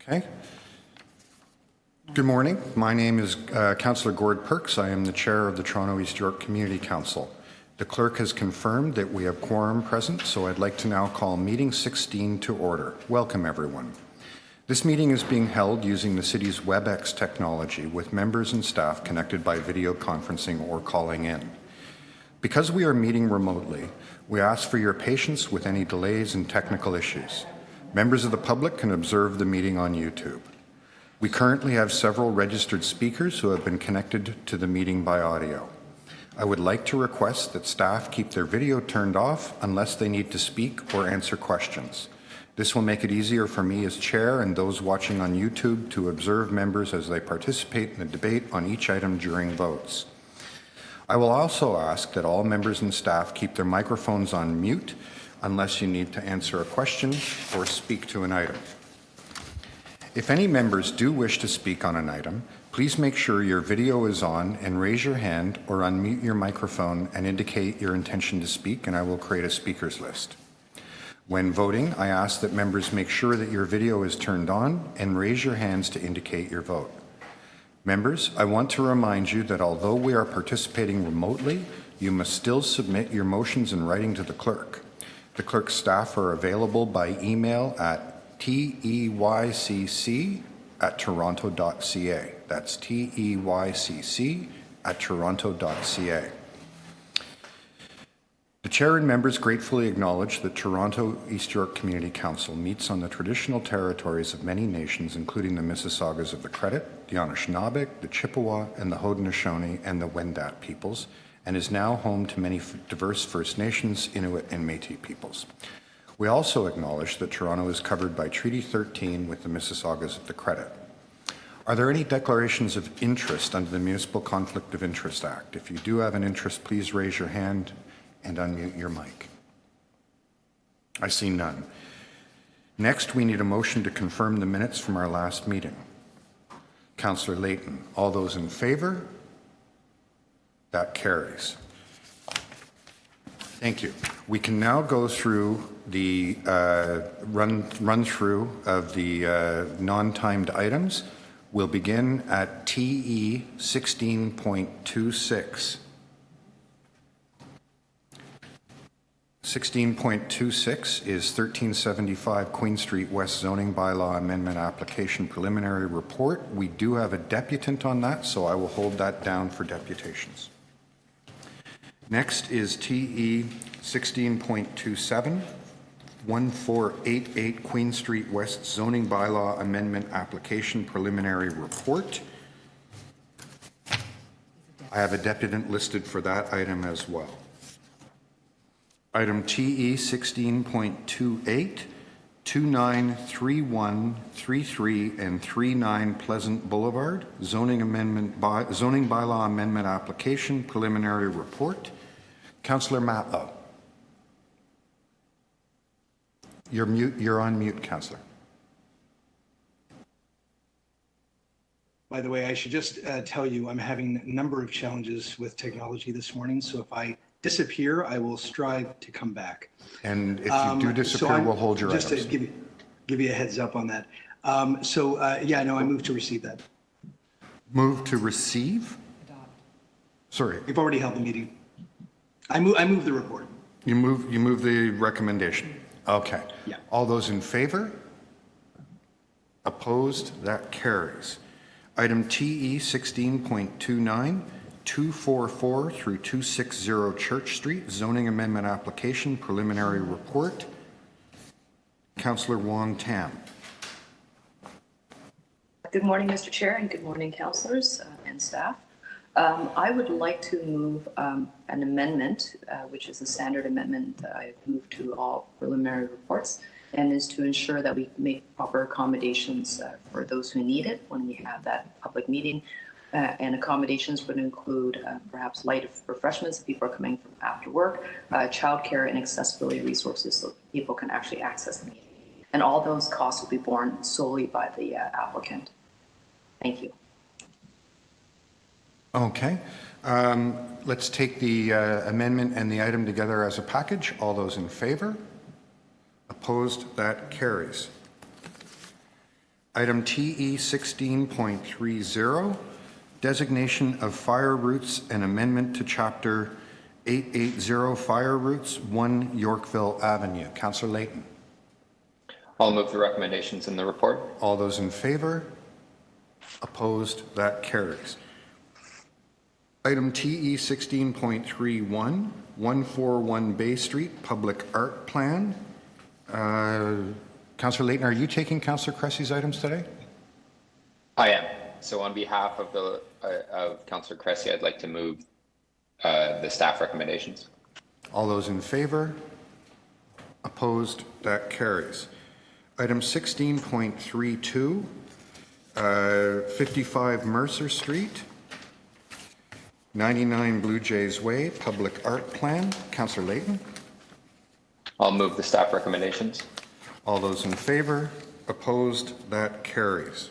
Okay. Good morning. My name is Councillor Gord Perks. I am the Chair of the Toronto East York Community Council. The clerk has confirmed that we have quorum present, so I'd like to now call meeting 16 to order. Welcome, everyone. This meeting is being held using the city's WebEx technology with members and staff connected by video conferencing or calling in. Because we are meeting remotely, we ask for your patience with any delays and technical issues. Members of the public can observe the meeting on YouTube. We currently have several registered speakers who have been connected to the meeting by audio. I would like to request that staff keep their video turned off unless they need to speak or answer questions. This will make it easier for me as chair and those watching on YouTube to observe members as they participate in the debate on each item during votes. I will also ask that all members and staff keep their microphones on mute unless you need to answer a question or speak to an item. If any members do wish to speak on an item, please make sure your video is on and raise your hand or unmute your microphone and indicate your intention to speak, and I will create a speakers list. When voting, I ask that members make sure that your video is turned on and raise your hands to indicate your vote. Members, I want to remind you that although we are participating remotely, you must still submit your motions in writing to the clerk. The clerk's staff are available by email at teycc@toronto.ca. That's teycc@toronto.ca. The Chair and members gratefully acknowledge that Toronto East York Community Council meets on the traditional territories of many nations, including the Mississaugas of the Credit, the Anishinaabe, the Chippewa, and the Haudenosaunee and the Wendat peoples, and is now home to many diverse First Nations, Inuit, and Métis peoples. We also acknowledge that Toronto is covered by Treaty 13 with the Mississaugas of the Credit. Are there any declarations of interest under the Municipal Conflict of Interest Act? If you do have an interest, please raise your hand and unmute your mic. I see none. Next, we need a motion to confirm the minutes from our last meeting. Councillor Layton, all those in favour? That carries. Thank you. We can now go through the run through of the non-timed items. We'll begin at TE 16.26. 16.26 is 1375 Queen Street West Zoning Bylaw Amendment Application Preliminary Report. We do have a deputant on that, so I will hold that down for deputations. Next is TE 16.27, 1488 Queen Street West Zoning Bylaw Amendment Application Preliminary Report. I have a deputant listed for that item as well. Item TE 16.28, 2931, 33, and 39 Pleasant Boulevard, zoning bylaw amendment application, preliminary report. Councillor Matlow. You're on mute, Councillor. By the way, I should just tell you I'm having a number of challenges with technology this morning, so if I disappear, I will strive to come back. And if you do disappear, we'll hold your just items. to give you a heads up on that. Yeah, no, I move to receive that. Move to receive? Adopt. Sorry. We've already held the meeting. I move the report. You move the recommendation. Okay. Yeah. All those in favor? Opposed? That carries. Item TE 16.29, 244 through 260 Church Street, zoning amendment application, preliminary report. Councillor Wong Tam. Good morning, Mr. Chair, and good morning, councillors and staff. I would like to move an amendment, which is a standard amendment that I've moved to all preliminary reports, and is to ensure that we make proper accommodations for those who need it when we have that public meeting. And accommodations would include perhaps light refreshments if people are coming from after work, childcare and accessibility resources so people can actually access the meeting. And all those costs will be borne solely by the applicant. Thank you. Okay. Let's take the amendment and the item together as a package. All those in favor? Opposed? That carries. Item TE 16.30, designation of fire routes and amendment to Chapter 880 Fire Routes, 1 Yorkville Avenue. Councillor Layton. I'll move the recommendations in the report. All those in favor? Opposed? That carries. Item TE 16.31, 141 Bay Street, Public Art Plan. Councillor Layton, are you taking Councillor Cressy's items today? I am. So on behalf of the of Councillor Cressy, I'd like to move the staff recommendations. All those in favor? Opposed? That carries. Item 16.32, 55 Mercer Street, 99 Blue Jays Way, Public Art Plan. Councillor Layton. I'll move the staff recommendations. All those in favor? Opposed? That carries.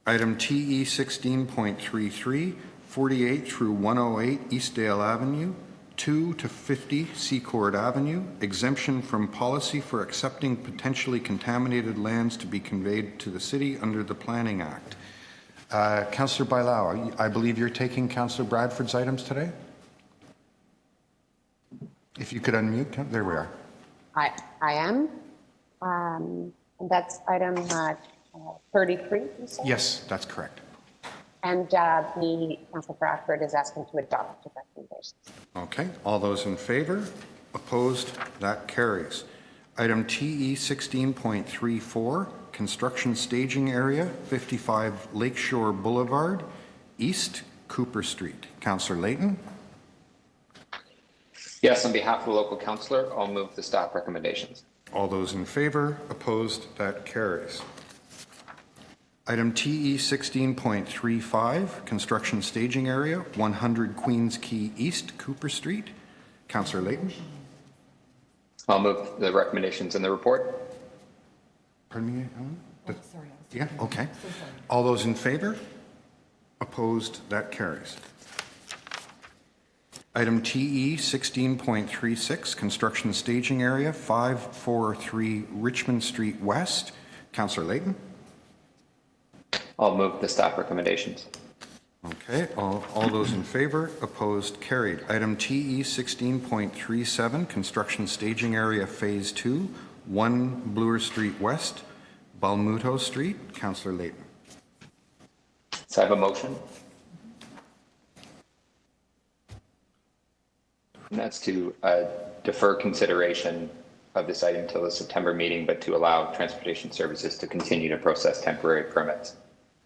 Item TE 16.33, 48 through 108 Eastdale Avenue, 2 to 50 Seacord Avenue, exemption from policy for accepting potentially contaminated lands to be conveyed to the city under the Planning Act. Councillor Bailao, I believe you're taking Councillor Bradford's items today? If you could unmute, there we are. I am. That's item 33, you said? Yes, that's correct. And the Councillor Bradford is asking to adopt the recommendations. Okay, all those in favor? Opposed? That carries. Item TE 16.34, construction staging area, 55 Lakeshore Boulevard, East Cooper Street. Councillor Layton. Yes, on behalf of the local councillor, I'll move the staff recommendations. All those in favor? Opposed? That carries. Item TE 16.35, construction staging area, 100 Queens Quay East, Cooper Street. Councillor Layton. I'll move the recommendations in the report. Pardon me, Ellen? Sorry. Yeah, okay. So sorry. All those in favor? Opposed? That carries. Item TE 16.36, construction staging area, 543 Richmond Street West. Councillor Layton. I'll move the staff recommendations. Okay, all those in favor, opposed, carried. Item TE 16.37, construction staging area, Phase 2, 1 Bloor Street West, Balmuto Street. Councillor Layton. So I have a motion. And that's to defer consideration of this item till the September meeting, but to allow transportation services to continue to process temporary permits,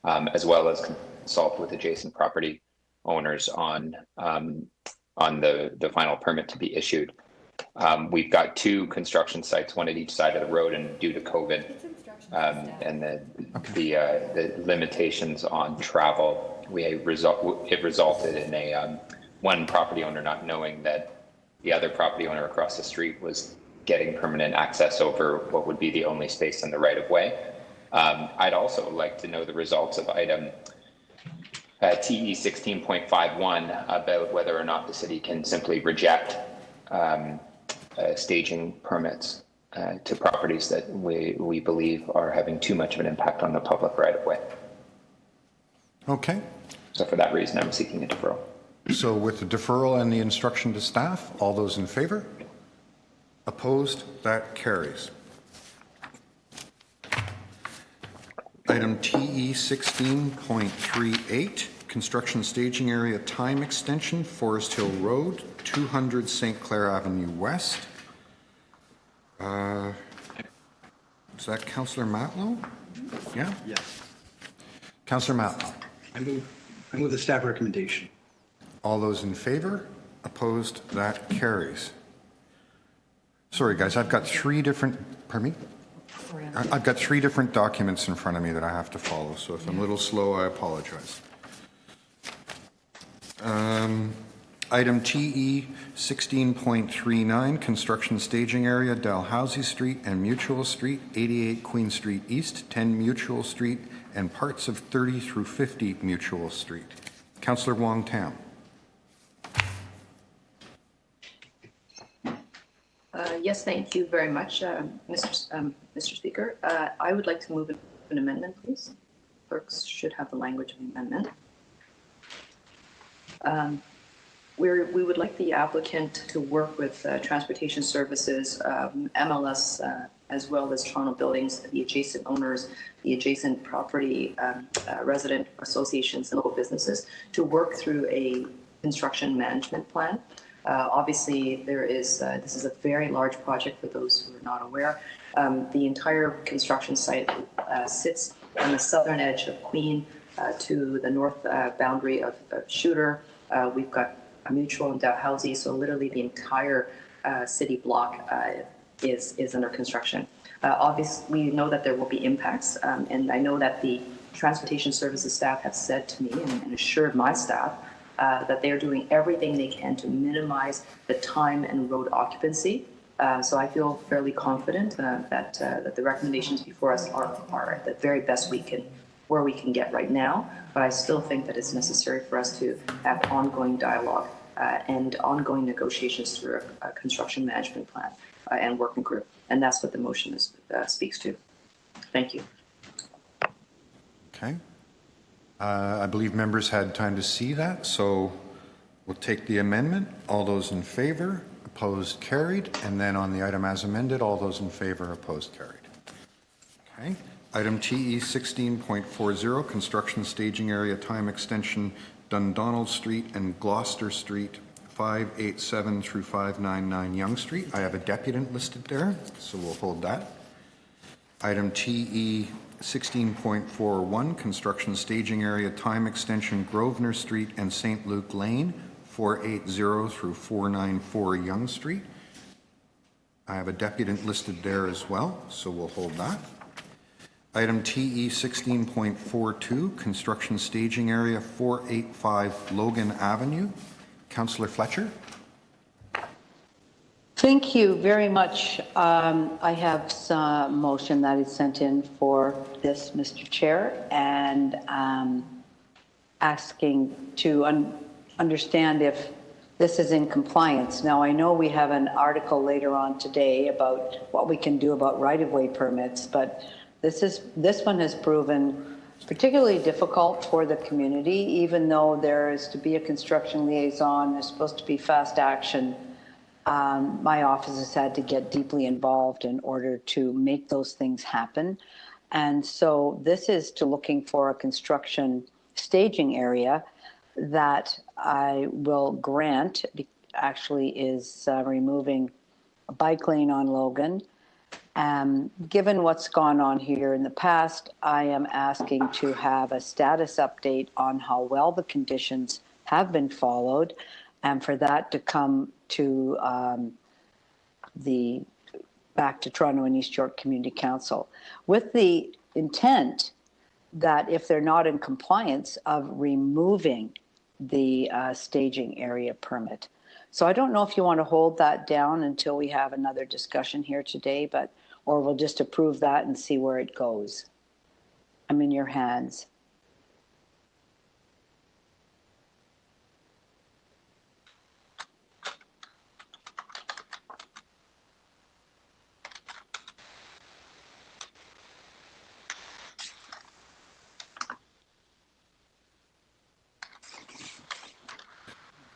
as well as consult with adjacent property owners on the final permit to be issued. We've got 2 construction sites, one at each side of the road, and due to COVID and the limitations on travel, it resulted in one property owner not knowing that the other property owner across the street was getting permanent access over what would be the only space in the right of way. I'd also like to know the results of item TE 16.51 about whether or not the city can simply reject staging permits to properties that we believe are having too much of an impact on the public right of way. Okay. So for that reason, I'm seeking a deferral. So with the deferral and the instruction to staff, all those in favor? Opposed? That carries. Item TE 16.38, construction staging area time extension, Forest Hill Road, 200 St. Clair Avenue West. Is that Councillor Matlow? Yeah? Yes. Councillor Matlow. I move the staff recommendation. All those in favor? Opposed? That carries. Sorry, guys, I've got 3 different, pardon me? Sorry, I've got 3 different documents in front of me that I have to follow, so if I'm a little slow, I apologize. Item TE 16.39, construction staging area, Dalhousie Street and Mutual Street, 88 Queen Street East, 10 Mutual Street, and parts of 30 through 50 Mutual Street. Councillor Wong Tam. Yes, thank you very much, Mr. Speaker. I would like to move an amendment, please? Clerks should have the language of the amendment. We would like the applicant to work with Transportation Services, MLS, as well as Toronto Buildings, the adjacent owners, the adjacent property resident associations and local businesses to work through a construction management plan. Obviously, this is a very large project for those who are not aware. The entire construction site sits on the southern edge of Queen to the north boundary of Shooter. We've got a mutual and Dalhousie, so literally the entire city block is under construction. Obviously, we know that there will be impacts, and I know that the Transportation Services staff have said to me and assured my staff that they are doing everything they can to minimize the time and road occupancy. So I feel fairly confident that the recommendations before us are the very best where we can get right now. But I still think that it's necessary for us to have ongoing dialogue and ongoing negotiations through a construction management plan and working group. And that's what the motion speaks to. Thank you. Okay. I believe members had time to see that, so we'll take the amendment. All those in favor, opposed, carried. And then on the item as amended, all those in favor, opposed, carried. Okay. Item TE 16.40, construction staging area time extension, Dundonald Street and Gloucester Street, 587 through 599 Yonge Street. I have a deputant listed there, so we'll hold that. Item TE 16.41, construction staging area time extension, Grosvenor Street and St. Luke Lane, 480 through 494 Yonge Street. I have a deputant listed there as well, so we'll hold that. Item TE 16.42, construction staging area, 485 Logan Avenue. Councillor Fletcher. Thank you very much. I have some motion that is sent in for this, Mr. Chair, and asking to understand if this is in compliance. Now, I know we have an article later on today about what we can do about right-of-way permits, but this one has proven particularly difficult for the community, even though there is to be a construction liaison, there's supposed to be fast action. My office has had to get deeply involved in order to make those things happen. And so this is to looking for a construction staging area that I will grant, actually is removing a bike lane on Logan. Given what's gone on here in the past, I am asking to have a status update on how well the conditions have been followed, and for that to come to back to Toronto and East York Community Council, with the intent that if they're not in compliance of removing the staging area permit. So I don't know if you want to hold that down until we have another discussion here today, or we'll just approve that and see where it goes. I'm in your hands.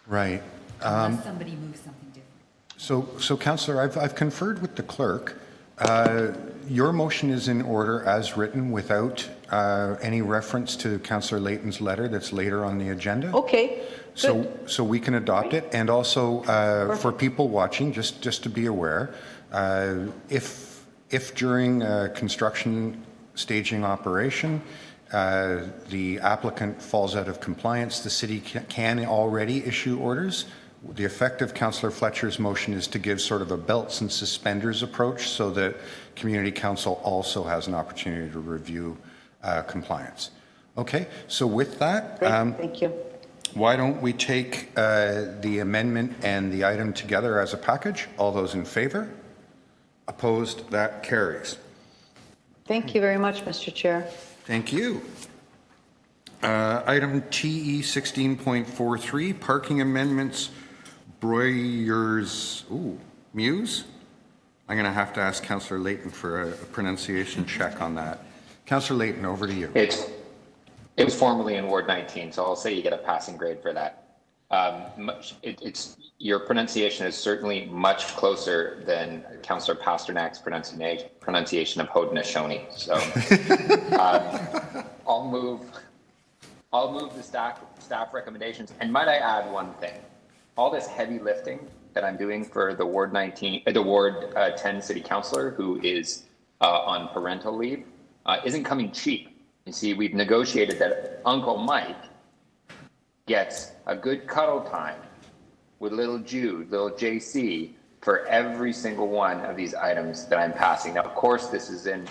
Right. Unless somebody moves something different. So Councillor, I've conferred with the clerk. Your motion is in order as written without any reference to Councillor Layton's letter that's later on the agenda. Okay, good. So we can adopt it. And also for people watching, just to be aware, if during construction staging operation, the applicant falls out of compliance, the city can already issue orders. The effect of Councillor Fletcher's motion is to give sort of a belts and suspenders approach so that Community Council also has an opportunity to review compliance. Okay, so with that, Thank you. why don't we take the amendment and the item together as a package? All those in favor? Opposed? That carries. Thank you very much, Mr. Chair. Thank you. Item TE 16.43, parking amendments, Muse? I'm going to have to ask Councillor Layton for a pronunciation check on that. Councillor Layton, over to you. It was formerly in Ward 19, so I'll say you get a passing grade for that. Your pronunciation is certainly much closer than Councillor Pasternak's pronunciation of Haudenosaunee. So I'll move the staff recommendations. And might I add one thing? All this heavy lifting that I'm doing for the Ward 10 city councillor who is on parental leave isn't coming cheap. You see, we've negotiated that Uncle Mike gets a good cuddle time with little Jude, little JC, for every single one of these items that I'm passing. Now, of course, this is in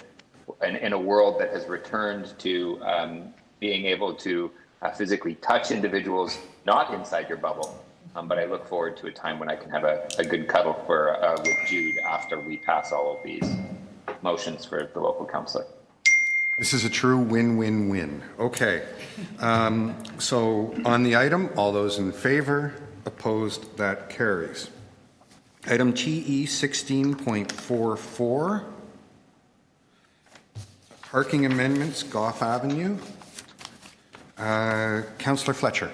a world that has returned to being able to physically touch individuals not inside your bubble. But I look forward to a time when I can have a good cuddle with Jude after we pass all of these motions for the local councillor. This is a true win-win-win. Okay. So on the item, all those in favor, opposed, that carries. Item TE 16.44, parking amendments, Gough Avenue. Councillor Fletcher.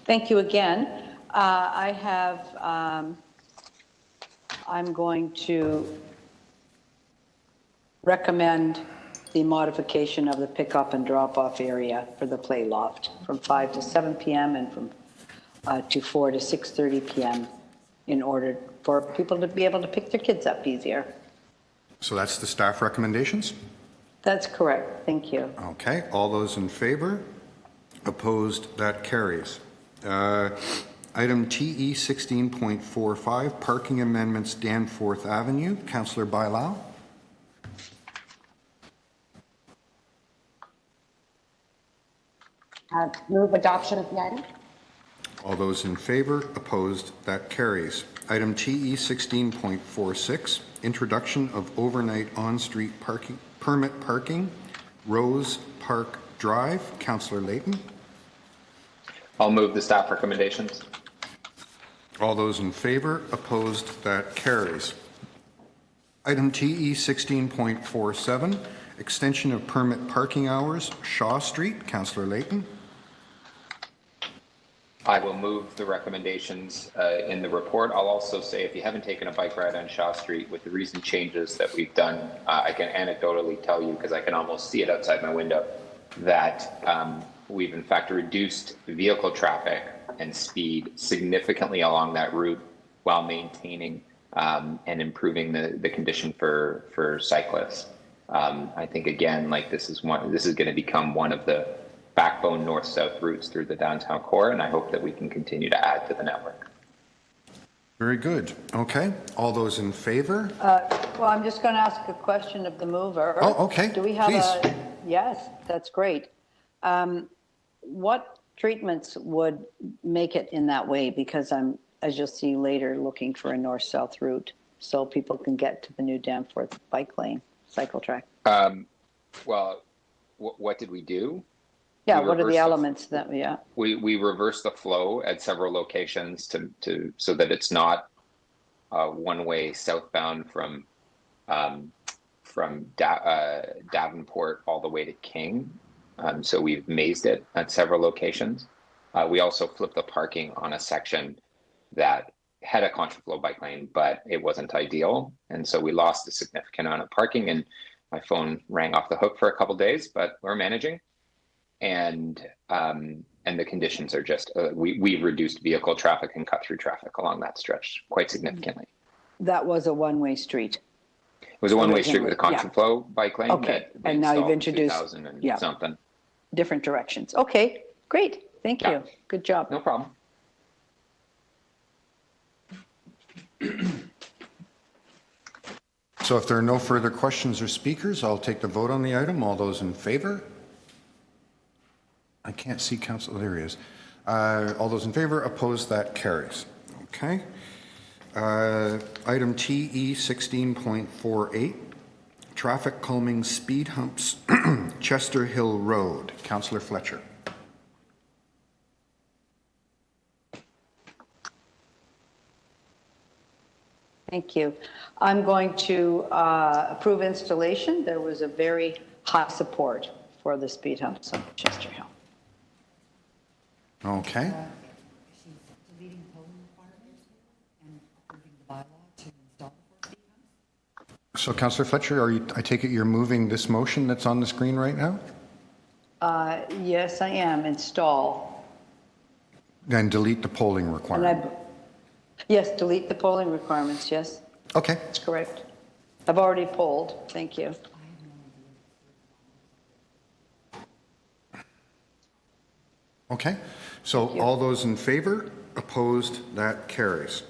Thank you again. I'm going to recommend the modification of the pickup and drop-off area for the play loft from 5 to 7 p.m. and from to 4 to 6:30 p.m. in order for people to be able to pick their kids up easier. So that's the staff recommendations? That's correct. Thank you. Okay. All those in favor? Opposed? That carries. Item TE 16.45, parking amendments Danforth Avenue. Councillor Bailao. Move adoption of the item. All those in favor? Opposed? That carries. Item TE 16.46, introduction of overnight on-street parking, permit parking, Rose Park Drive. Councillor Layton. I'll move the staff recommendations. All those in favor? Opposed? That carries. Item TE 16.47, extension of permit parking hours, Shaw Street. Councillor Layton. I will move the recommendations in the report. I'll also say, if you haven't taken a bike ride on Shaw Street with the recent changes that we've done, I can anecdotally tell you, because I can almost see it outside my window, that we've in fact reduced vehicle traffic and speed significantly along that route while maintaining and improving the condition for cyclists. I think, again, like this is going to become one of the backbone north-south routes through the downtown core, and I hope that we can continue to add to the network. Very good. Okay. All those in favor? Well, I'm just going to ask a question of the mover. Oh, okay. Do we have Please. Yes, that's great. What treatments would make it in that way? Because I'm, as you'll see later, looking for a north-south route so people can get to the new Danforth bike lane, cycle track. Well, what did we do? Yeah, what are the elements that, yeah. We reversed the flow at several locations so that it's not one-way southbound from Davenport all the way to King. So we've mazed it at several locations. We also flipped the parking on a section that had a contraflow bike lane, but it wasn't ideal. And so we lost a significant amount of parking, and my phone rang off the hook for a couple of days, but we're managing. And the conditions are just, we've reduced vehicle traffic and cut through traffic along that stretch quite significantly. That was a one-way street. It was a one-way street with a contraflow bike lane. Okay, that we and now you've installed in introduced 2000 and yeah, something. different directions. Okay, great. Thank Yeah. you. Good job. No problem. So if there are no further questions or speakers, I'll take the vote on the item. All those in favor? I can't see council. There he is. All those in favor? Opposed? That carries. Okay. Item TE 16.48, traffic calming speed humps, Chester Hill Road. Councillor Fletcher. Thank you. I'm going to approve installation. There was a very high support for the speed humps on Chester Hill. Okay. She's deleting polling requirements and approving the bylaw to install the speed humps. So Councillor Fletcher, I take it you're moving this motion that's on the screen right now? Yes, I am. Install. Then delete the polling And requirement. yes, delete the polling requirements. Yes, Okay. that's correct. I've already polled. Thank you. Okay. So all those in favor? Opposed? That carries.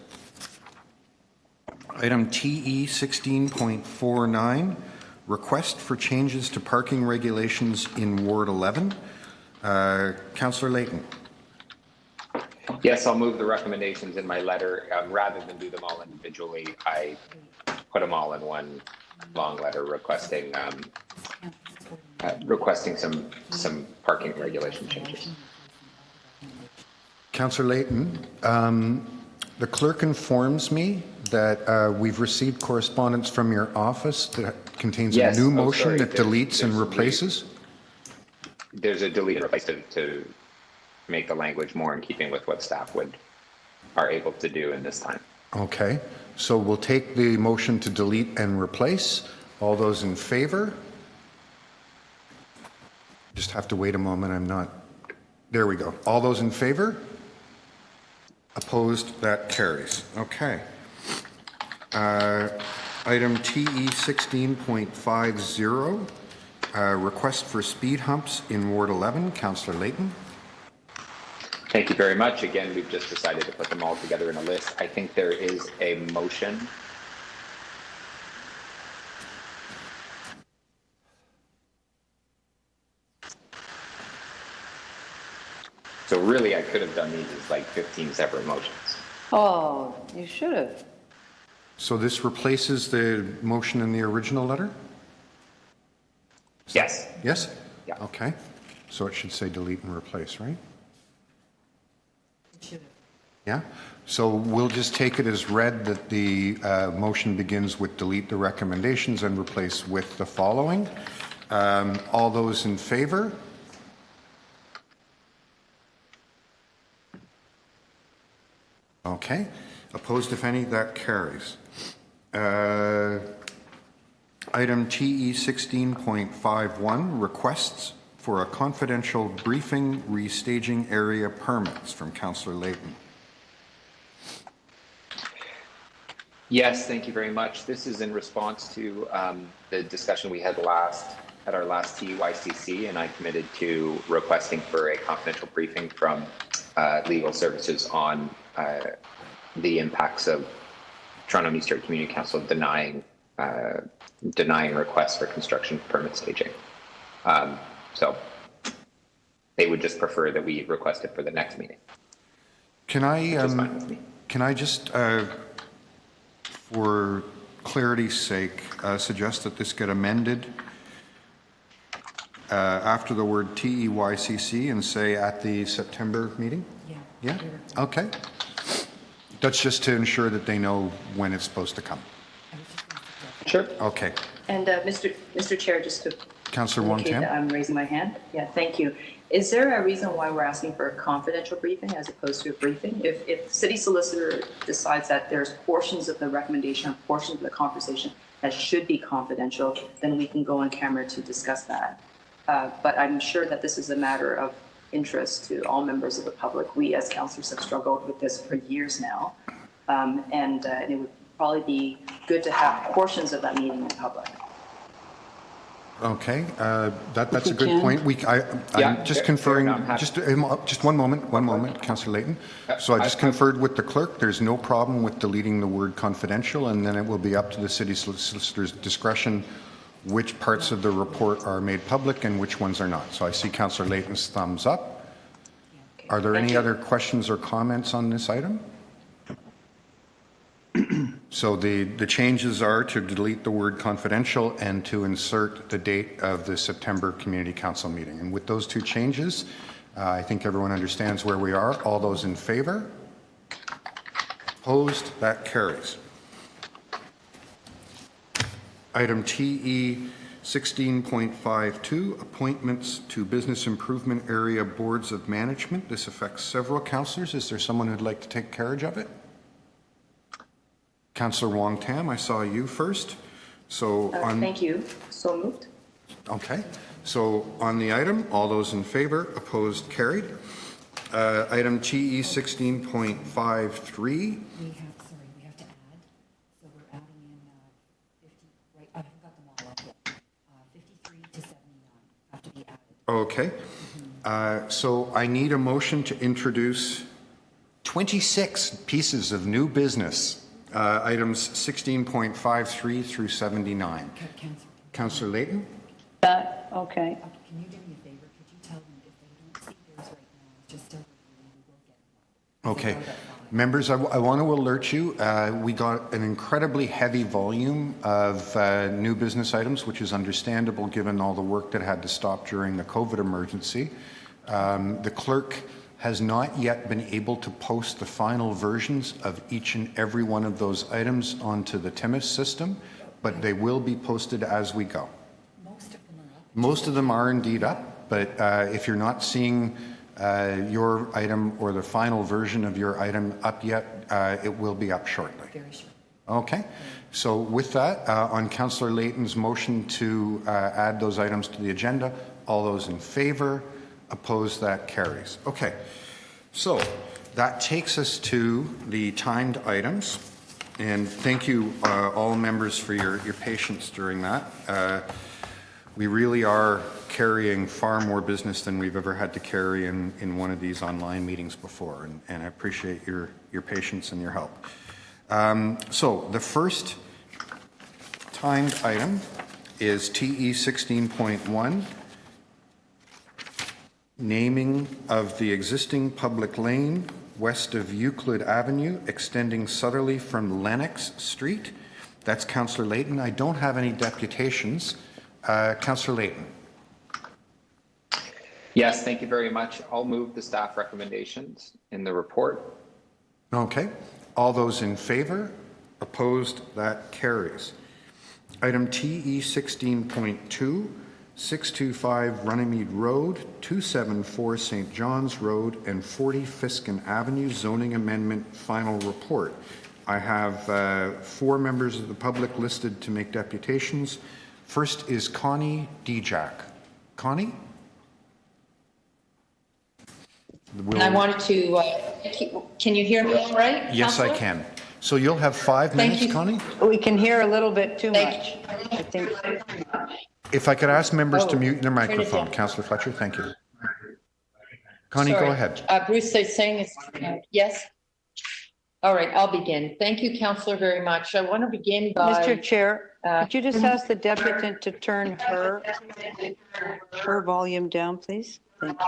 Item TE 16.49, request for changes to parking regulations in Ward 11. Councillor Layton. Yes, I'll move the recommendations in my letter. Rather than do them all individually, I put them all in one long letter requesting some parking regulation changes. Councillor Layton, the clerk informs me that we've received correspondence from your office that contains Yes. a new Oh, motion sorry. that deletes and There's- replaces. There's a delete and replace to make the language more in keeping with what staff are able to do in this time. Okay, so we'll take the motion to delete and replace. All those in favor? Just have to wait a moment, I'm not, there we go. All those in favor? Opposed, that carries. Okay. Item TE 16.50, request for speed humps in Ward 11. Councillor Layton. Thank you very much. Again, we've just decided to put them all together in a list. I think there is a motion. So really, I could have done these as like 15 separate motions. Oh, you should have. So this replaces the motion in the original letter? Yes. Yes? Yeah. Okay. So it should say delete and replace, right? It should have. Yeah? So we'll just take it as read that the motion begins with delete the recommendations and replace with the following. All those in favor? Okay. Opposed, if any, that carries. Item TE 16.51, requests for a confidential briefing restaging area permits from Councillor Layton. Yes, thank you very much. This is in response to the discussion we had at our last TUICC, and I committed to requesting for a confidential briefing from legal services on the impacts of Toronto East York Community Council denying requests for construction permit staging. So they would just prefer that we request it for the next meeting. Can I, Which is fine with me. can I just, for clarity's sake, suggest that this get amended after the word TEYCC and say at the September meeting? Yeah. Yeah? Okay. That's just to ensure that they know when it's supposed to come. Sure. Okay. And Mr. Chair, just to Councillor indicate that Wong-Tam? I'm raising my hand. Yeah, thank you. Is there a reason why we're asking for a confidential briefing as opposed to a briefing? If city solicitor decides that there's portions of the recommendation or portions of the conversation that should be confidential, then we can go on camera to discuss that. But I'm sure that this is a matter of interest to all members of the public. We as councillors have struggled with this for years now. And it would probably be good to have portions of that meeting in public. Okay, that's a you good can. point. Yeah, I'm just fair conferring, enough. just one moment, Councillor Layton. So I just conferred with the clerk. There's no problem with deleting the word confidential, and then it will be up to the city solicitor's discretion which parts of the report are made public and which ones are not. So I see Councillor Layton's thumbs up. Okay, Are there thank any you. other questions or comments on this item? So the changes are to delete the word confidential and to insert the date of the September Community Council meeting. And with those two changes, I think everyone understands where we are. All those in favor? Opposed? That carries. Item TE 16.52, appointments to business improvement area boards of management. This affects several councillors. Is there someone who'd like to take carriage of it? Councillor Wong Tam, I saw you first. So Thank you. So moved. Okay. So on the item, all those in favor, opposed, carried. Item TE 16.53. We have to add, so we're adding in 50, right, I haven't got them all up yet. 53 to 79 have to be added. Okay. So I need a motion to introduce 26 pieces of new business, items 16.53 through 79. Councillor Layton? Okay. Can you do me a favor? Could you tell them if they don't see theirs right now, just tell them we will get them. Okay. Members, I want to alert you, we got an incredibly heavy volume of new business items, which is understandable given all the work that had to stop during the COVID emergency. The clerk has not yet been able to post the final versions of each and every one of those items onto the TIMIS system, but they will be posted as we go. Most of them are indeed up, but if you're not seeing your item or the final version of your item up yet, it will be up shortly. Very short. Okay. So with that, on Councillor Layton's motion to add those items to the agenda, all those in favor, opposed, that carries. Okay. So that takes us to the timed items. And thank you all members for your patience during that. We really are carrying far more business than we've ever had to carry in one of these online meetings before, and I appreciate your patience and your help. So the first timed item is TE 16.1, naming of the existing public lane west of Euclid Avenue, extending southerly from Lennox Street. That's Councillor Layton. I don't have any deputations. Councillor Layton. Yes, thank you very much. I'll move the staff recommendations in the report. Okay. All those in favor? Opposed? That carries. Item TE 16.2, 625 Runnymede Road, 274 St. John's Road, and 40 Fiskin Avenue zoning amendment final report. I have 4 members of the public listed to make deputations. First is Connie Dijak. Connie? I wanted to, can you hear me all right? Yes, I can. So you'll have 5 minutes, you. Connie? We can hear a little bit too Thank much. I think. If I could ask members to Oh, mute their turn it microphone. down. Councillor Fletcher, thank you. Connie, go Sorry. ahead. Bruce is saying it's, yes? All right, I'll begin. Thank you, Councillor, very much. I want to begin by. Mr. Chair, could you just ask the deputant to turn her volume down, please? Thank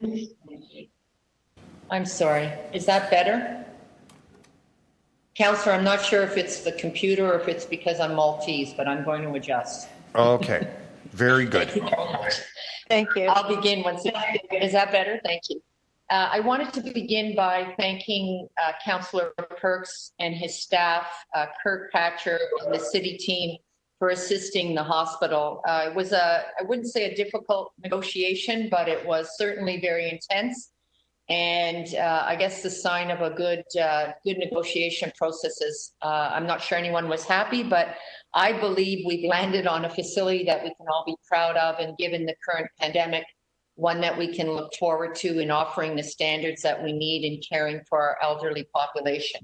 you. I'm sorry. Is that better? Councillor, I'm not sure if it's the computer or if it's because I'm Maltese, but I'm going to adjust. Okay, very good. Thank you. I'll begin once. Is that better? Thank you. I wanted to begin by thanking Councillor Perks and his staff, Kirkpatrick and the city team for assisting the hospital. It was I wouldn't say a difficult negotiation, but it was certainly very intense. And I guess the sign of a good negotiation process is, I'm not sure anyone was happy, but I believe we've landed on a facility that we can all be proud of, and given the current pandemic, one that we can look forward to in offering the standards that we need in caring for our elderly population.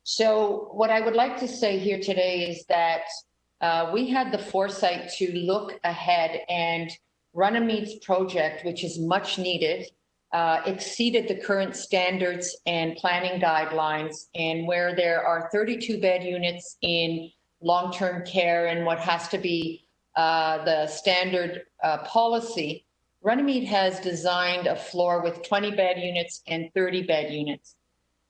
So what I would like to say here today is that we had the foresight to look ahead, and Runnymede's project, which is much needed, exceeded the current standards and planning guidelines, and where there are 32 bed units in long-term care and what has to be the standard policy, Runnymede has designed a floor with 20 bed units and 30 bed units.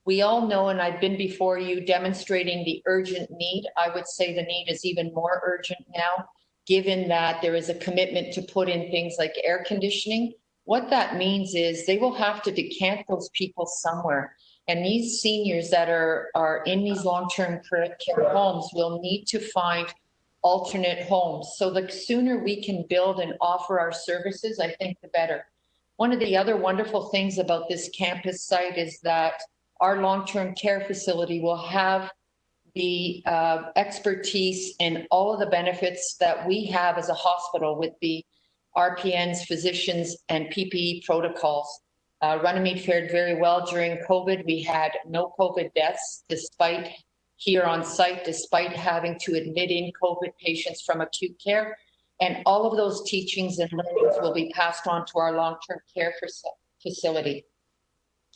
We all know, and I've been before you demonstrating the urgent need. I would say the need is even more urgent now, given that there is a commitment to put in things like air conditioning. What that means is they will have to decant those people somewhere. And these seniors that are in these long-term care homes will need to find alternate homes. So the sooner we can build and offer our services, I think the better. One of the other wonderful things about this campus site is that our long-term care facility will have the expertise and all of the benefits that we have as a hospital with the RPNs, physicians, and PPE protocols. Runnymede fared very well during COVID. We had no COVID deaths despite here on site, despite having to admit in COVID patients from acute care. And all of those teachings and learnings will be passed on to our long-term care facility.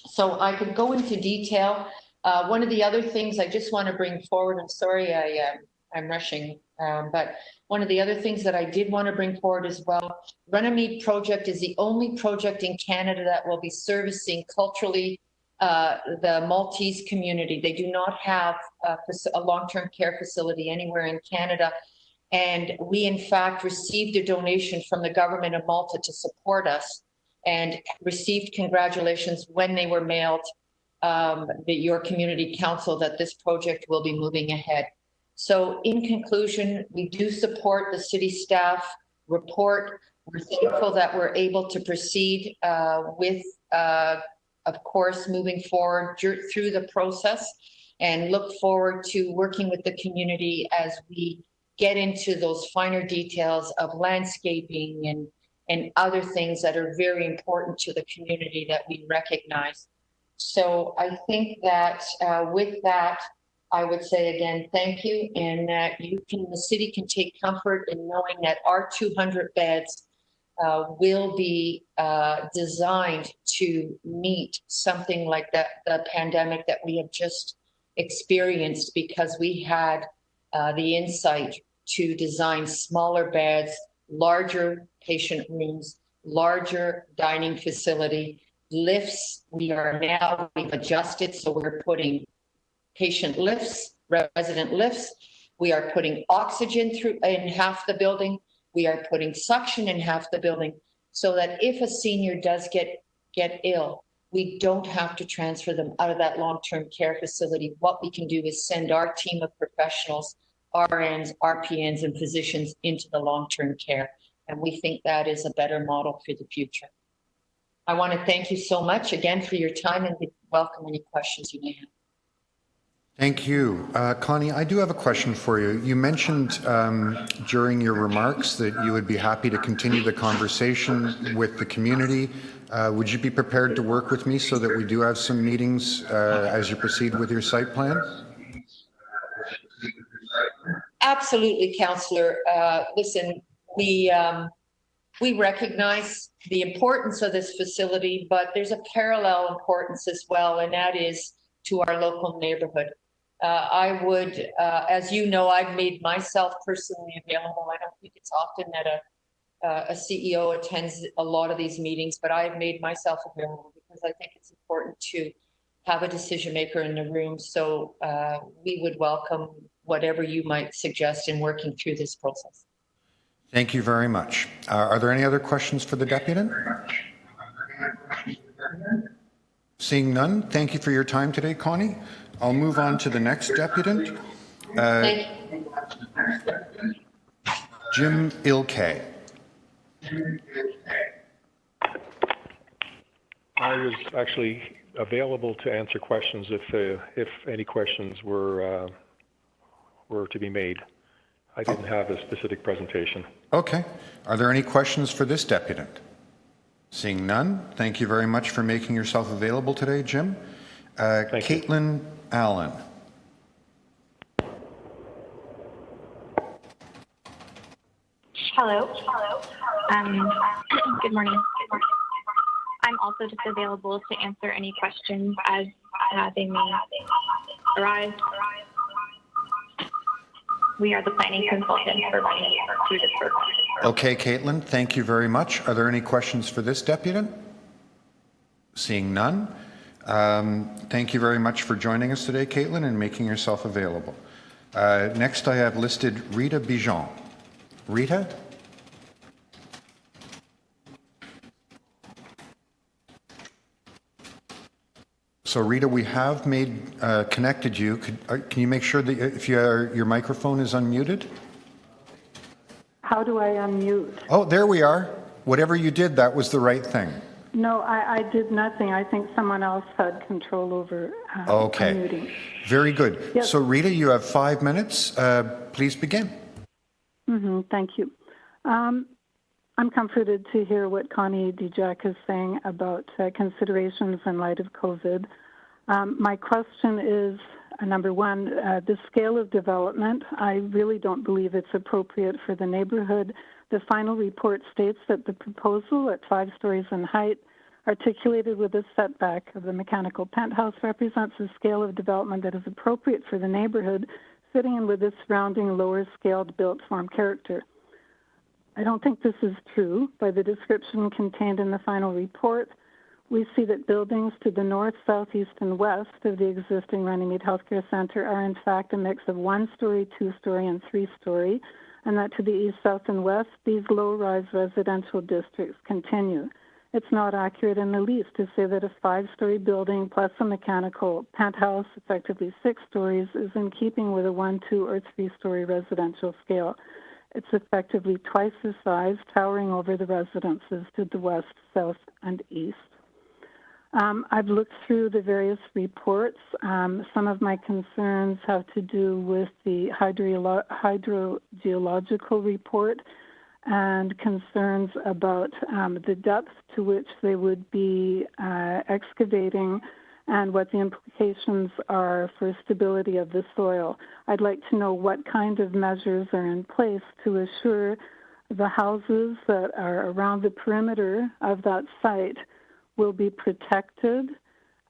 So I could go into detail. One of the other things I just want to bring forward, I'm sorry I'm rushing, but one of the other things that I did want to bring forward as well, Runnymede project is the only project in Canada that will be servicing culturally the Maltese community. They do not have a long-term care facility anywhere in Canada. And we, in fact, received a donation from the government of Malta to support us and received congratulations when they were mailed your community council that this project will be moving ahead. So in conclusion, we do support the city staff report. We're thankful that we're able to proceed with, of course, moving forward through the process, and look forward to working with the community as we get into those finer details of landscaping and other things that are very important to the community that we recognize. So I think that with that, I would say again, thank you, and that the city can take comfort in knowing that our 200 beds will be designed to meet something like the pandemic that we have just experienced, because we had the insight to design smaller beds, larger patient rooms, larger dining facility, lifts. We've adjusted, so we're putting patient lifts, resident lifts. We are putting oxygen in half the building. We are putting suction in half the building, so that if a senior does get ill, we don't have to transfer them out of that long-term care facility. What we can do is send our team of professionals, RNs, RPNs, and physicians into the long-term care. And we think that is a better model for the future. I want to thank you so much again for your time, and welcome any questions you may have. Thank you. Connie, I do have a question for you. You mentioned during your remarks that you would be happy to continue the conversation with the community. Would you be prepared to work with me so that we do have some meetings as you proceed with your site plan? Absolutely, Councillor. Listen, we recognize the importance of this facility, but there's a parallel importance as well, and that is to our local neighborhood. I would, as you know, I've made myself personally available. I don't think it's often that a CEO attends a lot of these meetings, but I've made myself available because I think it's important to have a decision maker in the room. So we would welcome whatever you might suggest in working through this process. Thank you very much. Are there any other questions for the deputant? Seeing none, thank you for your time today, Connie. I'll move on to the next deputant. Thank you. Jim Ilkay. I was actually available to answer questions if any questions were to be made. I didn't have a specific presentation. Okay. Are there any questions for this deputant? Seeing none, thank you very much for making yourself available today, Jim. Caitlin Allen. Hello. Good morning. I'm also just available to answer any questions as they may arise. We are the planning consultant for running through this program. Okay, Caitlin, thank you very much. Are there any questions for this deputant? Seeing none. Thank you very much for joining us today, Caitlin, and making yourself available. Next, I have listed Rita Bijan. Rita? So Rita, we have connected you. Can you make sure that if your microphone is unmuted? how do I unmute? Oh, there we are. Whatever you did, that was the right thing. No, I did nothing. I think someone else had control over Okay. unmuting. Very good. Yes. So, Rita, you have 5 minutes. Please begin. Thank you. I'm comforted to hear what Connie DeJack is saying about considerations in light of COVID. My question is, number one, the scale of development. I really don't believe it's appropriate for the neighborhood. The final report states that the proposal at 5 stories in height, articulated with a setback of the mechanical penthouse, represents a scale of development that is appropriate for the neighborhood, fitting in with the surrounding lower scaled built form character. I don't think this is true. By the description contained in the final report, we see that buildings to the north, south, east, and west of the existing Runnymede Healthcare Center are in fact a mix of 1-story, 2-story, and 3-story, and that to the east, south, and west, these low-rise residential districts continue. It's not accurate in the least to say that a 5-story building plus a mechanical penthouse, effectively 6 stories, is in keeping with a 1, 2, or 3-story residential scale. It's effectively twice the size, towering over the residences to the west, south, and east. I've looked through the various reports. Some of my concerns have to do with the hydrogeological report and concerns about the depth to which they would be excavating and what the implications are for stability of the soil. I'd like to know what kind of measures are in place to assure the houses that are around the perimeter of that site will be protected,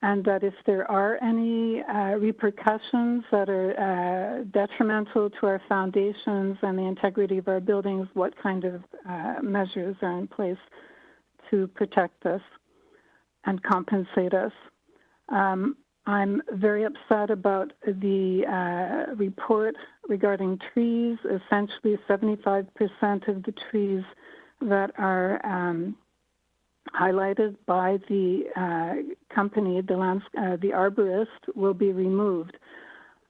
and that if there are any repercussions that are detrimental to our foundations and the integrity of our buildings, what kind of measures are in place to protect us and compensate us. I'm very upset about the report regarding trees. Essentially, 75% of the trees that are highlighted by the company, the arborist, will be removed.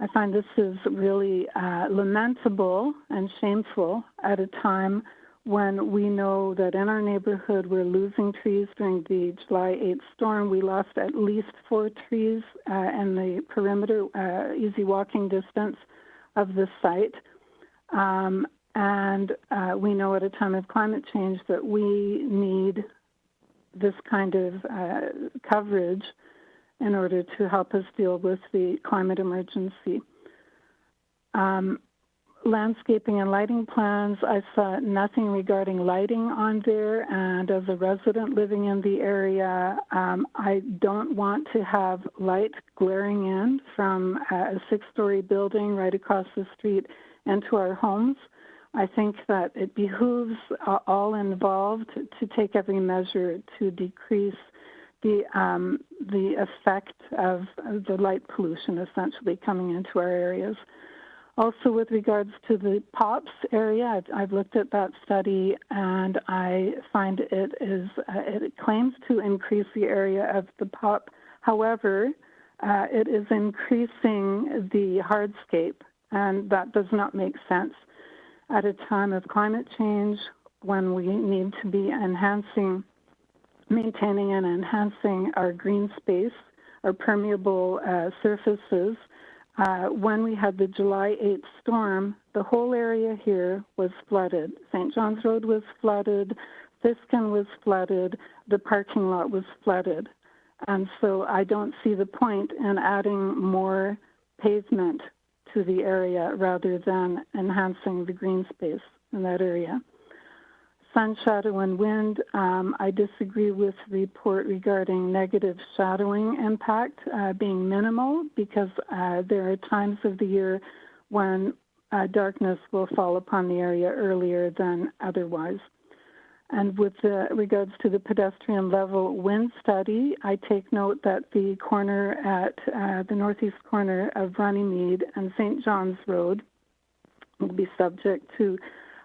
I find this is really lamentable and shameful at a time when we know that in our neighborhood we're losing trees. During the July 8th storm, we lost at least 4 trees in the perimeter, easy walking distance of the site. And we know at a time of climate change that we need this kind of coverage in order to help us deal with the climate emergency. Landscaping and lighting plans, I saw nothing regarding lighting on there, and as a resident living in the area, I don't want to have light glaring in from a 6-story building right across the street into our homes. I think that it behooves all involved to take every measure to decrease the effect of the light pollution essentially coming into our areas. Also, with regards to the POPs area, I've looked at that study, and I find it claims to increase the area of the POP. However, it is increasing the hardscape, and that does not make sense at a time of climate change when we need to be maintaining and enhancing our green space, our permeable surfaces. When we had the July 8th storm, the whole area here was flooded. St. John's Road was flooded, Fiskin was flooded, the parking lot was flooded. And so I don't see the point in adding more pavement to the area rather than enhancing the green space in that area. Sun, shadow, and wind, I disagree with the report regarding negative shadowing impact being minimal, because there are times of the year when darkness will fall upon the area earlier than otherwise. And with regards to the pedestrian level wind study, I take note that the corner at the northeast corner of Runnymede and St. John's Road will be subject to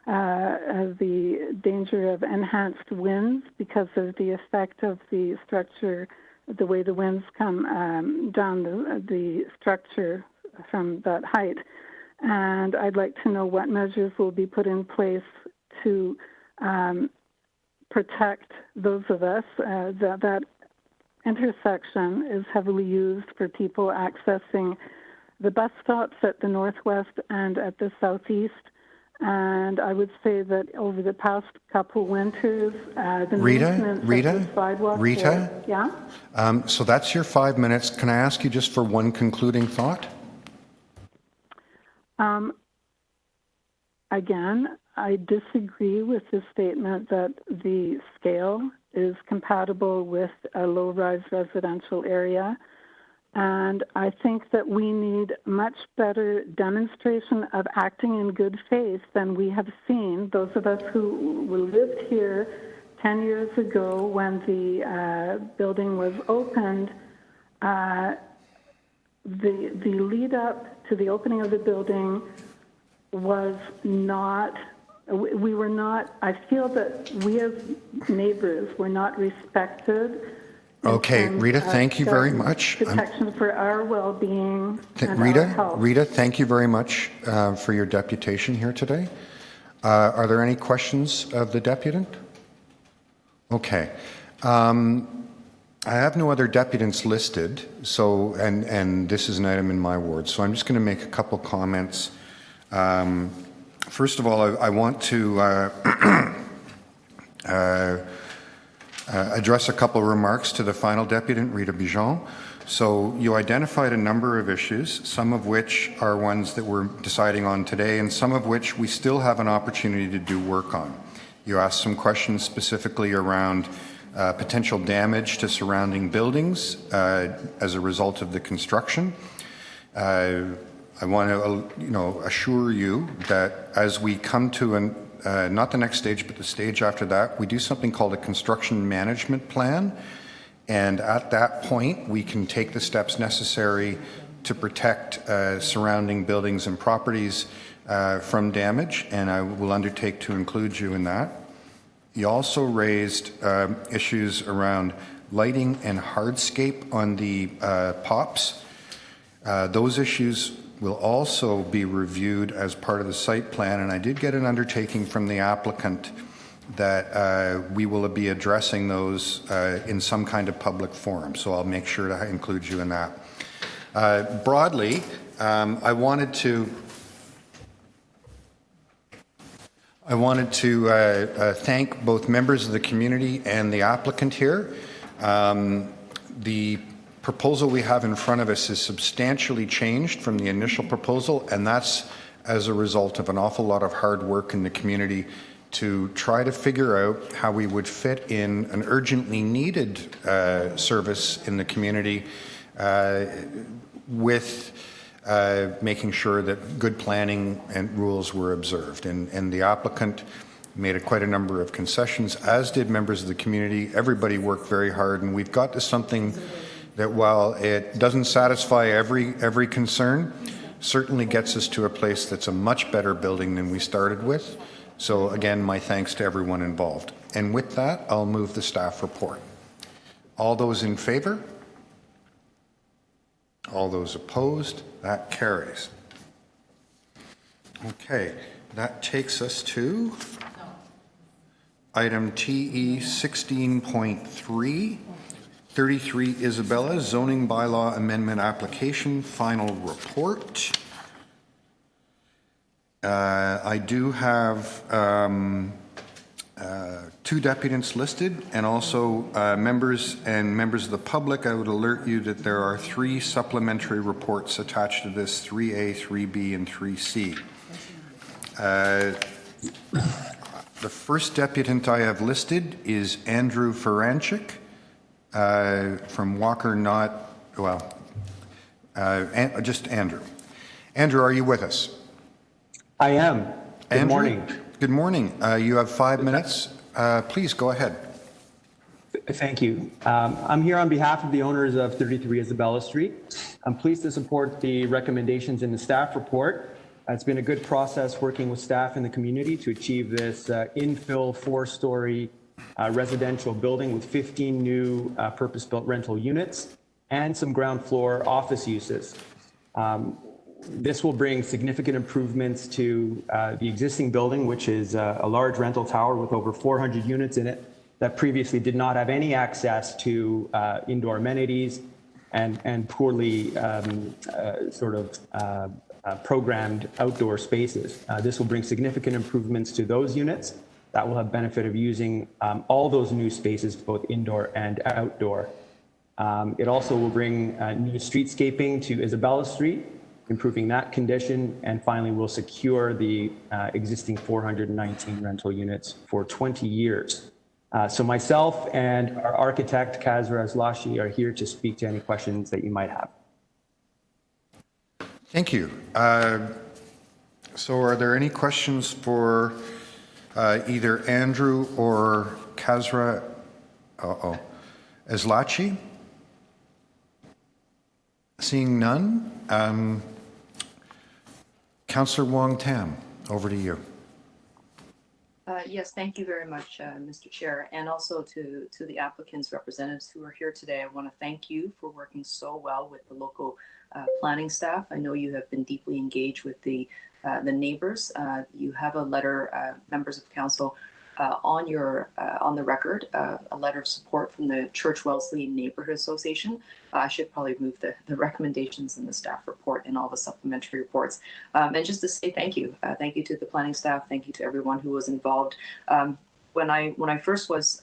the danger of enhanced winds because of the effect of the structure, the way the winds come down the structure from that height. And I'd like to know what measures will be put in place to protect those of us. That intersection is heavily used for people accessing the bus stops at the northwest and at the southeast. And I would say that over the past couple winters, the maintenance of the sidewalk. Yeah? So that's your 5 minutes. Can I ask you just for one concluding thought? Again, I disagree with the statement that the scale is compatible with a low-rise residential area. And I think that we need much better demonstration of acting in good faith than we have seen. Those of us who lived here 10 years ago when the building was opened, the lead up to the opening of the building was not, we were not, I feel that we as neighbors were not respected. Okay, Rita, thank you very much. Protection for our well-being and our health. Rita, thank you very much for your deputation here today. Are there any questions of the deputant? Okay. I have no other deputants listed, so and this is an item in my ward, so I'm just going to make a couple comments. First of all, I want to address a couple of remarks to the final deputant, Rita Bijan. So you identified a number of issues, some of which are ones that we're deciding on today, and some of which we still have an opportunity to do work on. You asked some questions specifically around potential damage to surrounding buildings as a result of the construction. I want to assure you that as we come to not the next stage, but the stage after that, we do something called a construction management plan. And at that point, we can take the steps necessary to protect surrounding buildings and properties from damage, and I will undertake to include you in that. You also raised issues around lighting and hardscape on the POPs. Those issues will also be reviewed as part of the site plan, and I did get an undertaking from the applicant that we will be addressing those in some kind of public forum, so I'll make sure to include you in that. Broadly, I wanted to thank both members of the community and the applicant here. The proposal we have in front of us is substantially changed from the initial proposal, and that's as a result of an awful lot of hard work in the community to try to figure out how we would fit in an urgently needed service in the community with making sure that good planning and rules were observed. And the applicant made quite a number of concessions, as did members of the community. Everybody worked very hard, and we've got to something that, while it doesn't satisfy every concern, certainly gets us to a place that's a much better building than we started with. So again, my thanks to everyone involved. And with that, I'll move the staff report. All those in favor? All those opposed? That carries. Okay, that takes us to item TE 16.3. 33 Isabella, zoning bylaw amendment application, final report. I do have two deputants listed, and also members of the public. I would alert you that there are 3 supplementary reports attached to this, 3A, 3B, and 3C. The first deputant I have listed is Andrew Feranchik. From Walker, just Andrew. Andrew, are you with us? I am. Good morning. Good morning. You have 5 minutes. Please go ahead. Thank you. I'm here on behalf of the owners of 33 Isabella Street. I'm pleased to support the recommendations in the staff report. It's been a good process working with staff in the community to achieve this infill 4-story residential building with 15 new purpose-built rental units and some ground floor office uses. This will bring significant improvements to the existing building, which is a large rental tower with over 400 units in it that previously did not have any access to indoor amenities and poorly programmed outdoor spaces. This will bring significant improvements to those units that will have benefit of using all those new spaces, both indoor and outdoor. It also will bring new streetscaping to Isabella Street, improving that condition, and finally will secure the existing 419 rental units for 20 years. So myself and our architect, Kazra Azlashi, are here to speak to any questions that you might have. Thank you. So are there any questions for either Andrew or Kazra Azlachi? Seeing none, Councillor Wong Tam, over to you. Yes, thank you very much, Mr. Chair, and also to the applicants' representatives who are here today. I want to thank you for working so well with the local planning staff. I know you have been deeply engaged with the neighbors. You have a letter, members of council, on the record, a letter of support from the Church Wellesley Neighborhood Association. I should probably move the recommendations in the staff report and all the supplementary reports. And just to say thank you to the planning staff, thank you to everyone who was involved. When I first was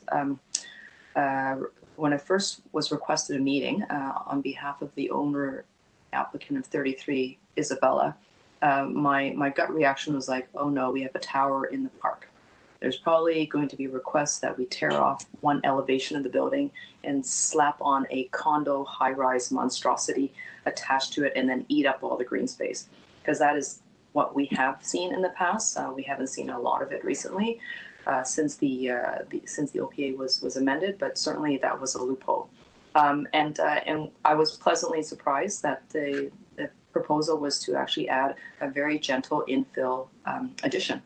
requested a meeting on behalf of the owner applicant of 33 Isabella, my gut reaction was like, oh no, we have a tower in the park. There's probably going to be requests that we tear off one elevation of the building and slap on a condo high-rise monstrosity attached to it and then eat up all the green space. Because that is what we have seen in the past. We haven't seen a lot of it recently since the OPA was amended, but certainly that was a loophole. And I was pleasantly surprised that the proposal was to actually add a very gentle infill addition.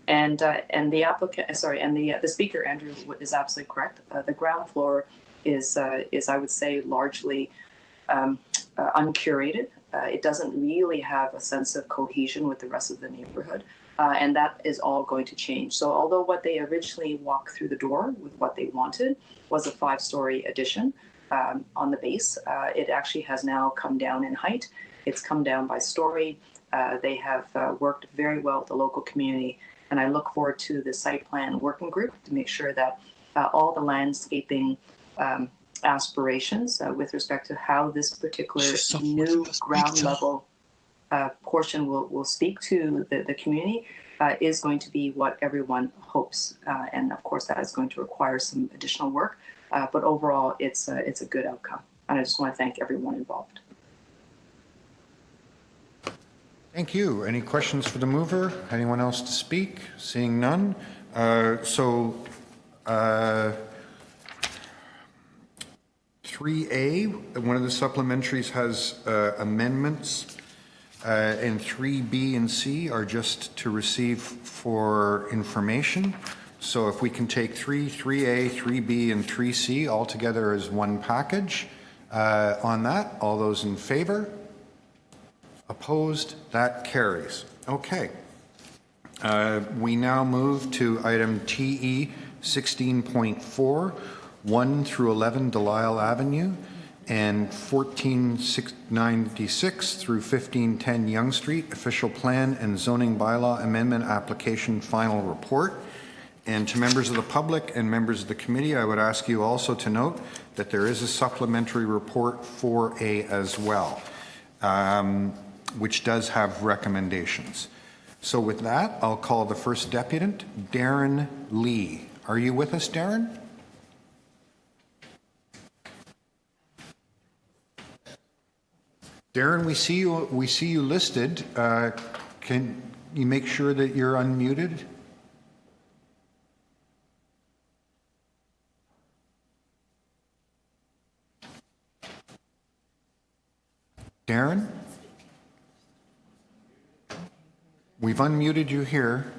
And the applicant, the speaker, Andrew, is absolutely correct. The ground floor is I would say largely uncurated. It doesn't really have a sense of cohesion with the rest of the neighborhood, and that is all going to change. So although what they originally walked through the door with what they wanted was a 5-story addition on the base, it actually has now come down in height. It's come down by story. They have worked very well with the local community. And I look forward to the site plan working group to make sure that all the landscaping aspirations with respect to how this particular new ground level portion will speak to the community is going to be what everyone hopes. And of course, that is going to require some additional work. But overall, it's a good outcome. And I just want to thank everyone involved. Thank you. Any questions for the mover? Anyone else to speak? Seeing none. 3A, one of the supplementaries has amendments, and 3B and C are just to receive for information. So if we can take 3A, 3B, and 3C all together as one package on that, all those in favor? Opposed? That carries. Okay. We now move to item TE 16.4, 1 through 11 Delisle Avenue, and 1496 through 1510 Yonge Street, official plan and zoning bylaw amendment application final report. And to members of the public and members of the committee, I would ask you also to note that there is a supplementary report 4A as well, which does have recommendations. So with that, I'll call the first deputant, Darren Lee. Are you with us, Darren? Darren, we see you listed. Can you make sure that you're unmuted? Darren? We've unmuted you here.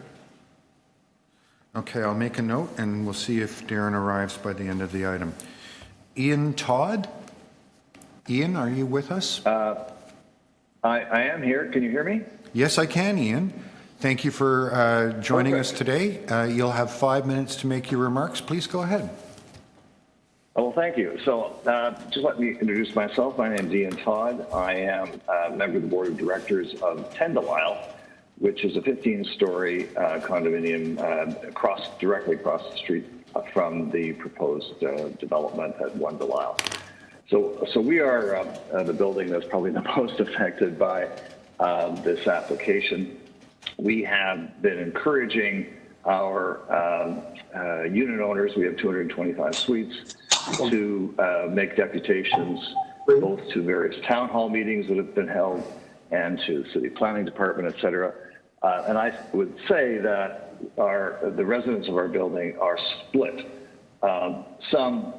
Okay, I'll make a note and we'll see if Darren arrives by the end of the item. Ian Todd? Ian, are you with us? I am here. Can you hear me? Yes, I can, Ian. Thank you for joining us today. You'll have 5 minutes to make your remarks. Please go ahead. Oh, well, thank you. So just let me introduce myself. My name is Ian Todd. I am a member of the board of directors of 10 Delisle, which is a 15-story condominium directly across the street from the proposed development at 1 Delisle. So we are the building that's probably the most affected by this application. We have been encouraging our unit owners, we have 225 suites, to make deputations both to various town hall meetings that have been held and to the city planning department, et cetera. And I would say that the residents of our building are split. Some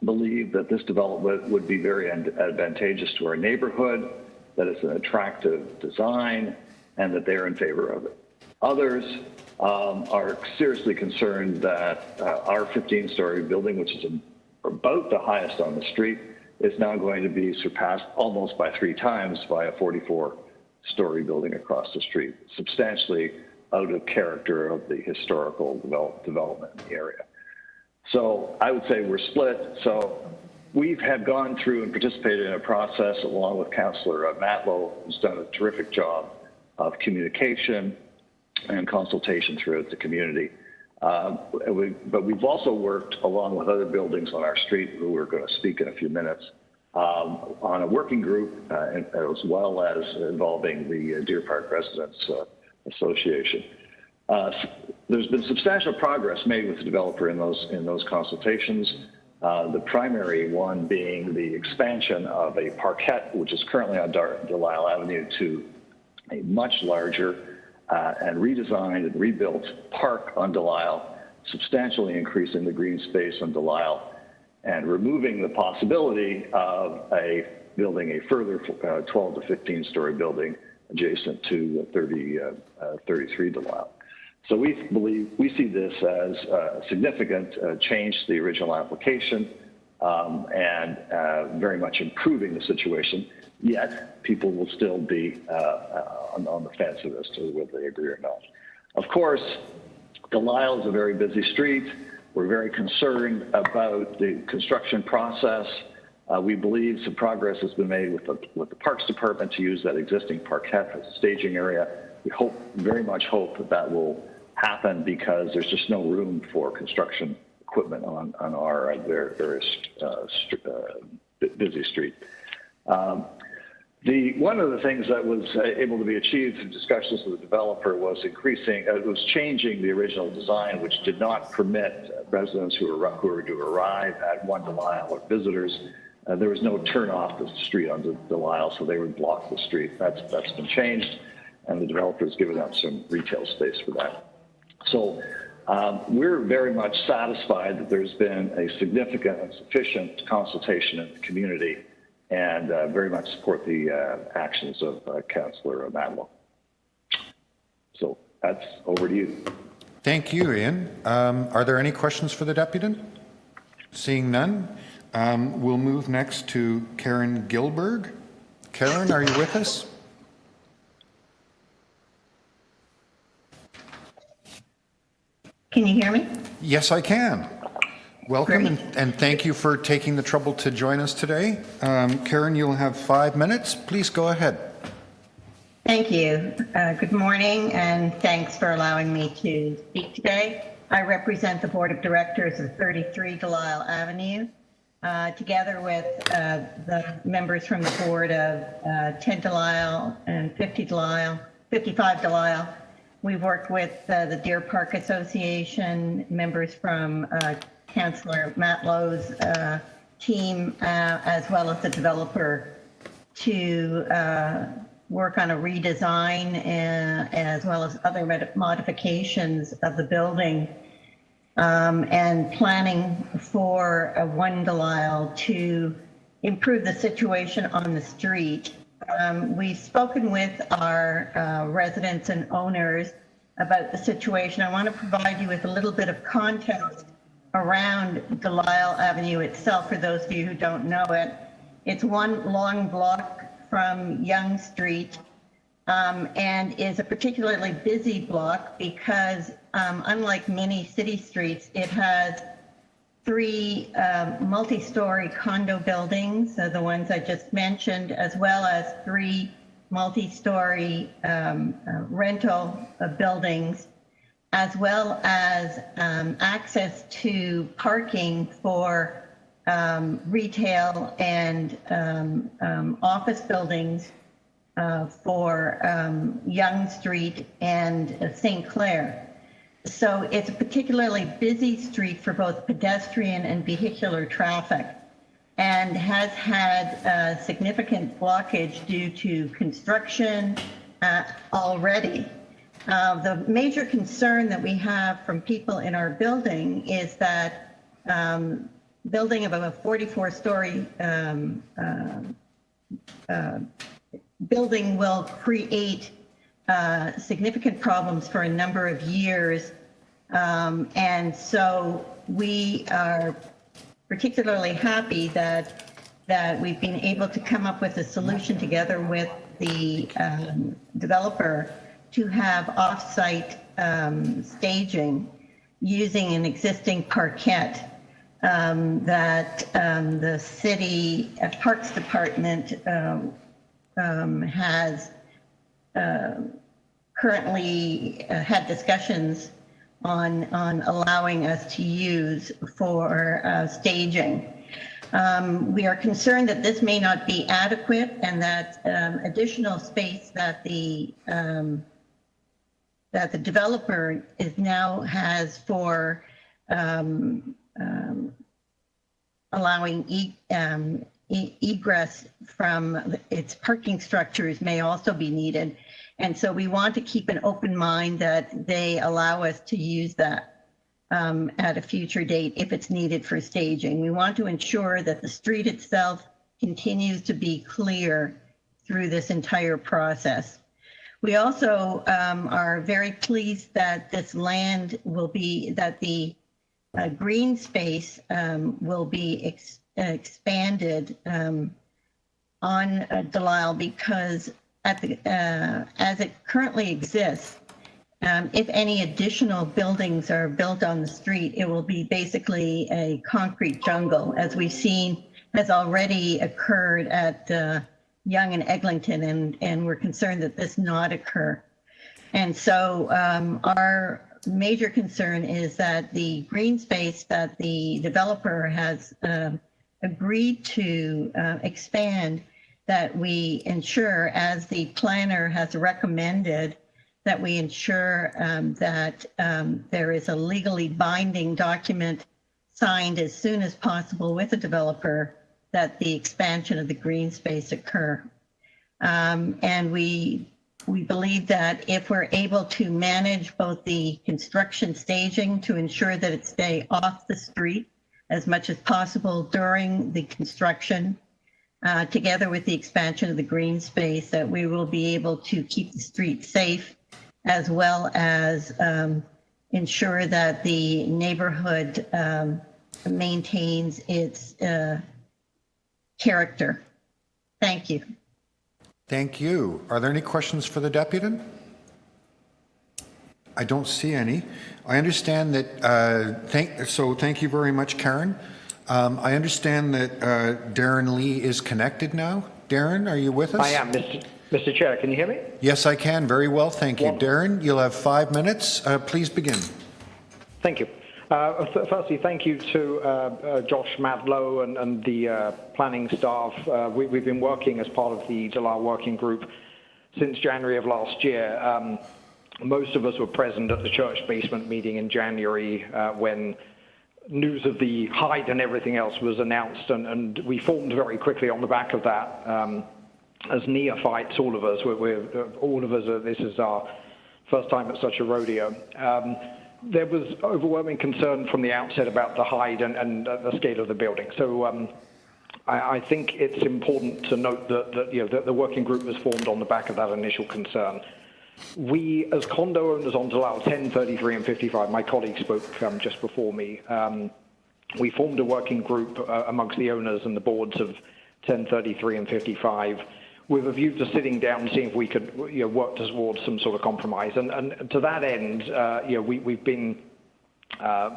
believe that this development would be very advantageous to our neighborhood, that it's an attractive design, and that they're in favor of it. Others are seriously concerned that our 15-story building, which is about the highest on the street, is now going to be surpassed almost by 3 times by a 44-story building across the street, substantially out of character of the historical development in the area. So I would say we're split. So we have gone through and participated in a process along with Councillor Matlow, who's done a terrific job of communication and consultation throughout the community. But we've also worked along with other buildings on our street, who we're going to speak in a few minutes, on a working group, as well as involving the Deer Park Residents Association. There's been substantial progress made with the developer in those consultations. The primary one being the expansion of a parquet, which is currently on Delisle Avenue, to a much larger and redesigned and rebuilt park on Delisle, substantially increasing the green space on Delisle and removing the possibility of building a further 12 to 15-story building adjacent to 33 Delisle. So we see this as a significant change to the original application and very much improving the situation. Yet people will still be on the fence as to whether they agree or not. Of course, Delisle is a very busy street. We're very concerned about the construction process. We believe some progress has been made with the Parks Department to use that existing parquet as a staging area. We very much hope that will happen, because there's just no room for construction equipment on our very busy street. One of the things that was able to be achieved through discussions with the developer was changing the original design, which did not permit residents who were to arrive at 1 Delisle or visitors. There was no turn off the street onto Delisle, so they would block the street. That's been changed, and the developer has given up some retail space for that. So we're very much satisfied that there's been a significant and sufficient consultation in the community, and very much support the actions of Councillor Matlow. So that's over to you. Thank you, Ian. Are there any questions for the deputant? Seeing none, we'll move next to Karen Gilberg. Karen, are you with us? Can you hear me? Yes, I can. Welcome, and thank you for taking the trouble to join us today. Karen, you'll have 5 minutes. Please go ahead. Thank you. Good morning, and thanks for allowing me to speak today. I represent the Board of Directors of 33 Delisle Avenue, together with the members from the board of 10 Delisle and 55 Delisle. We've worked with the Deer Park Association, members from Councillor Matlow's team, as well as the developer, to work on a redesign as well as other modifications of the building, and planning for a 1 Delisle to improve the situation on the street. We've spoken with our residents and owners about the situation. I want to provide you with a little bit of context around Delisle Avenue itself, for those of you who don't know it. It's one long block from Yonge Street, and is a particularly busy block because unlike many city streets, it has 3 multi-story condo buildings, the ones I just mentioned, as well as 3 multi-story rental buildings, as well as access to parking for retail and office buildings for Yonge Street and St. Clair. So it's a particularly busy street for both pedestrian and vehicular traffic, and has had significant blockage due to construction already. The major concern that we have from people in our building is that building of a 44-story building will create significant problems for a number of years. And so we are particularly happy that we've been able to come up with a solution together with the developer to have off-site staging using an existing parquet that the city Parks Department has currently had discussions on allowing us to use for staging. We are concerned that this may not be adequate, and that additional space that the developer now has for allowing egress from its parking structures may also be needed. And so we want to keep an open mind that they allow us to use that at a future date if it's needed for staging. We want to ensure that the street itself continues to be clear through this entire process. We also are very pleased that this land will be, that the green space will be expanded on Delisle, because at the, as it currently exists, if any additional buildings are built on the street, it will be basically a concrete jungle, as we've seen has already occurred at Yonge and Eglinton, and we're concerned that this not occur. And so our major concern is that the green space that the developer has agreed to expand, that we ensure, as the planner has recommended, that we ensure that there is a legally binding document signed as soon as possible with the developer that the expansion of the green space occur. And we believe that if we're able to manage both the construction staging to ensure that it stay off the street as much as possible during the construction, together with the expansion of the green space, that we will be able to keep the street safe, as well as ensure that the neighborhood maintains its character. Thank you. Thank you. Are there any questions for the deputy? I don't see any. I understand that, thank you very much, Karen. I understand that Darren Lee is connected now. Darren, are you with us? I am, Mr. Chair. Can you hear me? Yes, I can. Very well, thank you. Darren, you'll have 5 minutes. Please begin. Thank you. Firstly, thank you to Josh Madlow and the planning staff. We've been working as part of the Delisle working group since January of last year. Most of us were present at the church basement meeting in January when news of the Hyde and everything else was announced, and we formed very quickly on the back of that. As neophytes, all of us, this is our first time at such a rodeo. There was overwhelming concern from the outset about the Hyde and the scale of the building. So I think it's important to note that the working group was formed on the back of that initial concern. We, as condo owners on Delisle 10, 33, and 55, my colleague spoke just before me, we formed a working group amongst the owners and the boards of 10, 33, and 55. with a view to sitting down and seeing if we could work towards some sort of compromise. And to that end, we've been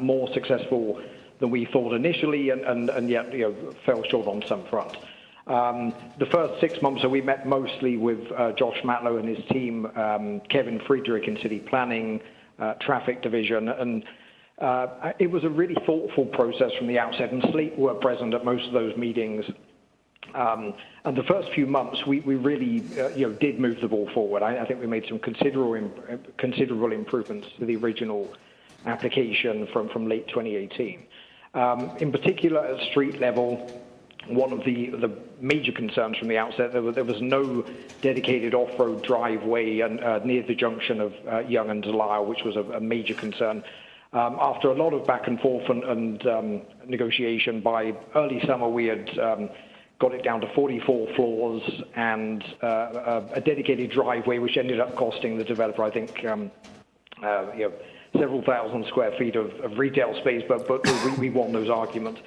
more successful than we thought initially, and yet fell short on some fronts. The first 6 months, so we met mostly with Josh Matlow and his team, Kevin Friedrich in City Planning, Traffic Division, and it was a really thoughtful process from the outset, and Slate were present at most of those meetings. And the first few months, we really did move the ball forward. I think we made some considerable improvements to the original application from late 2018. In particular, at street level, one of the major concerns from the outset, there was no dedicated off-road driveway near the junction of Yonge and Delisle, which was a major concern. After a lot of back and forth and negotiation, by early summer we had got it down to 44 floors and a dedicated driveway, which ended up costing the developer, I think, several thousand square feet of retail space, but we won those arguments.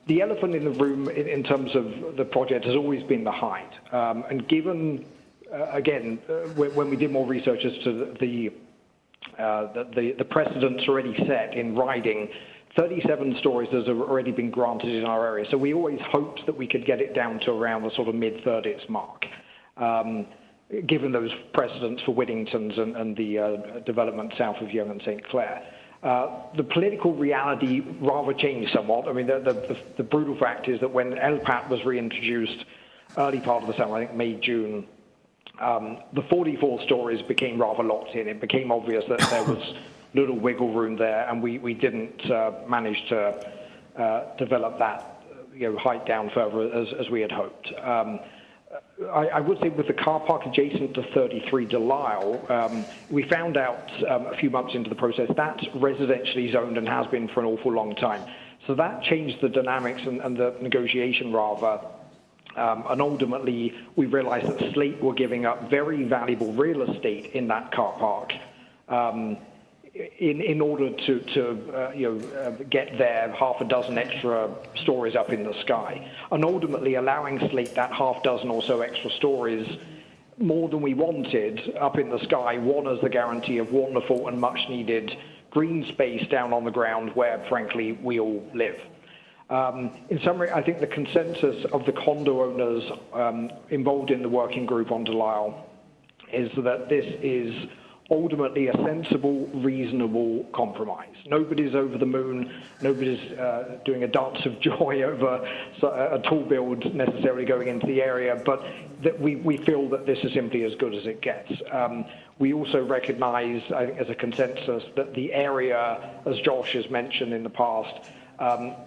The elephant in the room in terms of the project has always been the height. And given, again, when we did more research as to the precedents already set in writing, 37 stories has already been granted in our area. So we always hoped that we could get it down to around the sort of mid-30s mark, given those precedents for Whittington's and the development south of Yonge and St. Clair. The political reality rather changed somewhat. I mean, the brutal fact is that when LPAT was reintroduced early part of the summer, I think May, June, the 44 stories became rather locked in. It became obvious that there was little wiggle room there, and we didn't manage to develop that height down further as we had hoped. I would say with the car park adjacent to 33 Delisle, we found out a few months into the process that's residentially zoned and has been for an awful long time. So that changed the dynamics and the negotiation rather. And ultimately, we realized that Slate were giving up very valuable real estate in that car park in order to get their half a dozen extra stories up in the sky, and ultimately allowing Slate that half dozen or so extra stories, more than we wanted, up in the sky, won us the guarantee of wonderful and much needed green space down on the ground where, frankly, we all live. In summary, I think the consensus of the condo owners involved in the working group on Delisle is that this is ultimately a sensible, reasonable compromise. Nobody's over the moon. Nobody's doing a dance of joy over a tall build necessarily going into the area, but that we feel that this is simply as good as it gets. We also recognize, I think, as a consensus that the area, as Josh has mentioned in the past,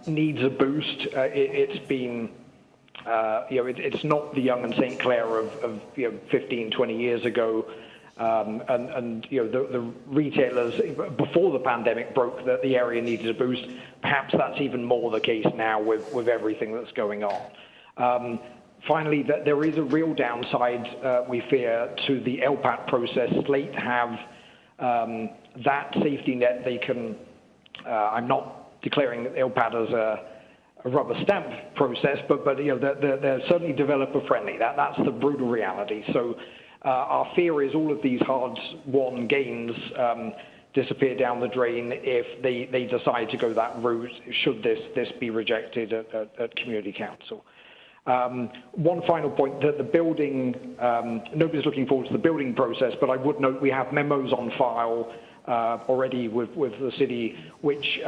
needs a boost. It's been, it's not the Yonge and St. Clair of 15, 20 years ago. The retailers before the pandemic broke that the area needed a boost. Perhaps that's even more the case now with everything that's going on. Finally, that there is a real downside, we fear, to the LPAT process. Slate have that safety net. They can. I'm not declaring that LPAT as a rubber stamp process, but they're certainly developer friendly. That's the brutal reality. So. Our fear is all of these hard-won gains disappear down the drain if they decide to go that route, should this be rejected at Community Council. One final point, that the building, nobody's looking forward to the building process, but I would note we have memos on file already with the city, which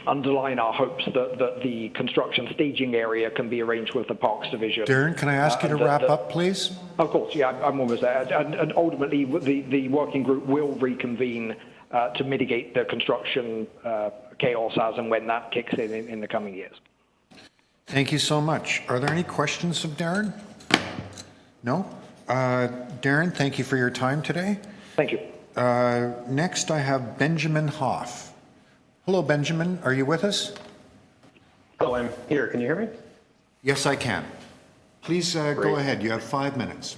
underline our hopes that the construction staging area can be arranged with the Parks Division. Darren, can I ask you to wrap up, please? Of course, yeah, I'm almost there. And ultimately, the working group will reconvene to mitigate the construction chaos as and when that kicks in the coming years. Thank you so much. Are there any questions of Darren? No? Darren, thank you for your time today. Thank you. Next, I have Benjamin Hoff. Hello, Benjamin. Are you with us? Hello, I'm here. Can you hear me? Yes, I can. Please go ahead. You have 5 minutes.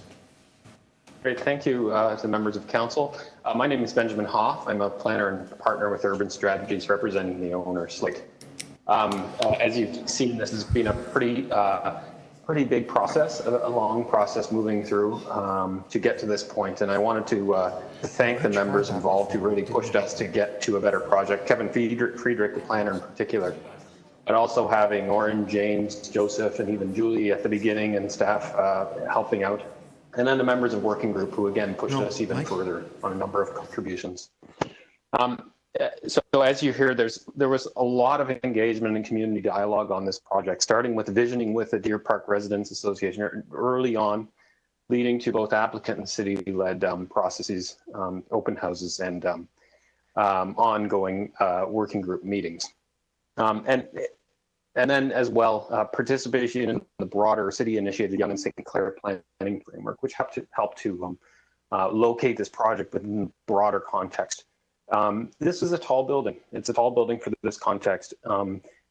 Great. Thank you to the members of council. My name is Benjamin Hoff. I'm a planner and partner with Urban Strategies representing the owner, Slate. As you've seen, this has been a pretty pretty big process, a long process moving through to get to this point. And I wanted to thank the members involved who really pushed us to get to a better project. Kevin Friedrich, the planner in particular, but also having Oren, James, Joseph, and even Julie at the beginning and staff helping out. And then the members of working group who again pushed us even further on a number of contributions. So as you hear, there was a lot of engagement and community dialogue on this project, starting with visioning with the Deer Park Residents Association early on, leading to both applicant and city-led processes, open houses, and ongoing working group meetings. And then as well, participation in the broader city-initiated Yonge and St. Clair planning framework, which helped to locate this project within the broader context. This is a tall building. It's a tall building for this context.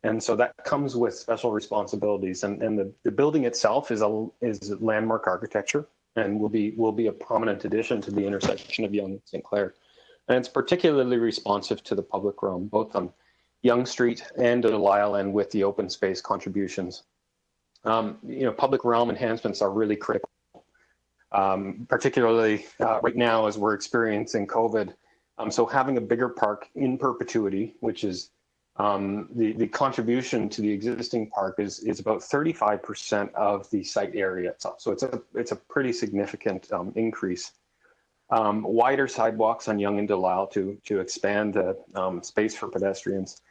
And so that comes with special responsibilities. And the building itself is landmark architecture and will be a prominent addition to the intersection of Yonge and St. Clair. And it's particularly responsive to the public realm, both on Yonge Street and Delisle, and with the open space contributions. Public realm enhancements are really critical, particularly right now as we're experiencing COVID. So having a bigger park in perpetuity, which is the contribution to the existing park is about 35% of the site area itself. So it's a pretty significant increase. Wider sidewalks on Yonge and Delisle to expand the space for pedestrians,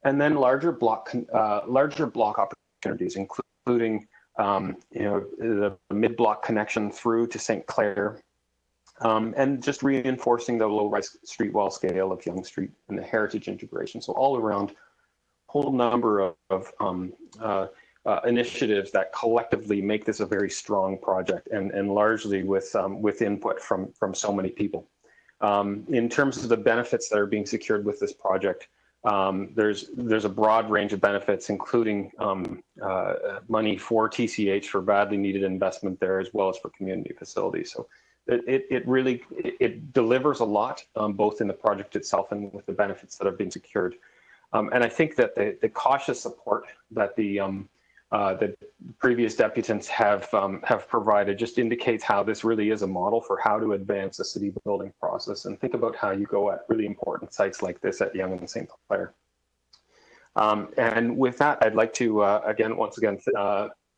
and then larger block opportunities, including the mid-block connection through to St. Clair. And just reinforcing the low-rise street wall scale of Yonge Street and the heritage integration. So all around, whole number of initiatives that collectively make this a very strong project, and largely with input from so many people. In terms of the benefits that are being secured with this project, there's a broad range of benefits, including money for TCH for badly needed investment there, as well as for community facilities. So it really delivers a lot, both in the project itself and with the benefits that have been secured. And I think that the cautious support that the previous deputants have provided just indicates how this really is a model for how to advance the city building process, and think about how you go at really important sites like this at Yonge and St. Clair. And with that, I'd like to once again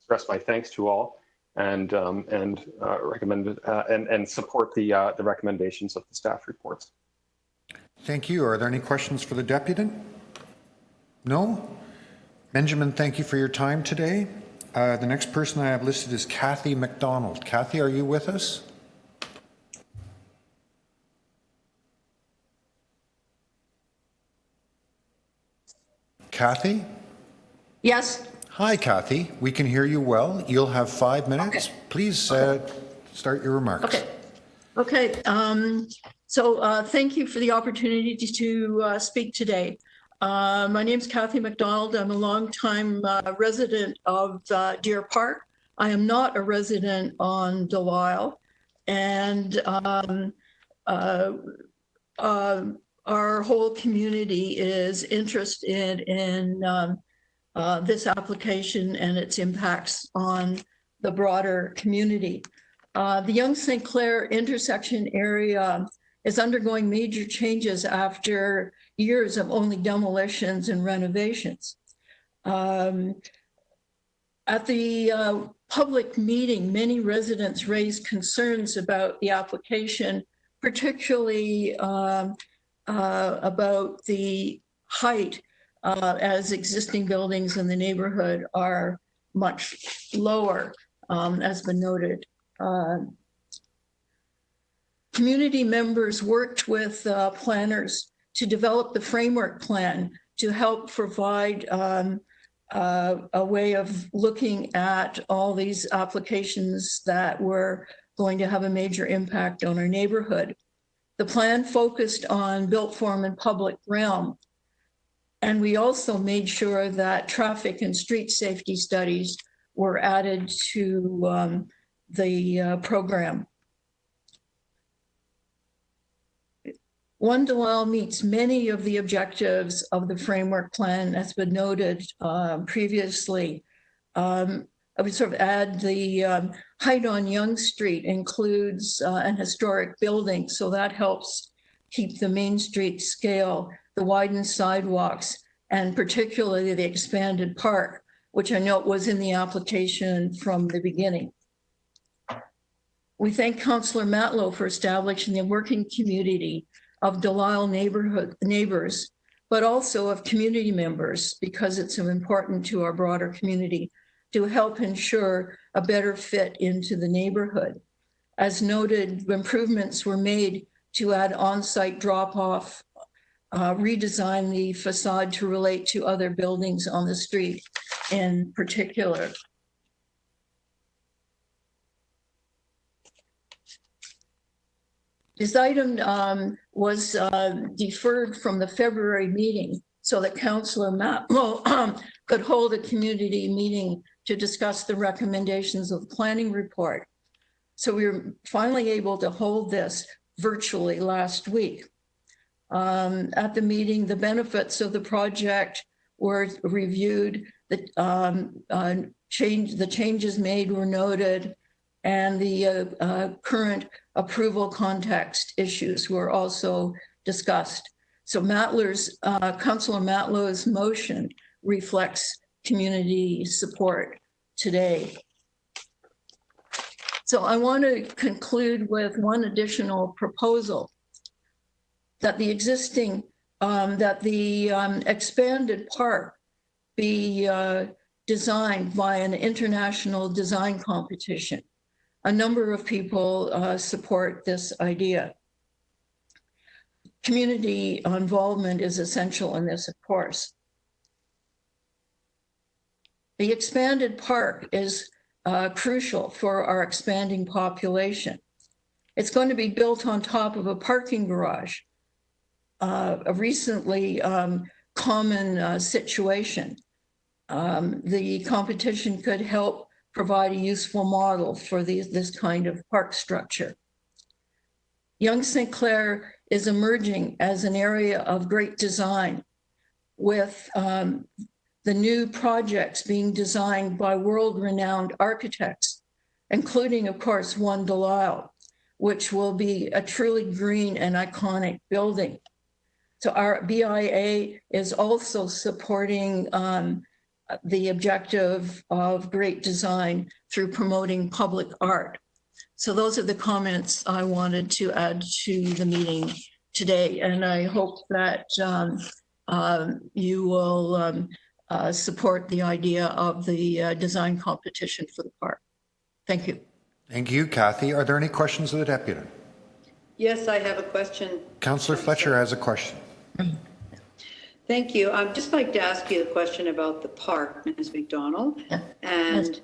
express my thanks to all, and recommend and support the recommendations of the staff reports. Thank you. Are there any questions for the deputant? No? Benjamin, thank you for your time today. The next person I have listed is Kathy McDonald. Kathy, are you with us? Kathy? Yes. Hi, Kathy. We can hear you well. You'll have 5 minutes. Okay. Please start your remarks. Okay. So thank you for the opportunity to speak today. My name is Kathy McDonald. I'm a longtime resident of Deer Park. I am not a resident on Delisle, and our whole community is interested in this application and its impacts on the broader community. The Yonge St. Clair intersection area is undergoing major changes after years of only demolitions and renovations. At the public meeting, many residents raised concerns about the application, particularly about the height, as existing buildings in the neighborhood are much lower, as been noted. Community members worked with planners to develop the framework plan to help provide a way of looking at all these applications that were going to have a major impact on our neighborhood. The plan focused on built form and public realm. And we also made sure that traffic and street safety studies were added to the program. One Delisle meets many of the objectives of the framework plan, as been noted previously. I would sort of add the height on Yonge Street includes an historic building, so that helps keep the Main Street scale, the widened sidewalks, and particularly the expanded park, which I note was in the application from the beginning. We thank Councillor Matlow for establishing the working community of Delisle neighbors, but also of community members, because it's important to our broader community to help ensure a better fit into the neighborhood. As noted, improvements were made to add on-site drop-off, redesign the facade to relate to other buildings on the street in particular. This item was deferred from the February meeting so that Councillor Matlow could hold a community meeting to discuss the recommendations of the planning report. So we were finally able to hold this virtually last week. At the meeting, the benefits of the project were reviewed, the changes made were noted, and the current approval context issues were also discussed. So Councillor Matlow's motion reflects community support today. So I want to conclude with one additional proposal, that the existing, expanded park be designed by an international design competition. A number of people support this idea. Community involvement is essential in this, of course. The expanded park is crucial for our expanding population. It's going to be built on top of a parking garage, a recently common situation. The competition could help provide a useful model for this kind of park structure. Yonge St. Clair is emerging as an area of great design, with the new projects being designed by world-renowned architects, including, of course, One Delisle, which will be a truly green and iconic building. So our BIA is also supporting the objective of great design through promoting public art. So those are the comments I wanted to add to the meeting today. And I hope that you will support the idea of the design competition for the park. Thank you. Thank you, Kathy. Are there any questions of the deputy? Yes, I have a question. Councillor Fletcher has a question. Thank you. I'd just like to ask you a question about the park, Ms. McDonald. And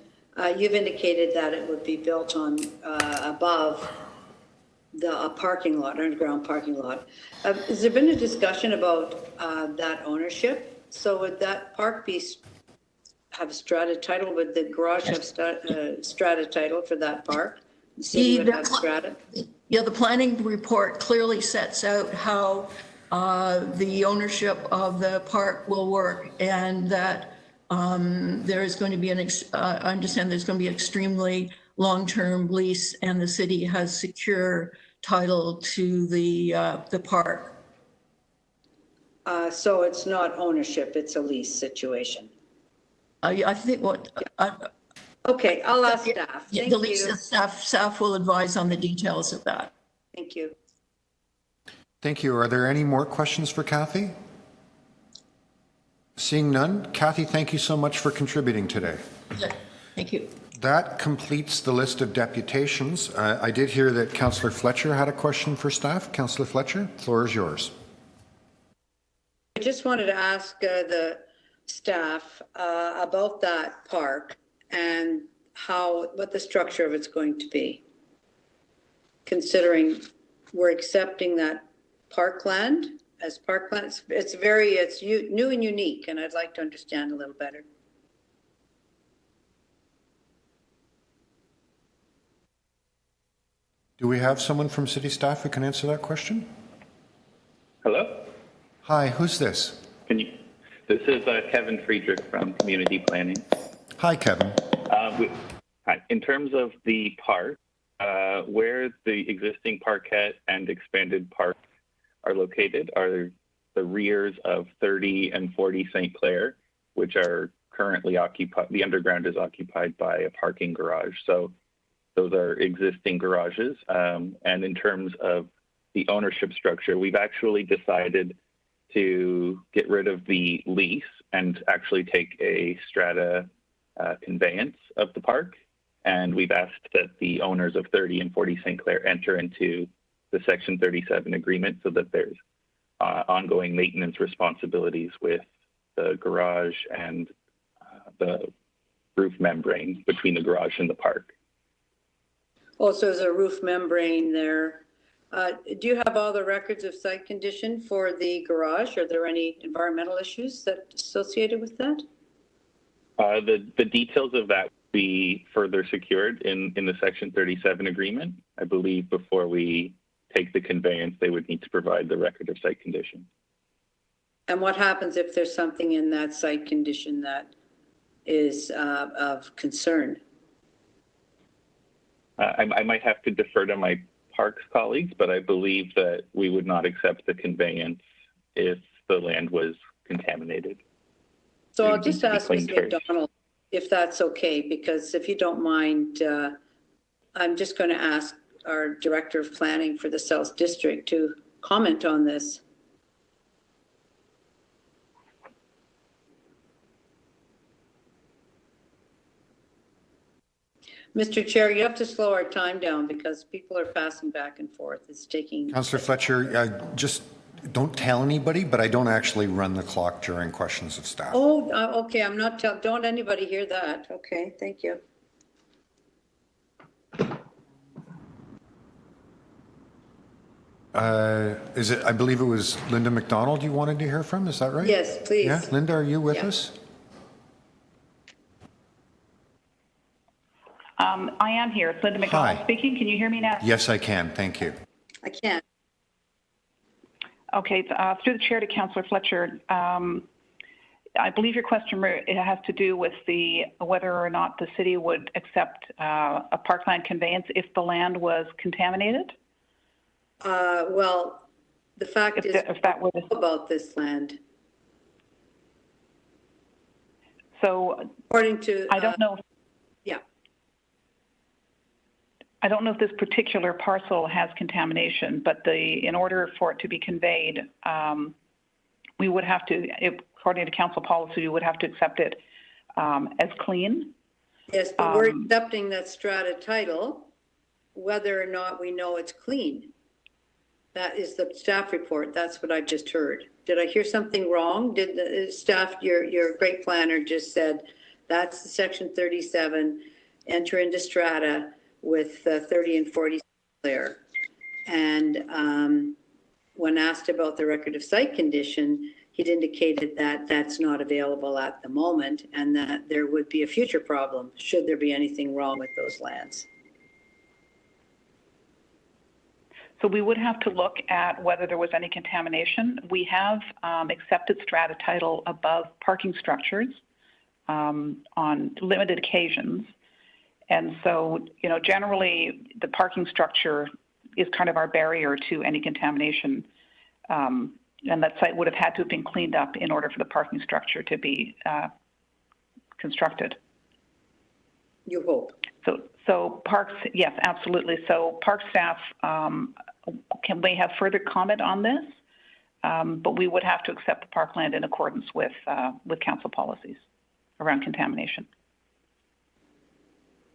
you've indicated that it would be built on above the parking lot, underground parking lot. Has there been a discussion about that ownership? So would that park have a strata title? Would the garage have strata title for that park? The city would have strata? Yeah, the planning report clearly sets out how the ownership of the park will work, and that there is going to be I understand there's going to be an extremely long-term lease, and the city has secure title to the park. So it's not ownership, it's a lease situation. I think okay, I'll ask staff. Thank the you. lease staff will advise on the details of that. Thank you. Thank you. Are there any more questions for Kathy? Seeing none, Kathy, thank you so much for contributing today. Thank you. That completes the list of deputations. I did hear that Councillor Fletcher had a question for staff. Councillor Fletcher, the floor is yours. I just wanted to ask the staff about that park and what the structure of it's going to be, considering we're accepting that parkland as parkland. It's new and unique, and I'd like to understand a little better. Do we have someone from city staff who can answer that question? Hello? Hi, who's this? This is Kevin Friedrich from Community Planning. Hi, Kevin. In terms of the park, where the existing parkette and expanded park are located are the rears of 30 and 40 St. Clair, which are currently occupied. The underground is occupied by a parking garage. So those are existing garages. And in terms of the ownership structure, we've actually decided to get rid of the lease and actually take a strata conveyance of the park. And we've asked that the owners of 30 and 40 St. Clair enter into the Section 37 agreement so that there's ongoing maintenance responsibilities with the garage and the roof membrane between the garage and the park. Also, there's a roof membrane there. Do you have all the records of site condition for the garage? Are there any environmental issues that associated with that? The details of that will be further secured in the Section 37 agreement. I believe before we take the conveyance, they would need to provide the record of site condition. And what happens if there's something in that site condition that is of concern? I might have to defer to my parks colleagues, but I believe that we would not accept the conveyance if the land was contaminated. So I'll just ask Ms. McDonald if that's okay, because if you don't mind, I'm just going to ask our Director of Planning for the South District to comment on this. Mr. Chair, you have to slow our time down because people are passing back and forth. It's taking... Councillor Fletcher, just don't tell anybody, but I don't actually run the clock during questions of staff. Oh, okay. I'm not don't anybody hear that. Okay, thank you. I believe it was Linda McDonald you wanted to hear from, is that right? Yes, please. Yeah, Linda, are you with us? I am here. It's Linda McDonald speaking. Can you hear me now? Yes, I can. Thank you. I can. Okay. Through the chair to Councillor Fletcher, I believe your question it has to do with whether or not the city would accept a parkland conveyance if the land was contaminated. Well, the fact is, if that were about this land. So, according to, I don't know. Yeah. I don't know if this particular parcel has contamination, but in order for it to be conveyed, we would have to, according to council policy, we would have to accept it as clean. Yes, but we're accepting that strata title, whether or not we know it's clean. That is the staff report. That's what I just heard. Did I hear something wrong? Did the staff, your great planner just said, that's the Section 37, enter into strata with 30 and 40 there. And when asked about the record of site condition, he'd indicated that that's not available at the moment and that there would be a future problem should there be anything wrong with those lands. So we would have to look at whether there was any contamination. We have accepted strata title above parking structures on limited occasions. And so, generally the parking structure is kind of our barrier to any contamination. And that site would have had to have been cleaned up in order for the parking structure to be constructed. You hope. So parks, yes, absolutely. So park staff, can we have further comment on this? But we would have to accept the parkland in accordance with council policies around contamination.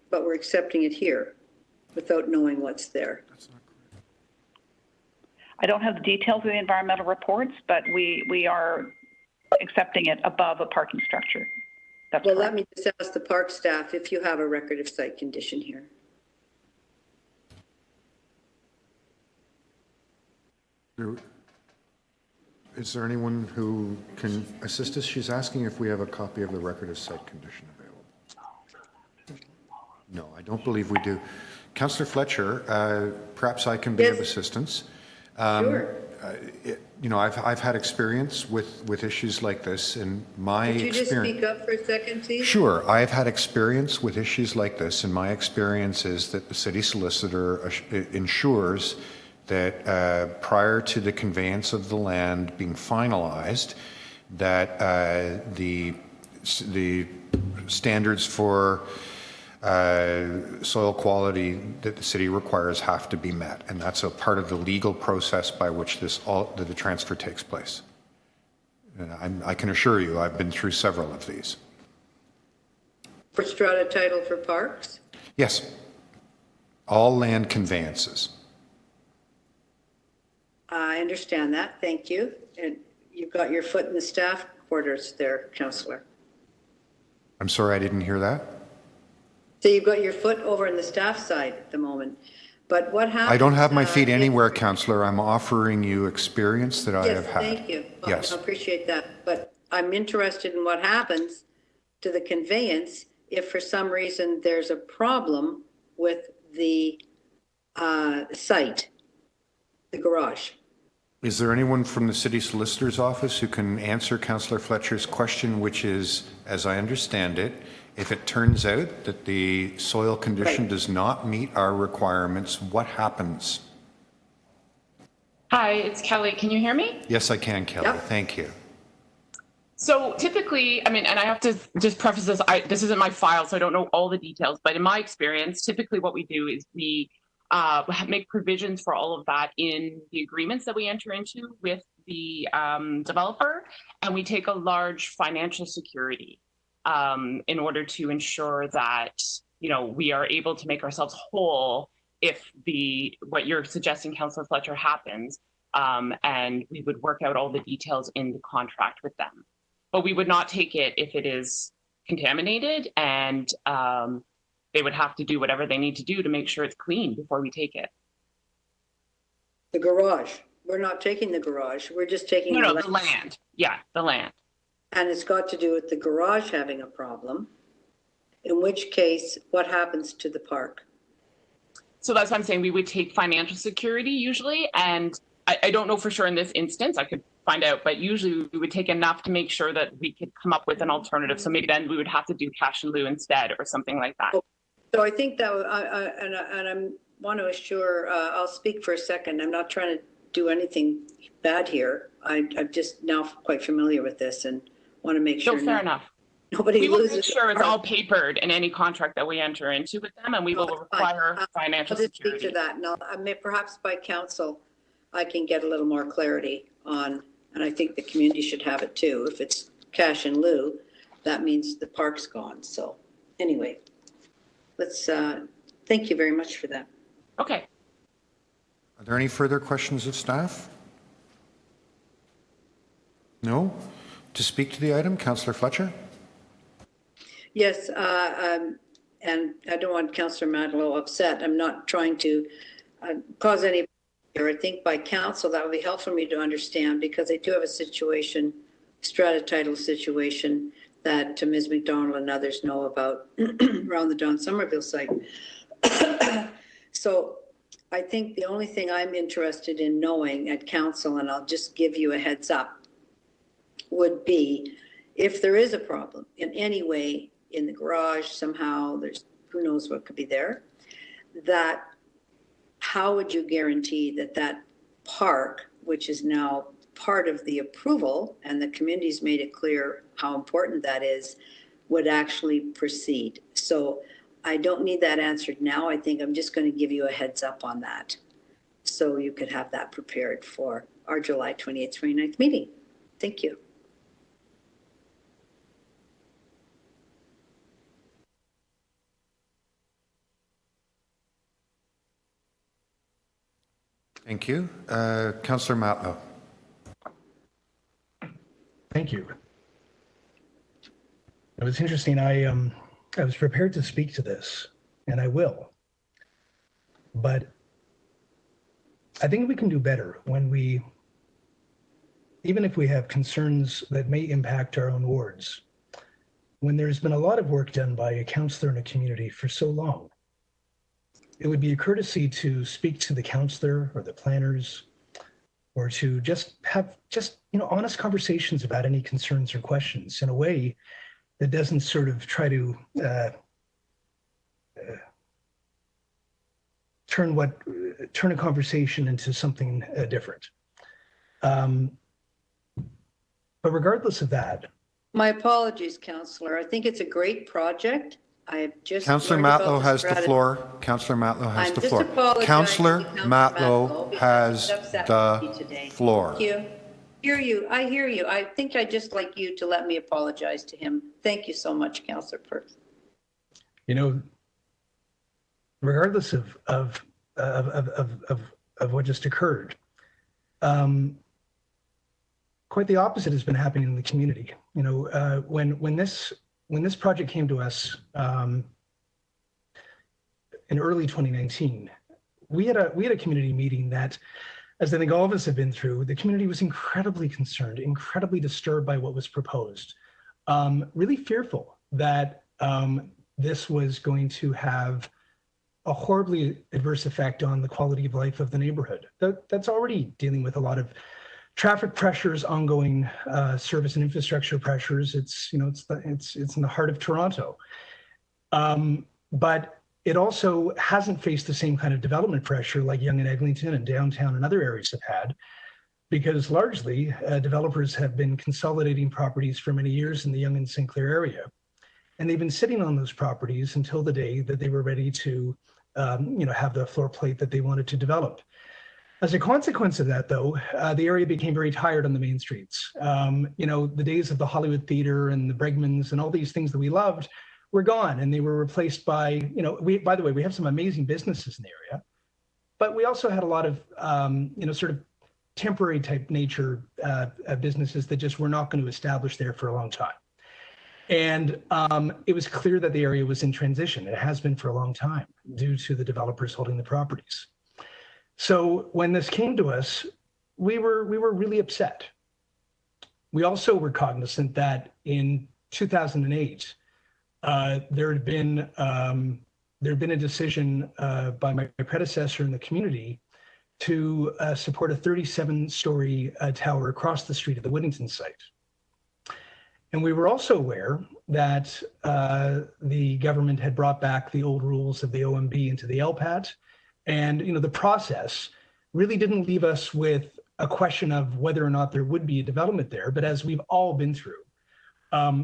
But we're accepting it here without knowing what's there. I don't have the details of the environmental reports, but we are accepting it above a parking structure. That's well, correct. Let me just ask the park staff if you have a record of site condition here. Is there anyone who can assist us? She's asking if we have a copy of the record of site condition available. No, I don't believe we do. Councillor Fletcher, perhaps I can be of assistance. Sure. I've had experience with issues like this, and my Could you just experience. speak up for a second, please? Sure, I've had experience with issues like this, and my experience is that the city solicitor ensures that prior to the conveyance of the land being finalized, that the standards for soil quality that the city requires have to be met, and that's a part of the legal process by which the transfer takes place. And I can assure you, I've been through several of these. For strata title for parks? Yes, all land conveyances. I understand that, thank you. And you've got your foot in the staff quarters there, Councillor. I'm sorry, I didn't hear that. So you've got your foot over in the staff side at the moment. But what happens? I don't have my feet anywhere, Councillor. I'm offering you experience that I have had. Yes, thank you. Yes. I appreciate that. But I'm interested in what happens to the conveyance if for some reason there's a problem with the site, the garage. Is there anyone from the city solicitor's office who can answer Councillor Fletcher's question, which is, as I understand it, if it turns out that the soil condition does not meet our requirements, what happens? Hi, it's Kelly. Can you hear me? Yes, I can, Kelly. Yep. Thank you. So typically, and I have to just preface this, this isn't my file, so I don't know all the details, but in my experience, typically what we do is we make provisions for all of that in the agreements that we enter into with the developer, and we take a large financial security in order to ensure that, we are able to make ourselves whole if what you're suggesting, Councillor Fletcher, happens, and we would work out all the details in the contract with them. But we would not take it if it is contaminated, and they would have to do whatever they need to do to make sure it's clean before we take it. The garage. We're not taking the garage. We're just taking the land. Yeah, the land. And it's got to do with the garage having a problem, in which case, what happens to the park? So that's what I'm saying. We would take financial security usually, and I don't know for sure in this instance. I could find out, but usually we would take enough to make sure that we could come up with an alternative. So maybe then we would have to do cash in lieu instead or something like that. So I think that, and I want to assure, I'll speak for a second. I'm not trying to do anything bad here. I'm just now quite familiar with this and want to make sure. No, fair enough. Nobody we will loses. Make sure it's all papered in any contract that we enter into with them, and we will require financial I'll just security. speak to that, and I may, perhaps by council, I can get a little more clarity on, and I think the community should have it too. If it's cash in lieu, that means the park's gone. So anyway, let's, thank you very much for that. Okay. Are there any further questions of staff? No? To speak to the item, Councillor Fletcher? Yes, and I don't want Councillor Madlow upset. I'm not trying to cause any here. I think by council, that would be helpful for me to understand, because I do have a situation, strata title situation, that Ms. McDonald and others know about around the Don Somerville site. So I think the only thing I'm interested in knowing at council, and I'll just give you a heads up, would be if there is a problem in any way in the garage, somehow there's who knows what could be there, that how would you guarantee that that park, which is now part of the approval, and the community's made it clear how important that is, would actually proceed? So I don't need that answered now. I think I'm just going to give you a heads up on that, so you could have that prepared for our July 28th, 29th meeting. Thank you. Thank you. Councillor Matlow. Thank you. It was interesting. I was prepared to speak to this, and I will. But I think we can do better when we, even if we have concerns that may impact our own wards, when there's been a lot of work done by a councillor in a community for so long, it would be a courtesy to speak to the councillor or the planners or to just have honest conversations about any concerns or questions in a way that doesn't sort of try to turn a conversation into something different. But regardless of that, My apologies, Councillor. I think it's a great project. I've just Councillor learned about Matlow has the strat- floor. Councillor Matlow has I'm the just floor. apologizing Councillor to Councillor Matlow because has it's upset me the today. floor. Thank you. I hear you. I think I'd just like you to let me apologize to him. Thank you so much, Councillor Perks. regardless of what just occurred, quite the opposite has been happening in the community. When this project came to us in early 2019, we had a community meeting that, as I think all of us have been through, the community was incredibly concerned, incredibly disturbed by what was proposed, really fearful that this was going to have a horribly adverse effect on the quality of life of the neighborhood. That's already dealing with a lot of traffic pressures, ongoing service and infrastructure pressures. It's in the heart of Toronto, but it also hasn't faced the same kind of development pressure like Yonge and Eglinton and downtown and other areas have had, because largely developers have been consolidating properties for many years in the Yonge and St. Clair area, and they've been sitting on those properties until the day that they were ready to have the floor plate that they wanted to develop. As a consequence of that, though, the area became very tired on the main streets. The days of the Hollywood Theater and the Bregmans and all these things that we loved were gone, and they were replaced by, by the way, we have some amazing businesses in the area, but we also had a lot of, sort of temporary type nature businesses that just were not going to establish there for a long time. And it was clear that the area was in transition. It has been for a long time due to the developers holding the properties. So when this came to us, we were really upset. We also were cognizant that in 2008, there had been a decision by my predecessor in the community to support a 37-story tower across the street at the Whittington site. And we were also aware that the government had brought back the old rules of the OMB into the LPAT. And the process really didn't leave us with a question of whether or not there would be a development there. But as we've all been through,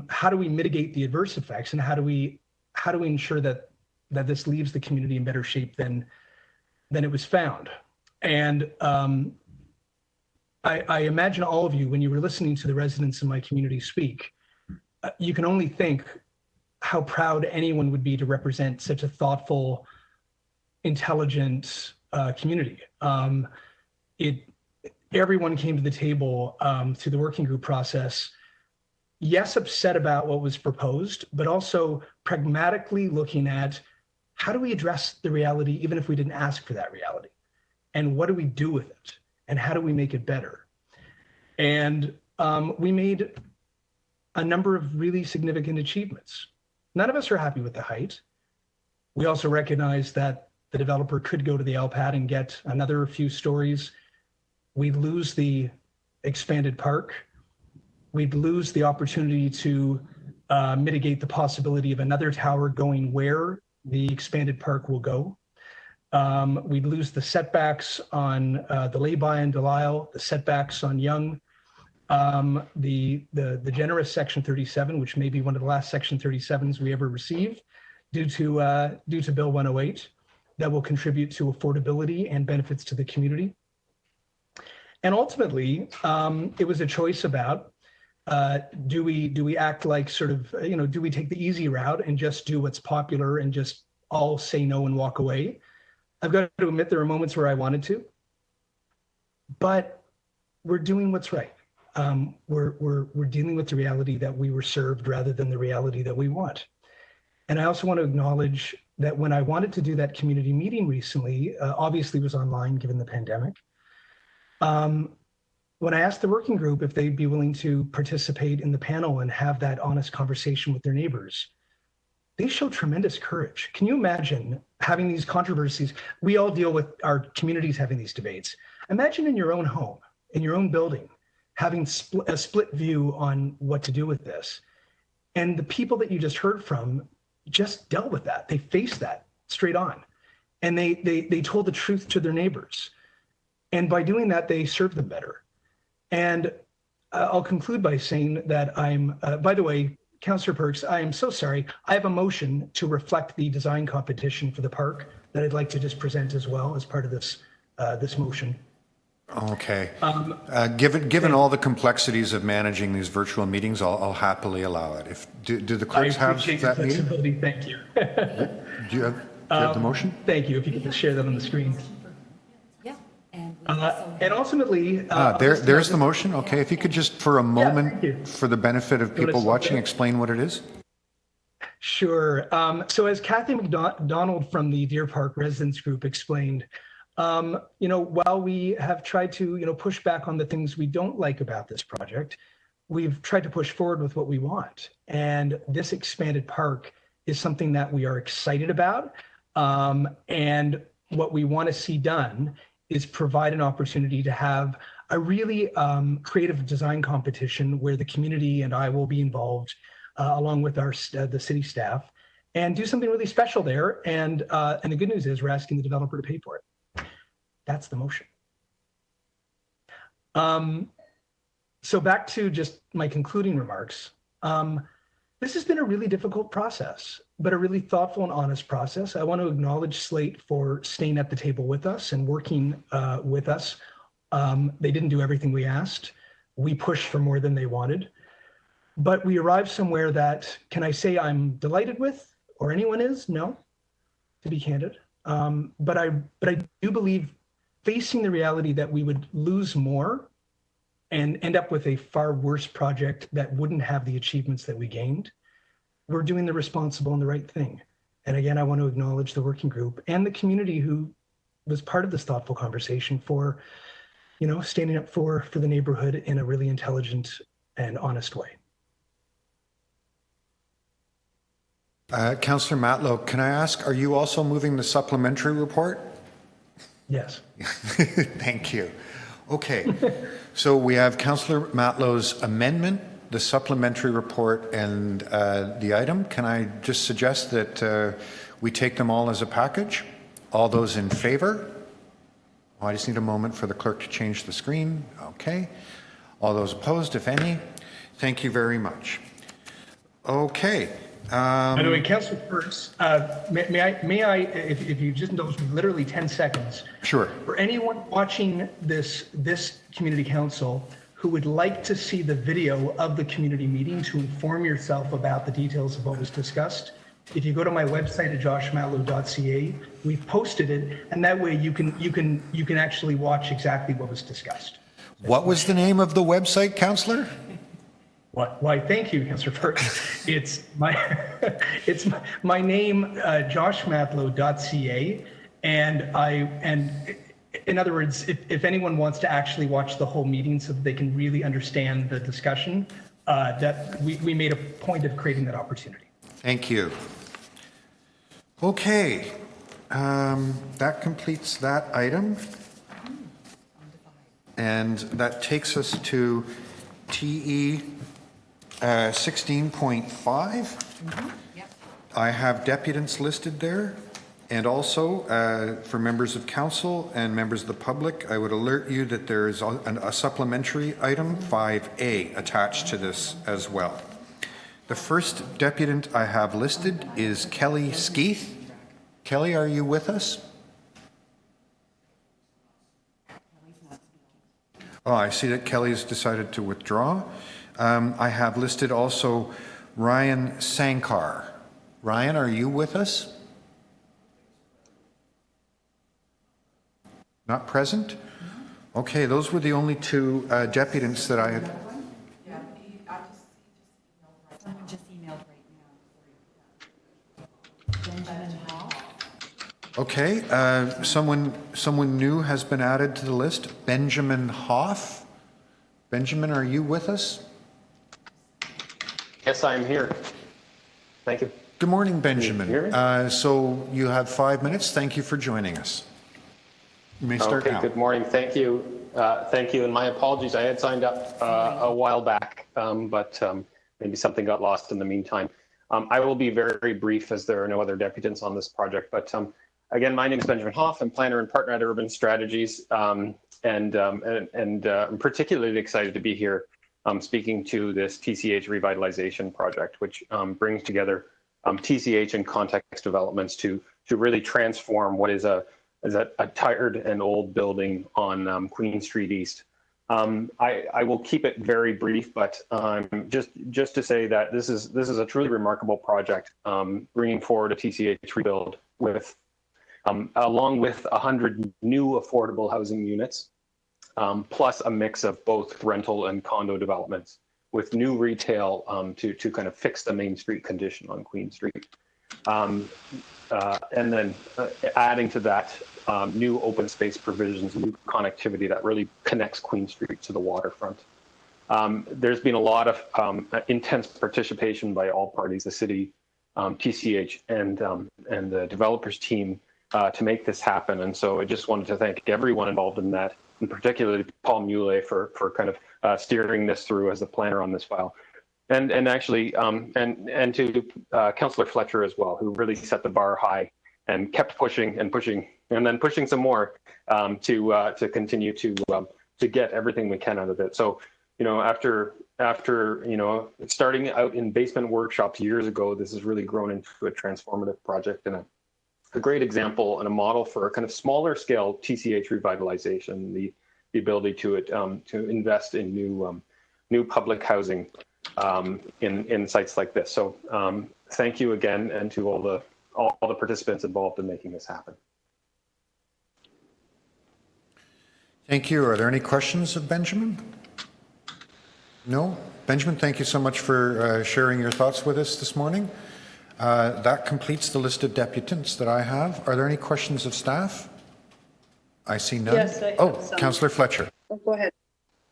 how do we mitigate the adverse effects, and how do we ensure that this leaves the community in better shape than it was found? And I imagine all of you, when you were listening to the residents in my community speak, you can only think how proud anyone would be to represent such a thoughtful, intelligent community. Everyone came to the table through the working group process, yes, upset about what was proposed, but also pragmatically looking at how do we address the reality, even if we didn't ask for that reality, and what do we do with it, and how do we make it better? And we made a number of really significant achievements. None of us are happy with the height. We also recognize that the developer could go to the LPAT and get another few stories. We'd lose the expanded park. We'd lose the opportunity to mitigate the possibility of another tower going where the expanded park will go. We'd lose the setbacks on the lay-by and Delisle, the setbacks on Yonge, the generous Section 37, which may be one of the last Section 37s we ever received, due to Bill 108, that will contribute to affordability and benefits to the community. And ultimately, it was a choice about do we act like sort of, do we take the easy route and just do what's popular and just all say no and walk away? I've got to admit there are moments where I wanted to, but we're doing what's right. We're dealing with the reality that we were served rather than the reality that we want. And I also want to acknowledge that when I wanted to do that community meeting recently, obviously it was online given the pandemic. When I asked the working group if they'd be willing to participate in the panel and have that honest conversation with their neighbors, they showed tremendous courage. Can you imagine having these controversies? We all deal with our communities having these debates. Imagine in your own home, in your own building, having a split view on what to do with this. And the people that you just heard from just dealt with that. They faced that straight on. And they told the truth to their neighbors. And by doing that, they served them better. And I'll conclude by saying that by the way, Councillor Perks, I am so sorry. I have a motion to reflect the design competition for the park that I'd like to just present as well as part of this motion. Okay. Given all the complexities of managing these virtual meetings, I'll happily allow it. Do the clerks have that meeting? Thank you. Do you have the motion? Thank you. If you could just share that on the screen. Yeah. And ultimately, there's the motion. Okay, if you could just for a moment, for the benefit of people watching, explain what it is. Sure. So as Kathy McDonald from the Deer Park Residents Group explained, while we have tried to, push back on the things we don't like about this project, we've tried to push forward with what we want. And this expanded park is something that we are excited about. And what we want to see done is provide an opportunity to have a really creative design competition where the community and I will be involved along with the city staff and do something really special there. And the good news is we're asking the developer to pay for it. That's the motion. So back to just my concluding remarks. This has been a really difficult process, but a really thoughtful and honest process. I want to acknowledge Slate for staying at the table with us and working with us. They didn't do everything we asked. We pushed for more than they wanted. But we arrived somewhere that, can I say I'm delighted with, or anyone is? No, to be candid. But I do believe facing the reality that we would lose more and end up with a far worse project that wouldn't have the achievements that we gained, we're doing the responsible and the right thing. And again, I want to acknowledge the working group and the community who was part of this thoughtful conversation for, standing up for the neighborhood in a really intelligent and honest way. Councillor Matlow, can I ask, are you also moving the supplementary report? Yes. Thank you. Okay, so we have Councillor Matlow's amendment, the supplementary report, and the item. Can I just suggest that we take them all as a package? All those in favor? Oh, I just need a moment for the clerk to change the screen. Okay. All those opposed, if any? Thank you very much. Okay. By the way, Councillor Perks, may I, if you just indulge me, literally 10 seconds. Sure. For anyone watching this community council who would like to see the video of the community meeting to inform yourself about the details of what was discussed, if you go to my website at joshmatlow.ca, we've posted it, and that way you can actually watch exactly what was discussed. What was the name of the website, Councillor? Why, thank you, Councillor Perks. It's my name, joshmatlow.ca, and in other words, if anyone wants to actually watch the whole meeting so that they can really understand the discussion, that we made a point of creating that opportunity. Thank you. Okay, that completes that item, and that takes us to TE 16.5. I have deputants listed there, and also for members of council and members of the public, I would alert you that there is a supplementary item 5A attached to this as well. The first deputant I have listed is Kelly Skeeth. Kelly, are you with us? Oh, I see that Kelly's decided to withdraw. I have listed also Ryan Sankar. Ryan, are you with us? Not present? Okay, those were the only two deputants that I had. Someone just emailed right now. Benjamin Hall. Okay, someone new has been added to the list. Benjamin Hoff. Benjamin, are you with us? Yes, I'm here. Thank you. Good morning, Benjamin. So you have 5 minutes. Thank you for joining us. You may start now. Good morning. Thank you. Thank you, and my apologies. I had signed up a while back, but maybe something got lost in the meantime. I will be very brief as there are no other deputants on this project, but again, my name is Benjamin Hoff. I'm planner and partner at Urban Strategies, and I'm particularly excited to be here speaking to this TCH revitalization project, which brings together TCH and context developments to really transform what is a tired and old building on Queen Street East. I will keep it very brief, but just to say that this is a truly remarkable project, bringing forward a TCH rebuild with along with 100 new affordable housing units, plus a mix of both rental and condo developments, with new retail to kind of fix the Main Street condition on Queen Street. And then adding to that, new open space provisions, new connectivity that really connects Queen Street to the waterfront. There's been a lot of intense participation by all parties, the city, TCH, and the developers team to make this happen. And so I just wanted to thank everyone involved in that, and particularly Paul Muley for kind of steering this through as the planner on this file. And actually, and to Councillor Fletcher as well, who really set the bar high and kept pushing and pushing, and then pushing some more to continue to get everything we can out of it. So, you know, after you know, starting out in basement workshops years ago, this has really grown into a transformative project and a great example and a model for a kind of smaller scale TCH revitalization, the ability to invest in new public housing in sites like this. So thank you again, and to all the participants involved in making this happen. Thank you. Are there any questions of Benjamin? No? Benjamin, thank you so much for sharing your thoughts with us this morning. That completes the list of deputants that I have. Are there any questions of staff? I see none. Yes, I have some. Councillor Fletcher. Oh, go ahead.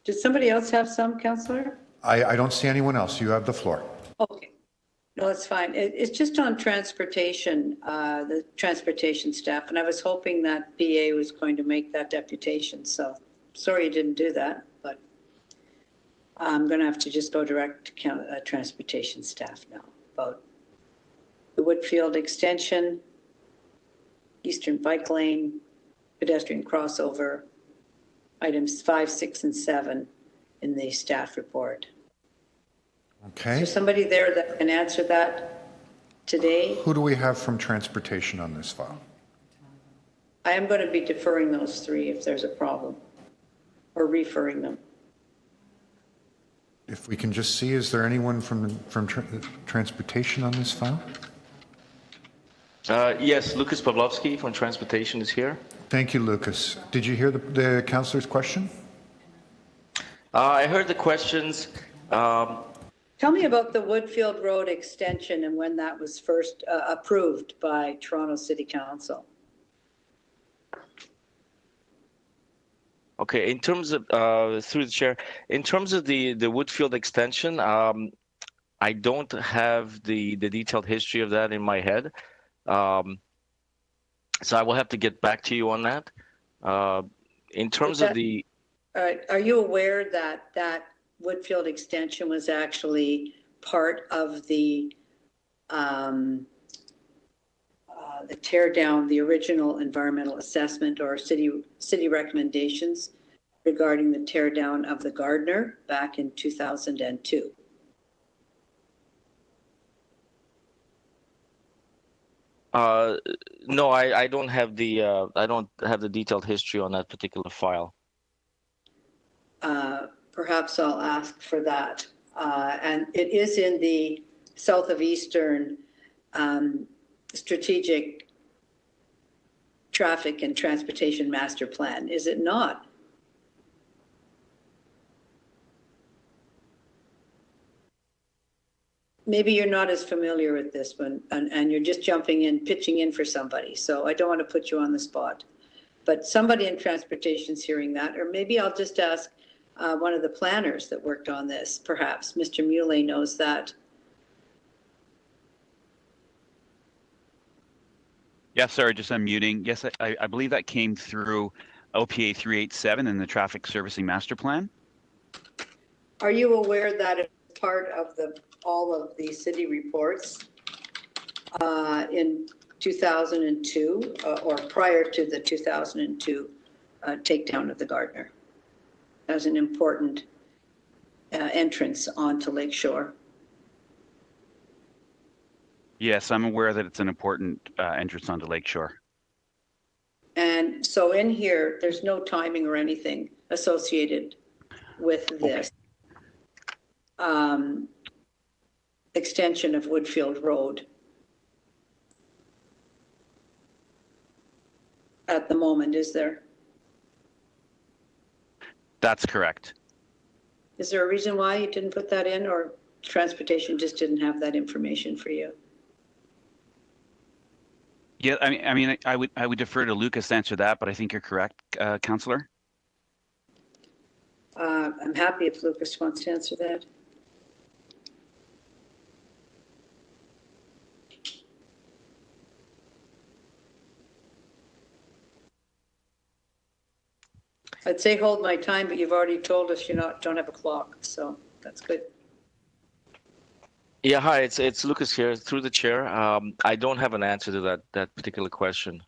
Did somebody else have some, Councillor? I don't see anyone else. You have the floor. Okay. No, that's fine. It's just on transportation, the transportation staff, and I was hoping that BA was going to make that deputation. So sorry you didn't do that, but I'm going to have to just go direct to transportation staff now about the Woodfield extension, Eastern Bike Lane, pedestrian crossover, items 5, 6, and 7 in the staff report. Okay. Is there somebody there that can answer that today? Who do we have from transportation on this file? I am going to be deferring those 3 if there's a problem, or referring them. If we can just see, is there anyone from transportation on this file? Yes, Lucas Pawlowski from Transportation is here. Thank you, Lucas. Did you hear the councillor's question? I heard the questions. Tell me about the Woodfield Road extension and when that was first approved by Toronto City Council. Okay, in terms of, through the chair, in terms of the Woodfield extension, I don't have the detailed history of that in my head. So I will have to get back to you on that. In terms of the... Are you aware that that Woodfield extension was actually part of the tear down, the original environmental assessment or city recommendations regarding the tear down of the Gardner back in 2002? No, I don't have the detailed history on that particular file. Perhaps I'll ask for that. And it is in the South of Eastern Strategic Traffic and Transportation Master Plan, is it not? Maybe you're not as familiar with this one, and you're just jumping in, pitching in for somebody. So I don't want to put you on the spot. But somebody in transportation's hearing that, or maybe I'll just ask one of the planners that worked on this, perhaps. Mr. Muley knows that. Yes, sorry, just unmuting. Yes, I believe that came through OPA 387 and the Traffic Servicing Master Plan. Are you aware that it's part of all of the city reports in 2002 or prior to the 2002 takedown of the Gardner as an important entrance onto Lakeshore? Yes, I'm aware that it's an important entrance onto Lakeshore. And so in here, there's no timing or anything associated with this extension of Woodfield Road at the moment, is there? That's correct. Is there a reason why you didn't put that in, or transportation just didn't have that information for you? Yeah, I would defer to Lucas to answer that, but I think you're correct, Councillor. I'm happy if Lucas wants to answer that. I'd say hold my time, but you've already told us you don't have a clock, so that's good. Yeah, hi, it's Lucas here through the chair. I don't have an answer to that particular question.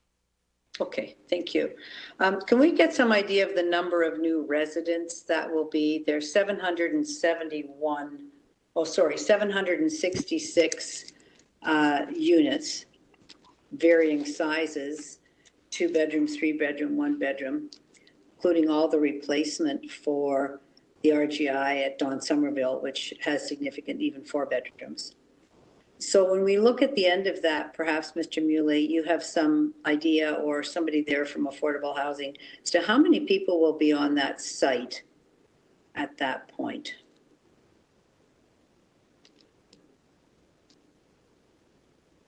Okay, thank you. Can we get some idea of the number of new residents that will be? There's 766 units, varying sizes, 2 bedroom, 3 bedroom, 1 bedroom, including all the replacement for the RGI at Don Somerville, which has significant even 4 bedrooms. So when we look at the end of that, perhaps, Mr. Muley, you have some idea, or somebody there from affordable housing, as to how many people will be on that site at that point?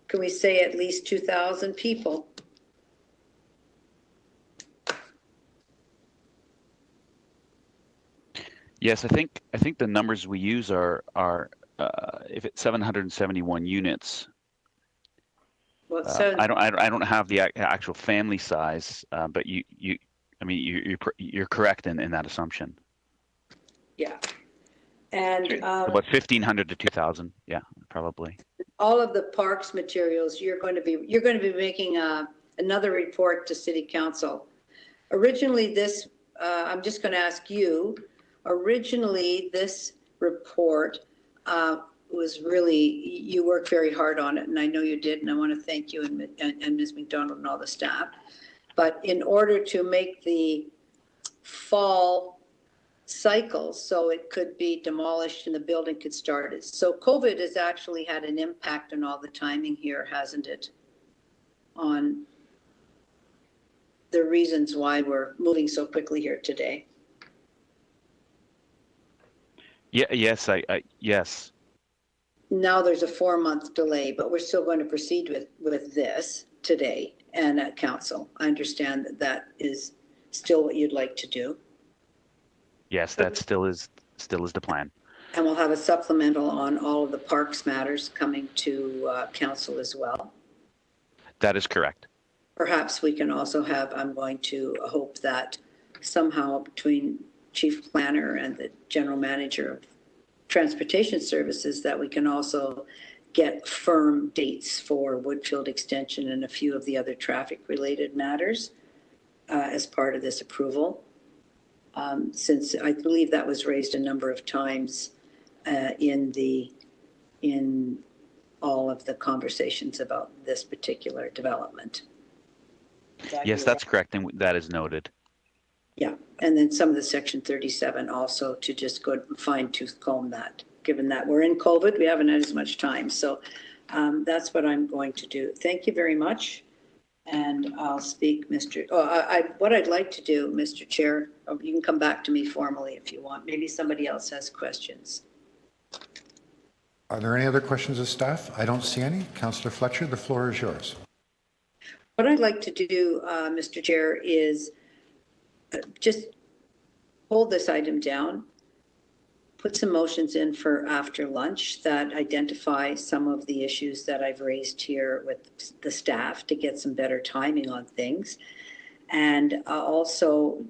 Can we say at least 2,000 people? Yes, I think the numbers we use are if it's 771 units. I don't have the actual family size, but you're correct in that assumption. Yeah, and about 1,500 to 2,000. Yeah, probably. All of the parks materials, you're going to be making another report to City Council. Originally, this I'm just going to ask you. Originally, this report was really, you worked very hard on it, and I know you did, and I want to thank you and Ms. McDonald and all the staff. But in order to make the fall cycle so it could be demolished and the building could start it. So COVID has actually had an impact on all the timing here, hasn't it? On the reasons why we're moving so quickly here today. Yeah, yes, yes. Now there's a 4-month delay, but we're still going to proceed with this today and at council. I understand that is still what you'd like to do. Yes, that still is the plan. And we'll have a supplemental on all of the parks matters coming to council as well. That is correct. Perhaps we can also have, I'm going to hope that somehow between Chief Planner and the General Manager of Transportation Services, that we can also get firm dates for Woodfield Extension and a few of the other traffic related matters as part of this approval. Since I believe that was raised a number of times in all of the conversations about this particular development. Yes, that's correct, and that is noted. Yeah, and then some of the Section 37 also, to just go fine tooth comb that. Given that we're in COVID, we haven't had as much time. So that's what I'm going to do. Thank you very much. And I'll speak, what I'd like to do, Mr. Chair, you can come back to me formally if you want. Maybe somebody else has questions. Are there any other questions of staff? I don't see any. Councillor Fletcher, the floor is yours. What I'd like to do, Mr. Chair, is just hold this item down, put some motions in for after lunch that identify some of the issues that I've raised here with the staff to get some better timing on things. And also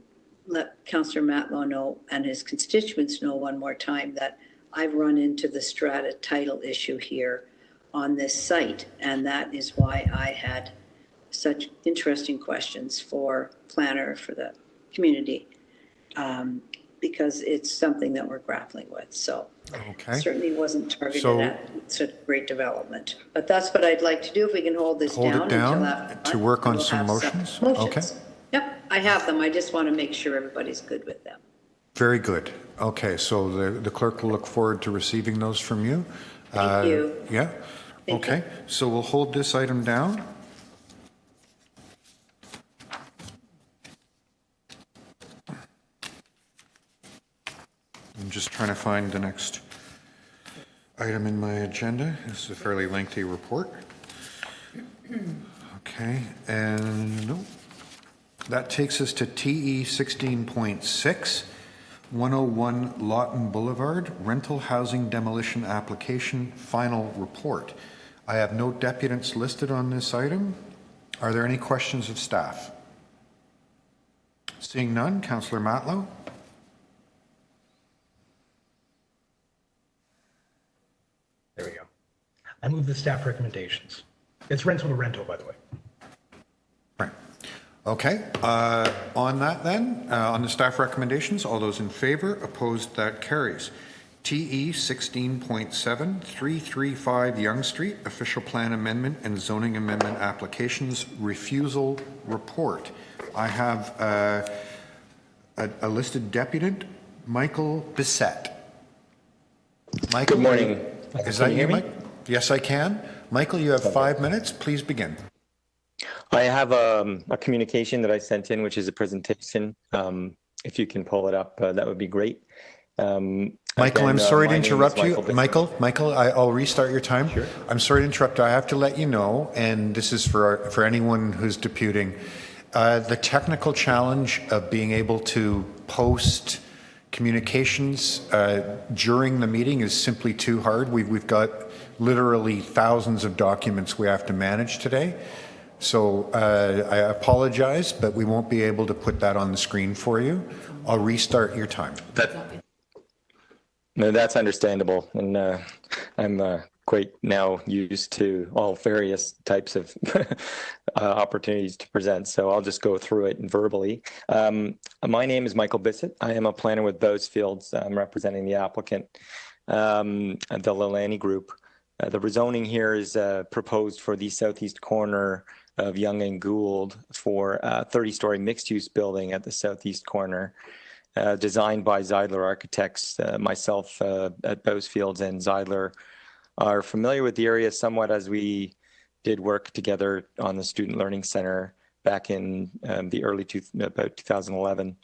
let Councillor Matlow know and his constituents know one more time that I've run into the strata title issue here on this site. And that is why I had such interesting questions for planner for the community, because it's something that we're grappling with. So Okay. certainly wasn't targeted So- at such great development. But that's what I'd like to do if we can hold this Hold down it until down after. to work on We'll some have motions? Okay. Yep, I have them. I just want to make sure everybody's good with them. Very good. Okay, so the clerk will look forward to receiving those from you. Thank you. Yeah. Thank Okay, so we'll hold this item down. I'm just trying to find the next item in my agenda. This is a fairly lengthy report. Okay, and no, that takes us to TE 16.6, 101 Lawton Boulevard, rental housing demolition application, final report. I have no deputants listed on this item. Are there any questions of staff? Seeing none, Councillor Matlow. There we go. I move the staff recommendations. It's rental to rental, by the way. Right. Okay. On that then, on the staff recommendations, all those in favor, opposed, that carries. TE 16.7, 335 Yonge Street, official plan amendment and zoning amendment applications refusal report. I have a listed deputant, Michael Bissett. Michael, good morning. Is that you, Mike? Yes, I can. Michael, you have 5 minutes. Please begin. I have a communication that I sent in, which is a presentation. If you can pull it up, that would be great. Michael, I'm sorry to interrupt you. Michael, I'll restart your time. Sure. I'm sorry to interrupt. I have to let you know, and this is for anyone who's deputing, the technical challenge of being able to post communications during the meeting is simply too hard. We've got literally thousands of documents we have to manage today. So I apologize, but we won't be able to put that on the screen for you. I'll restart your time. No, that's understandable. And I'm quite now used to all various types of opportunities to present. So I'll just go through it verbally. My name is Michael Bissett. I am a planner with Bowesfields. I'm representing the applicant, the Lalani Group. The rezoning here is proposed for the southeast corner of Yonge and Gould for a 30-story mixed-use building at the southeast corner, designed by Zeidler Architects. Myself at Bowesfields and Zeidler are familiar with the area somewhat, as we did work together on the Student Learning Center back in about 2011.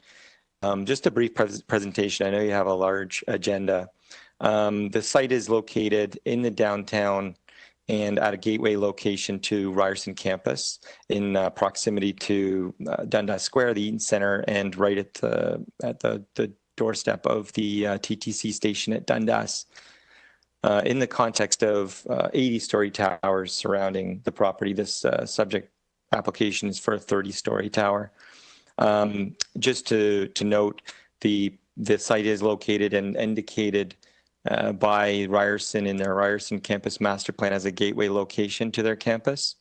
Just a brief presentation. I know you have a large agenda. The site is located in the downtown and at a gateway location to Ryerson campus in proximity to Dundas Square, the Eaton Center, and right at the doorstep of the TTC station at Dundas. In the context of 80-story towers surrounding the property, this subject application is for a 30-story tower. Just to note, the site is located and indicated by Ryerson in their Ryerson campus master plan as a gateway location to their campus.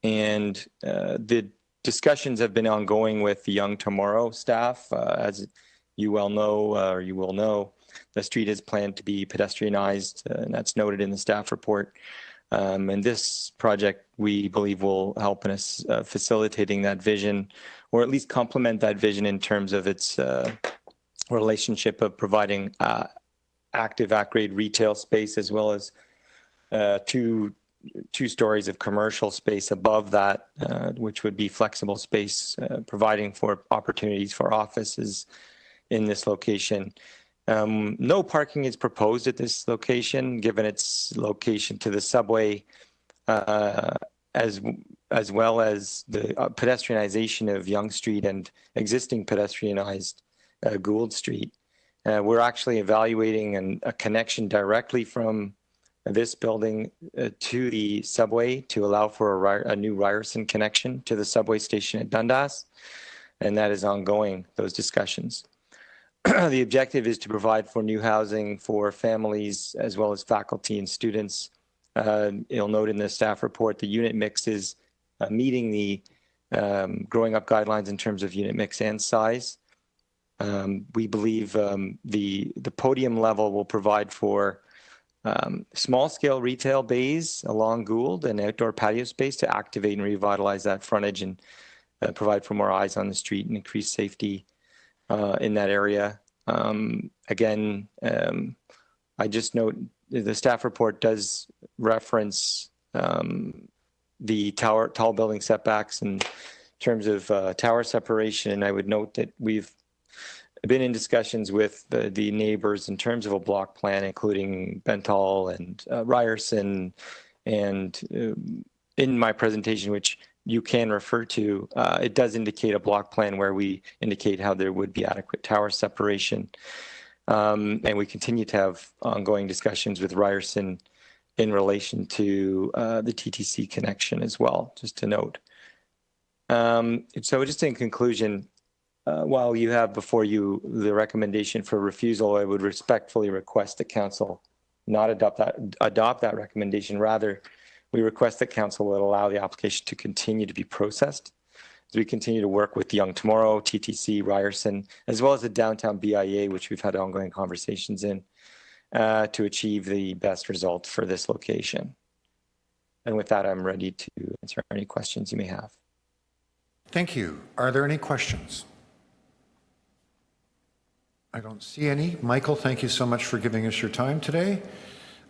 And the discussions have been ongoing with the Young Tomorrow staff. As you well know, or you will know, the street is planned to be pedestrianized, and that's noted in the staff report. And this project, we believe, will help in us facilitating that vision, or at least complement that vision in terms of its relationship of providing active at-grade retail space, as well as two stories of commercial space above that, which would be flexible space, providing for opportunities for offices in this location. No parking is proposed at this location, given its location to the subway, as well as the pedestrianization of Yonge Street and existing pedestrianized Gould Street. We're actually evaluating a connection directly from this building to the subway to allow for a new Ryerson connection to the subway station at Dundas. and that is ongoing, those discussions. The objective is to provide for new housing for families as well as faculty and students. You'll note in the staff report the unit mix is meeting the growing up guidelines in terms of unit mix and size. We believe the podium level will provide for small scale retail bays along Gould and outdoor patio space to activate and revitalize that frontage and provide for more eyes on the street and increase safety in that area. Again, I just note the staff report does reference the tall building setbacks in terms of tower separation. I would note that we've been in discussions with the neighbors in terms of a block plan, including Bentall and Ryerson. And in my presentation, which you can refer to, it does indicate a block plan where we indicate how there would be adequate tower separation. And we continue to have ongoing discussions with Ryerson in relation to the TTC connection as well, just to note. So just in conclusion, while you have before you the recommendation for refusal, I would respectfully request that Council not adopt that recommendation. Rather, we request that Council will allow the application to continue to be processed as we continue to work with Young Tomorrow, TTC, Ryerson, as well as the Downtown BIA, which we've had ongoing conversations in, to achieve the best result for this location. And with that, I'm ready to answer any questions you may have. Thank you. Are there any questions? I don't see any. Michael, thank you so much for giving us your time today.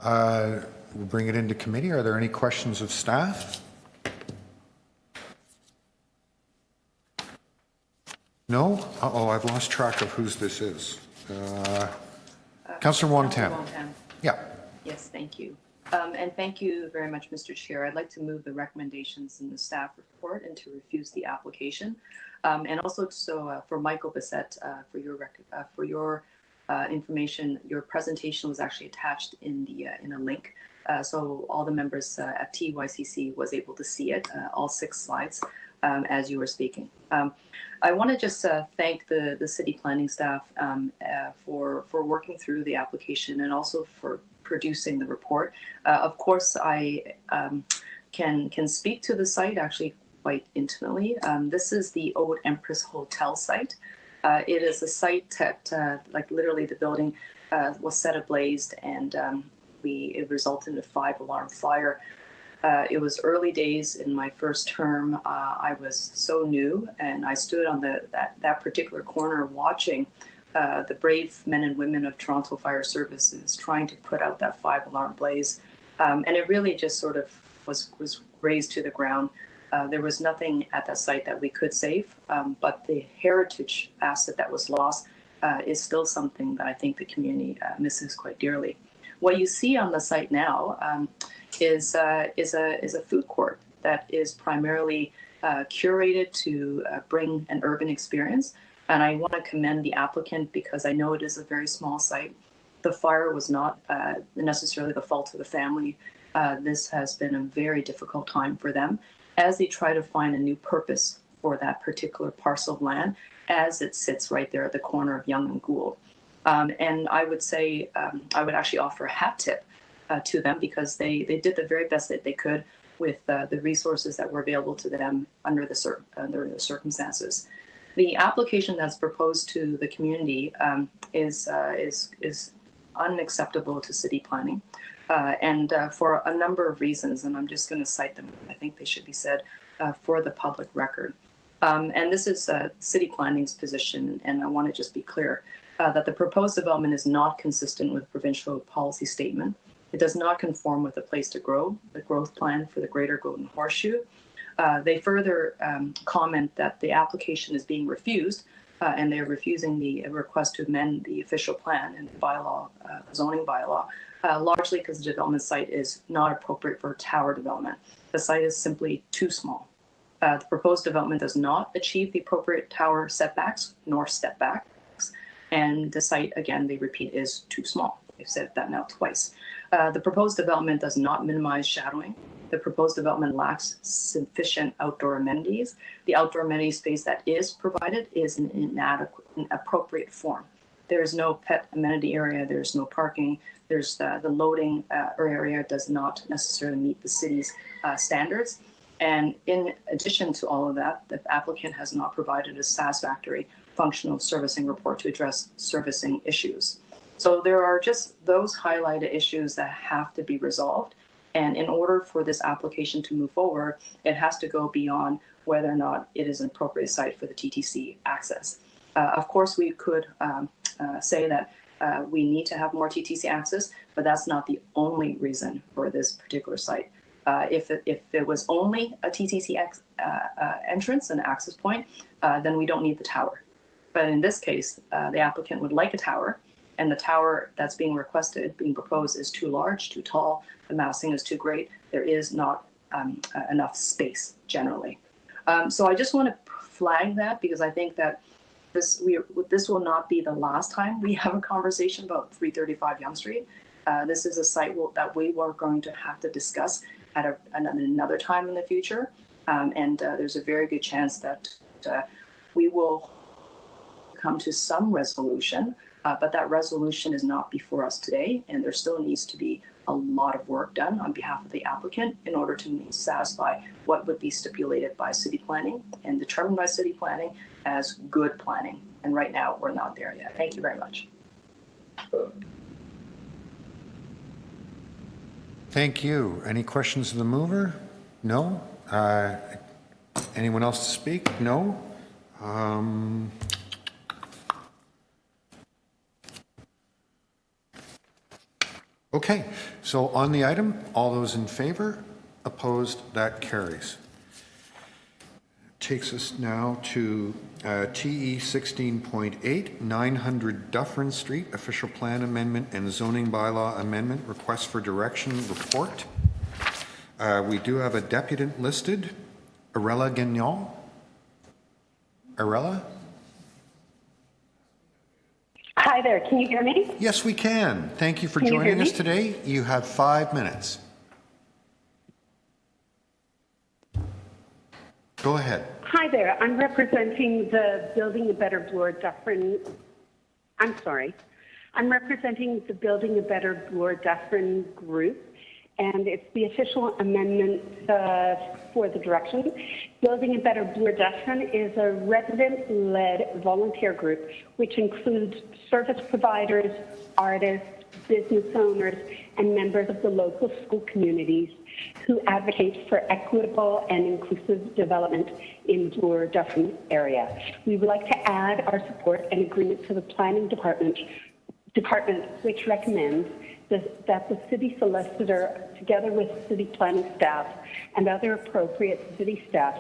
We'll bring it into committee. Are there any questions of staff? No? Uh-oh, I've lost track of whose this is. Councillor Wong-Tam. Yeah. Yes, thank you. And thank you very much, Mr. Chair. I'd like to move the recommendations in the staff report and to refuse the application. And also, for Michael Bissett, for your information, your presentation was actually attached in a link, so all the members at TYCC was able to see it, all 6 slides, as you were speaking. I want to just thank the city planning staff for working through the application and also for producing the report. Of course, I can speak to the site actually quite intimately. This is the Old Empress Hotel site. It is a site that, like literally the building was set ablaze and it resulted in a 5-alarm fire. It was early days in my first term. I was so new and I stood on that particular corner watching the brave men and women of Toronto Fire Services trying to put out that 5-alarm blaze. And it really just sort of was razed to the ground. There was nothing at that site that we could save, but the heritage asset that was lost is still something that I think the community misses quite dearly. What you see on the site now is a food court that is primarily curated to bring an urban experience. And I want to commend the applicant because I know it is a very small site. The fire was not necessarily the fault of the family. This has been a very difficult time for them as they try to find a new purpose for that particular parcel of land as it sits right there at the corner of Yonge and Gould. And I would say, I would actually offer a hat tip to them because they did the very best that they could with the resources that were available to them under the circumstances. The application that's proposed to the community is unacceptable to city planning. And for a number of reasons, and I'm just going to cite them. I think they should be said for the public record. And this is city planning's position, and I want to just be clear that the proposed development is not consistent with provincial policy statement. It does not conform with the Place to Grow, the growth plan for the Greater Golden Horseshoe. They further comment that the application is being refused, and they're refusing the request to amend the official plan and the bylaw, zoning bylaw, largely because the development site is not appropriate for tower development. The site is simply too small. The proposed development does not achieve the appropriate tower setbacks nor step backs, and the site, again, they repeat, is too small. I've said that now twice. The proposed development does not minimize shadowing. The proposed development lacks sufficient outdoor amenities. The outdoor amenity space that is provided is in inappropriate form. There is no pet amenity area. There's no parking. There's the loading area does not necessarily meet the city's standards. And in addition to all of that, the applicant has not provided a satisfactory functional servicing report to address servicing issues. So there are just those highlighted issues that have to be resolved. And in order for this application to move forward, it has to go beyond whether or not it is an appropriate site for the TTC access. Of course, we could say that we need to have more TTC access, but that's not the only reason for this particular site. If it was only a TTC entrance and access point, then we don't need the tower. But in this case, the applicant would like a tower, and the tower that's being requested, being proposed, is too large, too tall. The massing is too great. There is not enough space generally. So I just want to flag that because I think that this will not be the last time we have a conversation about 335 Yonge Street. This is a site that we were going to have to discuss at another time in the future. And there's a very good chance that we will come to some resolution, but that resolution is not before us today. And there still needs to be a lot of work done on behalf of the applicant in order to satisfy what would be stipulated by city planning and determined by city planning as good planning. And right now, we're not there yet. Thank you very much. Thank you. Any questions of the mover? No? Anyone else to speak? No? Okay, so on the item, all those in favor? Opposed? That carries. Takes us now to TE 16.8, 900 Dufferin Street, official plan amendment and zoning bylaw amendment, request for direction report. We do have a deputant listed, Arella Gagnon. Arella? Hi there, can you hear me? Yes, we can. Thank you for Can you joining hear us me? today. You have 5 minutes. Go ahead. Hi there, I'm representing the Building a Better Bloor-Dufferin, I'm representing the Building a Better Bloor-Dufferin group, and it's the official amendment for the direction. Building a Better Bloor-Dufferin is a resident-led volunteer group which includes service providers, artists, business owners, and members of the local school communities who advocate for equitable and inclusive development in Bloor-Dufferin area. We would like to add our support and agreement to the planning department which recommends that the city solicitor, together with city planning staff and other appropriate city staff,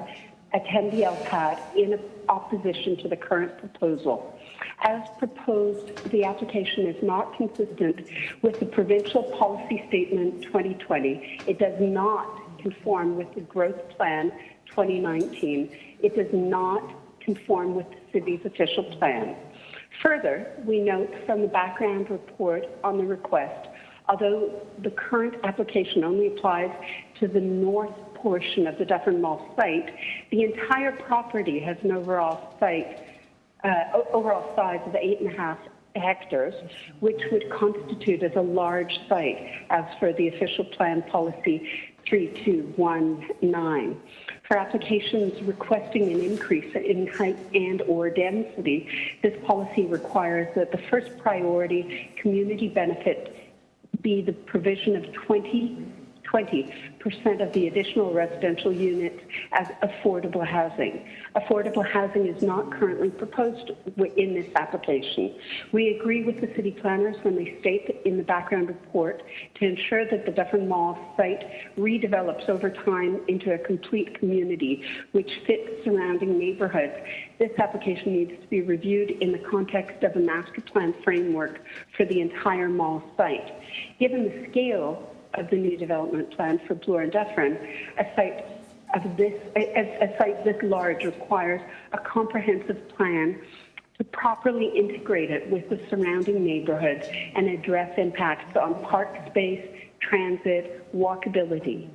attend the LPAT in opposition to the current proposal. As proposed, the application is not consistent with the Provincial Policy Statement 2020. It does not conform with the Growth Plan 2019. It does not conform with the city's official plan. Further, we note from the background report on the request, although the current application only applies to the north portion of the Dufferin Mall site, the entire property has an overall size of 8.5 hectares, which would constitute as a large site as for the official plan policy 3219. For applications requesting an increase in height and or density, this policy requires that the first priority community benefit be the provision of 20% of the additional residential units as affordable housing. Affordable housing is not currently proposed in this application. We agree with the city planners when they state in the background report to ensure that the Dufferin Mall site redevelops over time into a complete community which fits surrounding neighborhoods. This application needs to be reviewed in the context of a master plan framework for the entire mall site. Given the scale of the new development plan for Bloor and Dufferin, a site this large requires a comprehensive plan to to properly integrate it with the surrounding neighborhoods and address impacts on park space, transit, walkability.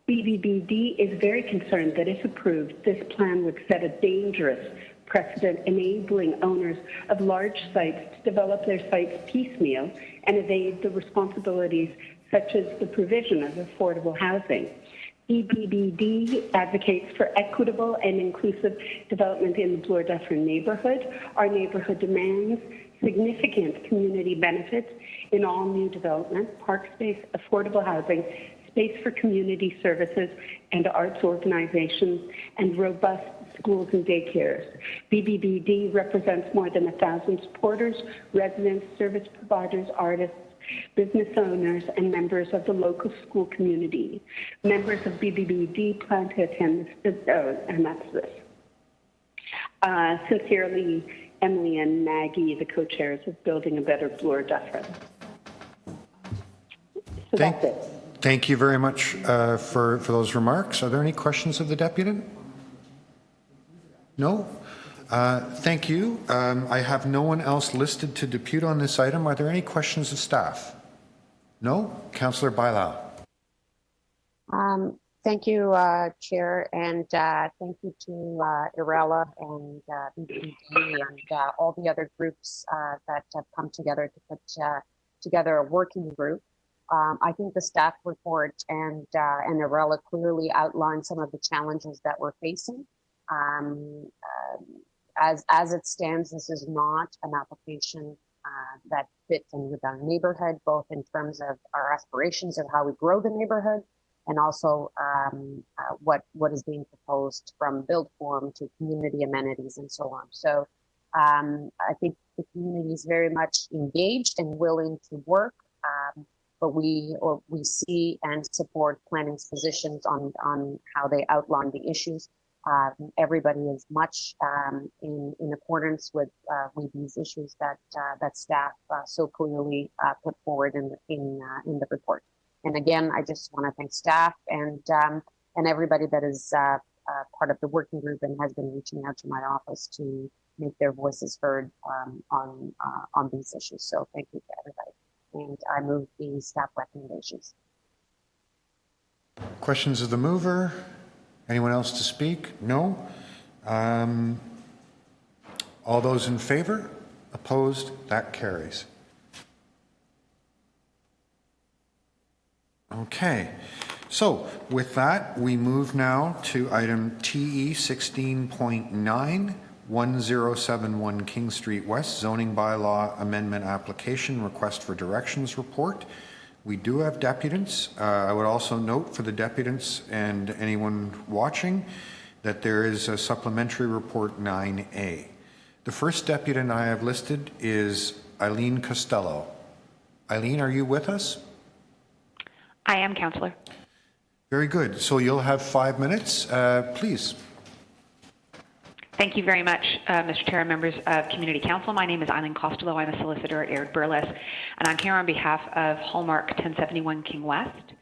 BBBD is very concerned that if approved, this plan would set a dangerous precedent enabling owners of large sites to develop their sites piecemeal and evade the responsibilities such as the provision of affordable housing. BBBD advocates for equitable and inclusive development in the Bloor-Dufferin neighborhood. Our neighborhood demands significant community benefits in all new development, park space, affordable housing, space for community services and arts organizations, and robust schools and daycares. BBBD represents more than 1,000 supporters, residents, service providers, artists, business owners, and members of the local school community. Members of BBBD plan to attend this, and that's this. Sincerely, Emily and Maggie, the co-chairs of Building a Better Bloor-Dufferin. So that's it. Thank you very much for those remarks. Are there any questions of the deputant? No? Thank you. I have no one else listed to depute on this item. Are there any questions of staff? No? Councillor Bailao. Thank you, Chair, and thank you to Irela and BBD and all the other groups that have come together to put together a working group. I think the staff report and Irela clearly outlined some of the challenges that we're facing. As it stands, this is not an application that fits in with our neighborhood, both in terms of our aspirations of how we grow the neighborhood and also what is being proposed from build form to community amenities and so on. So I think the community is very much engaged and willing to work, but we see and support planning's positions on how they outline the issues. Everybody is much in accordance with these issues that staff so clearly put forward in the report. And again, I just want to thank staff and everybody that is part of the working group and has been reaching out to my office to make their voices heard on these issues. So thank you to everybody. And I move the staff recommendations. Questions of the mover? Anyone else to speak? No? All those in favor? Opposed? That carries. Okay. So with that, we move now to item TE 16.9, 1071 King Street West, zoning bylaw amendment application, request for directions report. We do have deputants. I would also note for the deputants and anyone watching that there is a supplementary report 9A. The first deputant I have listed is Eileen Costello. Eileen, are you with us? I am, Councillor. Very good. So you'll have 5 minutes, please. Thank you very much, Mr. Chair and members of Community Council. My name is Eileen Costello. I'm a solicitor at Aird Burles, and I'm here on behalf of Hallmark 1071 King West,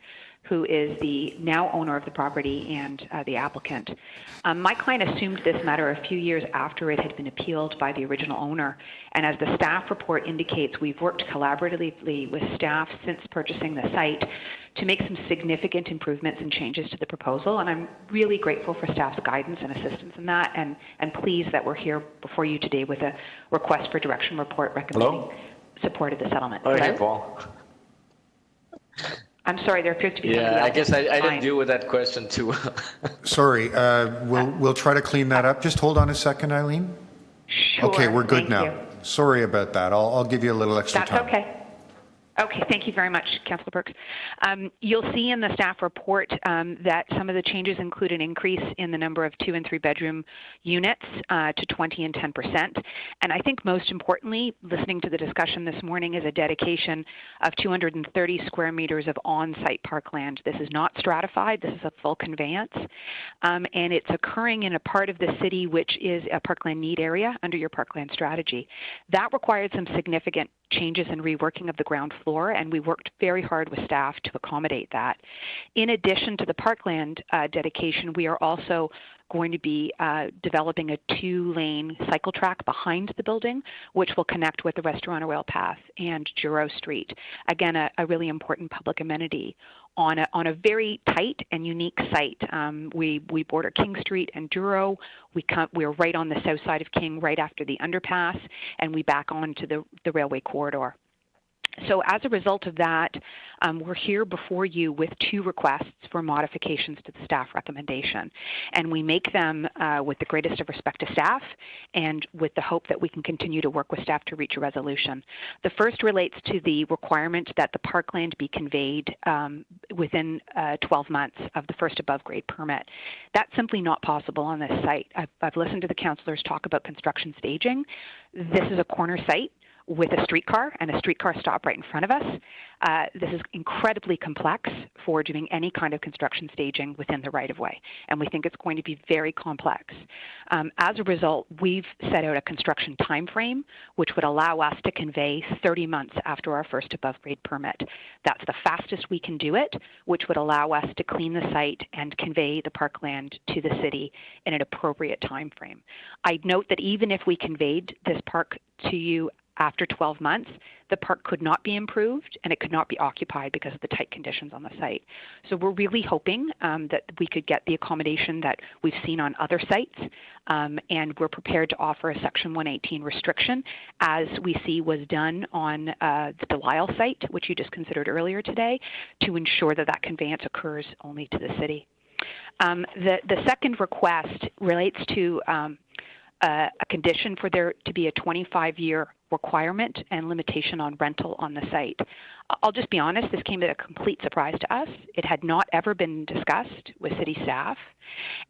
who is the now owner of the property and the applicant. My client assumed this matter a few years after it had been appealed by the original owner, and as the staff report indicates, we've worked collaboratively with staff since purchasing the site to make some significant improvements and changes to the proposal, and I'm really grateful for staff's guidance and assistance in that, and pleased that we're here before you today with a request for direction report recommending support of the settlement. Oh, hey, Paul. I'm sorry, there appears to be somebody else. I guess I didn't deal with that question too well. Sorry, we'll try to clean that up. Just hold on a second, Eileen. Sure. Okay, we're good now. You. Sorry about that. I'll give you a little extra time. That's okay. Okay, thank you very much, Councillor Perks. You'll see in the staff report that some of the changes include an increase in the number of 2- and 3-bedroom units to 20% and 10%. And I think most importantly, listening to the discussion this morning, is a dedication of 230 square meters of on-site parkland. This is not stratified. This is a full conveyance. And it's occurring in a part of the city which is a parkland need area under your parkland strategy. That required some significant changes and reworking of the ground floor, and we worked very hard with staff to accommodate that. In addition to the parkland dedication, we are also going to be developing a 2-lane cycle track behind the building, which will connect with the Restaurant Rail Path and Juro Street. Again, a really important public amenity on a very tight and unique site. We border King Street and Juro. We're right on the south side of King, right after the underpass, and we back onto the railway corridor. So as a result of that, we're here before you with 2 requests for modifications to the staff recommendation. And we make them with the greatest of respect to staff and with the hope that we can continue to work with staff to reach a resolution. The first relates to the requirement that the parkland be conveyed within 12 months of the first above grade permit. That's simply not possible on this site. I've listened to the councillors talk about construction staging. This is a corner site with a streetcar and a streetcar stop right in front of us. This is incredibly complex for doing any kind of construction staging within the right-of-way, and we think it's going to be very complex. As a result, we've set out a construction time frame which would allow us to convey 30 months after our first above-grade permit. That's the fastest we can do it, which would allow us to clean the site and convey the parkland to the city in an appropriate time frame. I'd note that even if we conveyed this park to you after 12 months, the park could not be improved and it could not be occupied because of the tight conditions on the site. So we're really hoping that we could get the accommodation that we've seen on other sites, and we're prepared to offer a Section 118 restriction as we see was done on the Delisle site, which you just considered earlier today, to ensure that that conveyance occurs only to the city. The second request relates to a condition for there to be a 25-year requirement and limitation on rental on the site. I'll just be honest, this came as a complete surprise to us. It had not ever been discussed with city staff.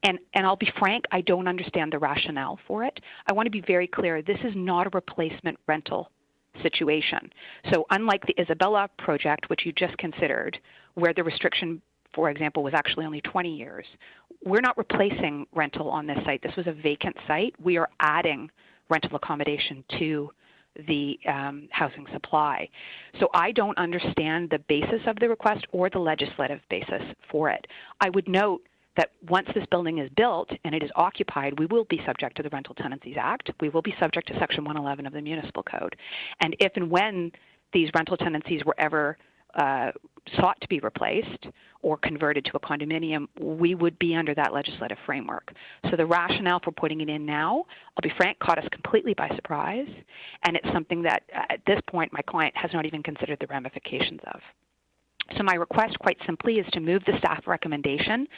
And I'll be frank, I don't understand the rationale for it. I want to be very clear, this is not a replacement rental situation. So unlike the Isabella project, which you just considered, where the restriction, for example, was actually only 20 years, we're not replacing rental on this site. This was a vacant site. We are adding rental accommodation to the housing supply. So I don't understand the basis of the request or the legislative basis for it. I would note that once this building is built and it is occupied, we will be subject to the Rental Tenancies Act. We will be subject to Section 111 of the Municipal Code. And if and when these rental tenancies were ever sought to be replaced or converted to a condominium, we would be under that legislative framework. So the rationale for putting it in now, I'll be frank, caught us completely by surprise, and it's something that at this point my client has not even considered the ramifications of. So my request quite simply is to move the staff recommendation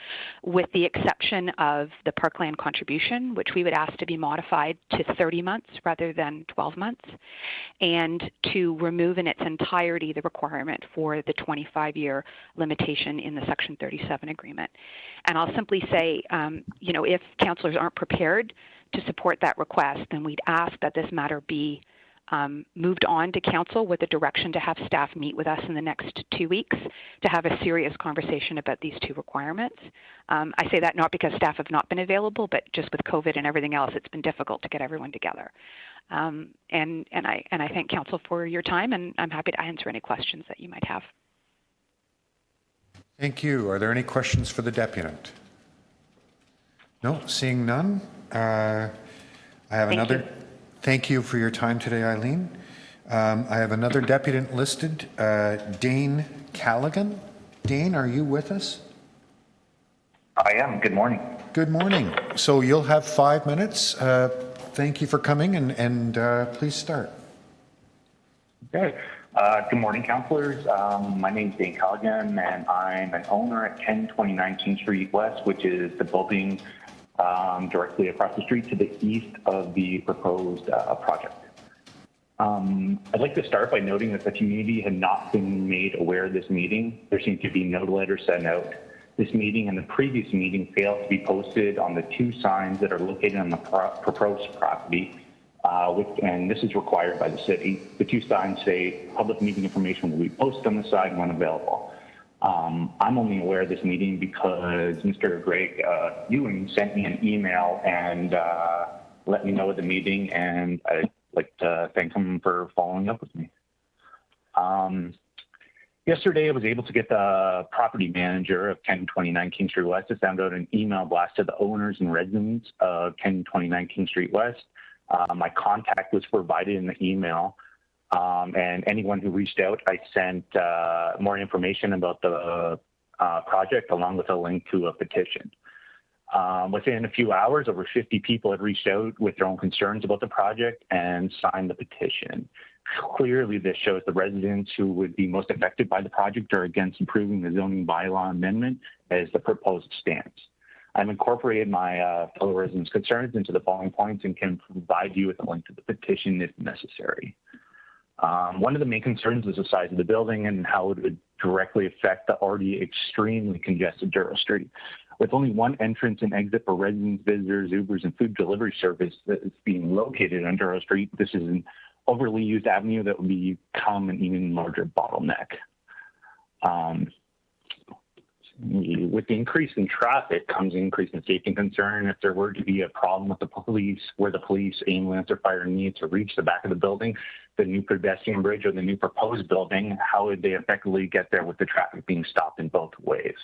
with the exception of the parkland contribution, which we would ask to be modified to 30 months rather than 12 months, and to remove in its entirety the requirement for the 25-year limitation in the Section 37 agreement. And I'll simply say, if councillors aren't prepared to support that request, then we'd ask that this matter be moved on to council with a direction to have staff meet with us in the next 2 weeks to have a serious conversation about these 2 requirements. I say that not because staff have not been available, but just with COVID and everything else, it's been difficult to get everyone together. And I thank council for your time, and I'm happy to answer any questions that you might have. Thank you. Are there any questions for the deputant? No, seeing none. I have another. Thank you for your time today, Eileen. I have another deputant listed, Dane Callaghan. Dane, are you with us? I am. Good morning. Good morning. So you'll have 5 minutes. Thank you for coming, and please start. Okay. Good morning, councillors. My name is Dane Callaghan, and I'm an owner at 1029 King Street West, which is the building directly across the street to the east of the proposed project. I'd like to start by noting that the community had not been made aware of this meeting. There seemed to be no letter sent out. This meeting and the previous meeting failed to be posted on the 2 signs that are located on the proposed property, and this is required by the city. The 2 signs say public meeting information will be posted on the side when available. I'm only aware of this meeting because Mr. Greg Ewing sent me an email and let me know of the meeting, and I'd like to thank him for following up with me. Yesterday, I was able to get the property manager of 1029 King Street West to send out an email blast to the owners and residents of 1029 King Street West. My contact was provided in the email, and anyone who reached out, I sent more information about the project along with a link to a petition. Within a few hours, over 50 people had reached out with their own concerns about the project and signed the petition. Clearly, this shows the residents who would be most affected by the project are against improving the zoning bylaw amendment as the proposed stands. I've incorporated my fellow residents' concerns into the following points and can provide you with a link to the petition if necessary. One of the main concerns is the size of the building and how it would directly affect the already extremely congested Duro Street. With only one entrance and exit for residents, visitors, Ubers, and food delivery service that is being located on Duro Street, this is an overly used avenue that would become an even larger bottleneck. With the increase in traffic comes an increase in safety concern. If there were to be a problem with the police, where the police, ambulance, or fire need to reach the back of the building, the new pedestrian bridge or the new proposed building, how would they effectively get there with the traffic being stopped in both ways?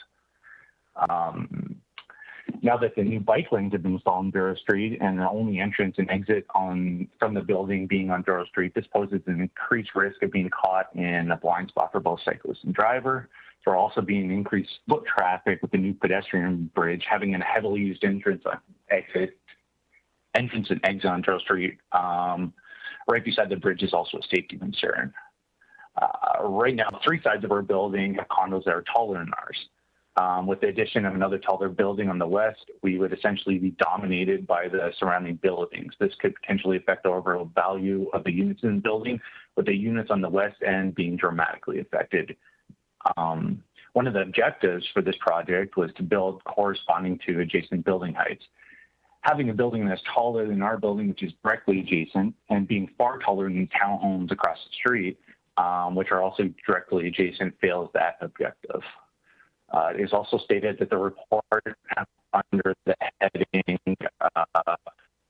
Now that the new bike lanes have been installed on Duro Street and the only entrance and exit from the building being on Duro Street, this poses an increased risk of being caught in a blind spot for both cyclist and driver. There will also be an increased foot traffic with the new pedestrian bridge having a heavily used entrance and exit on Duro Street. Right beside the bridge is also a safety concern. Right now, 3 sides of our building have condos that are taller than ours. With the addition of another taller building on the west, we would essentially be dominated by the surrounding buildings. This could potentially affect the overall value of the units in the building, with the units on the west end being dramatically affected. One of the objectives for this project was to build corresponding to adjacent building heights. Having a building that's taller than our building, which is directly adjacent, and being far taller than townhomes across the street, which are also directly adjacent, fails that objective. It is also stated that the report under the heading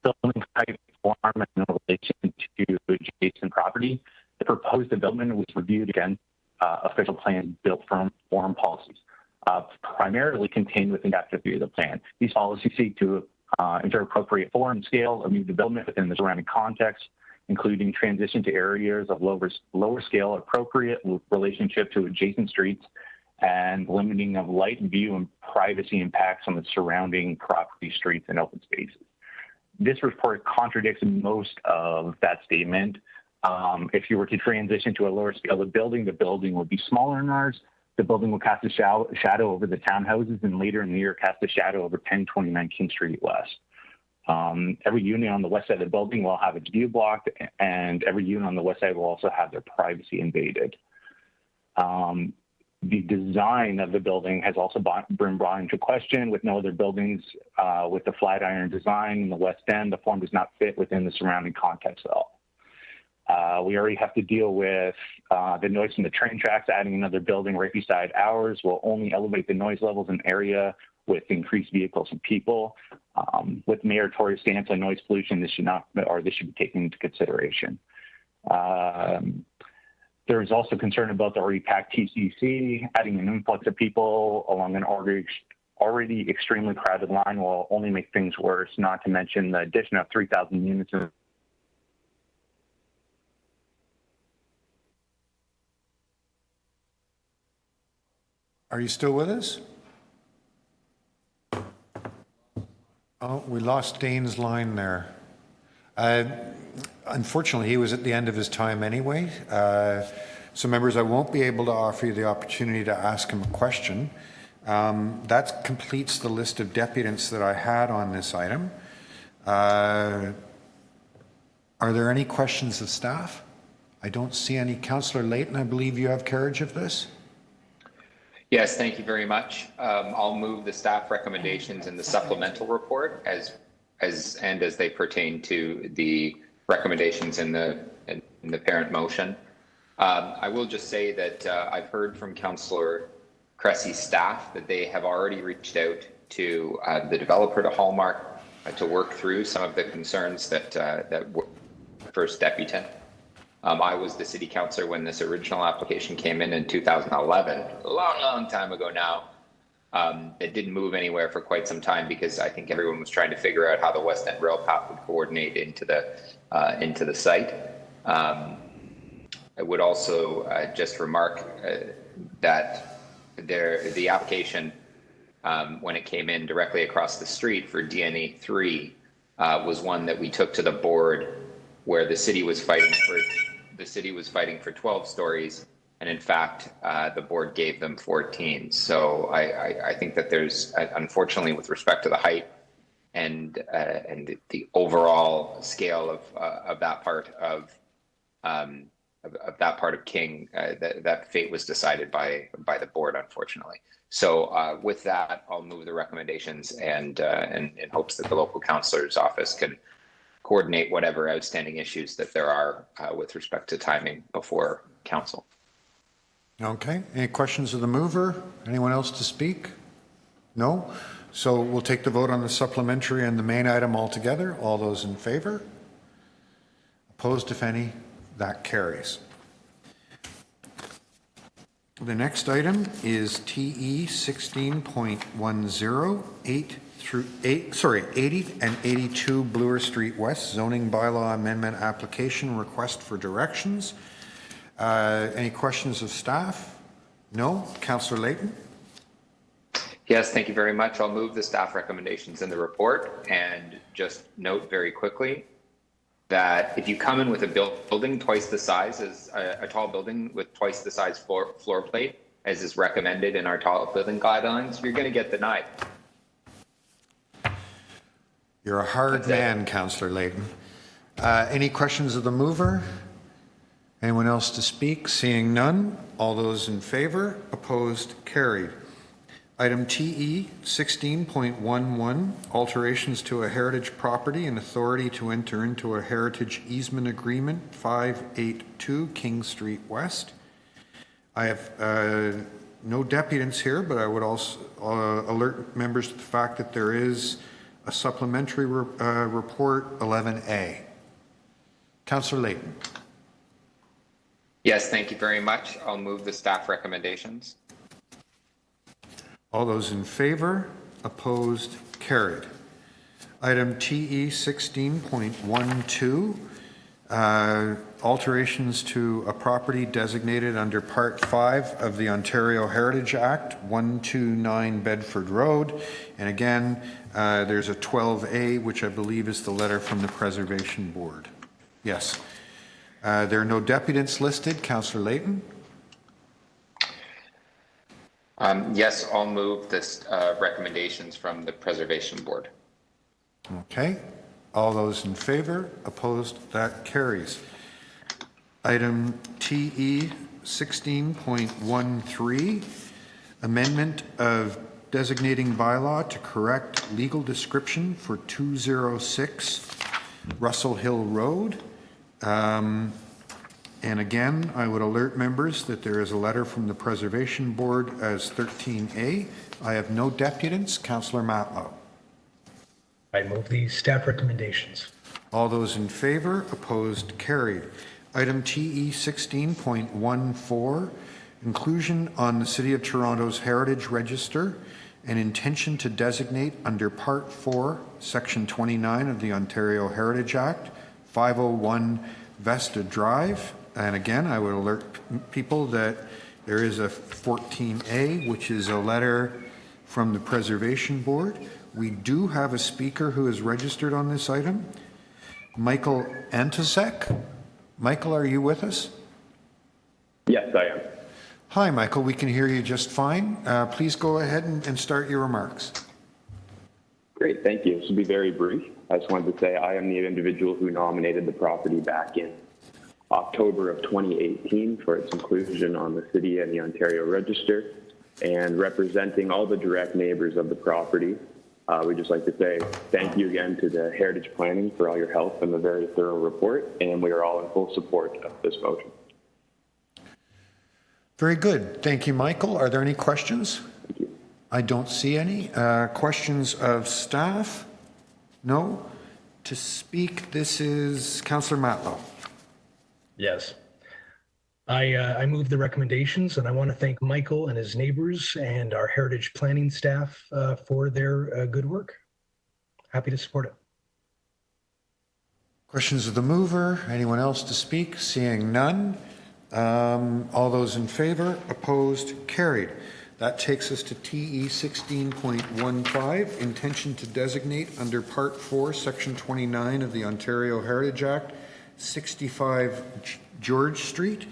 building height form in relation to adjacent property, the proposed development was reviewed against official plan built form policies, primarily contained within Chapter 3 of the plan. These policies seek to ensure appropriate form and scale of new development within the surrounding context, including transition to areas of lower scale appropriate relationship to adjacent streets, and limiting of light view and privacy impacts on the surrounding property, streets, and open spaces. This report contradicts most of that statement. If you were to transition to a lower scale of building, the building would be smaller than ours. The building will cast a shadow over the townhouses, and later in the year cast a shadow over 1029 King Street West. Every unit on the west side of the building will have its view blocked, and every unit on the west side will also have their privacy invaded. The design of the building has also been brought into question. With no other buildings with the flat iron design in the west end, the form does not fit within the surrounding context at all. We already have to deal with the noise from the train tracks. Adding another building right beside ours will only elevate the noise levels in area with increased vehicles and people. With Mayor Tory's stance on noise pollution, this should be taken into consideration. There is also concern about the already packed TCC. Adding an influx of people along an already extremely crowded line will only make things worse, not to mention the addition of 3,000 units. Are you still with us? Oh, we lost Dane's line there. Unfortunately, he was at the end of his time anyway. So members, I won't be able to offer you the opportunity to ask him a question. That completes the list of deputants that I had on this item. Are there any questions of staff? I don't see any. Councillor Layton, I believe you have carriage of this. Yes, thank you very much. I'll move the staff recommendations in the supplemental report as they pertain to the recommendations in the parent motion. I will just say that I've heard from Councillor Cressy's staff that they have already reached out to the developer, to Hallmark, to work through some of the concerns that first deputant. I was the city councillor when this original application came in 2011, a long time ago now. It didn't move anywhere for quite some time because I think everyone was trying to figure out how the West End rail path would coordinate into the site. I would also just remark that the application, when it came in directly across the street for DNA 3, was one that we took to the board where the city was fighting for 12 stories, and in fact, the board gave them 14. So I think that there's, unfortunately, with respect to the height and the overall scale of that part of King, that fate was decided by the board, unfortunately. So with that, I'll move the recommendations and in hopes that the local councillor's office can coordinate whatever outstanding issues that there are with respect to timing before council. Okay. Any questions of the mover? Anyone else to speak? No? So we'll take the vote on the supplementary and the main item altogether. All those in favor? Opposed, if any? That carries. The next item is TE 16.10, 80 and 82 Bloor Street West zoning bylaw amendment application request for directions. Any questions of staff? No? Councillor Layton? Yes, thank you very much. I'll move the staff recommendations in the report and just note very quickly that if you come in with a building twice the size as a tall building with twice the size floor plate, as is recommended in our tall building guidelines, you're going to get denied. You're a hard man, Councillor Layton. Any questions of the mover? Anyone else to speak? Seeing none, all those in favor? Opposed? Carried. Item TE 16.11, alterations to a heritage property and authority to enter into a heritage easement agreement, 582 King Street West. I have no deputants here, but I would also alert members to the fact that there is a supplementary report 11A. Councillor Layton. Yes, thank you very much. I'll move the staff recommendations. All those in favor? Opposed? Carried. Item TE 16.12, alterations to a property designated under Part 5 of the Ontario Heritage Act, 129 Bedford Road. And again, there's a 12A, which I believe is the letter from the Preservation Board. Yes. There are no deputants listed. Councillor Layton? Yes, I'll move this recommendations from the Preservation Board. Okay. All those in favor? Opposed? That carries. Item TE 16.13, amendment of designating bylaw to correct legal description for 206 Russell Hill Road. And again, I would alert members that there is a letter from the Preservation Board as 13A. I have no deputants. Councillor Matlow. I move the staff recommendations. All those in favor? Opposed? Carried. Item TE 16.14, inclusion on the City of Toronto's Heritage Register, an intention to designate under Part 4, Section 29 of the Ontario Heritage Act, 501 Vesta Drive. And again, I would alert people that there is a 14A, which is a letter from the Preservation Board. We do have a speaker who is registered on this item, Michael Antasek. Michael, are you with us? Yes, I am. Hi, Michael. We can hear you just fine. Please go ahead and start your remarks. Great, thank you. This will be very brief. I just wanted to say I am the individual who nominated the property back in October of 2018 for its inclusion on the City and the Ontario Register, and representing all the direct neighbors of the property. We'd just like to say thank you again to the Heritage Planning for all your help and the very thorough report, and we are all in full support of this motion. Very good. Thank you, Michael. Are there any questions? Thank you. I don't see any. Questions of staff? No? To speak, this is Councillor Matlow. Yes. I move the recommendations, and I want to thank Michael and his neighbors and our heritage planning staff for their good work. Happy to support it. Questions of the mover? Anyone else to speak? Seeing none. All those in favor? Opposed? Carried. That takes us to TE 16.15, intention to designate under Part 4, Section 29 of the Ontario Heritage Act, 65 George Street.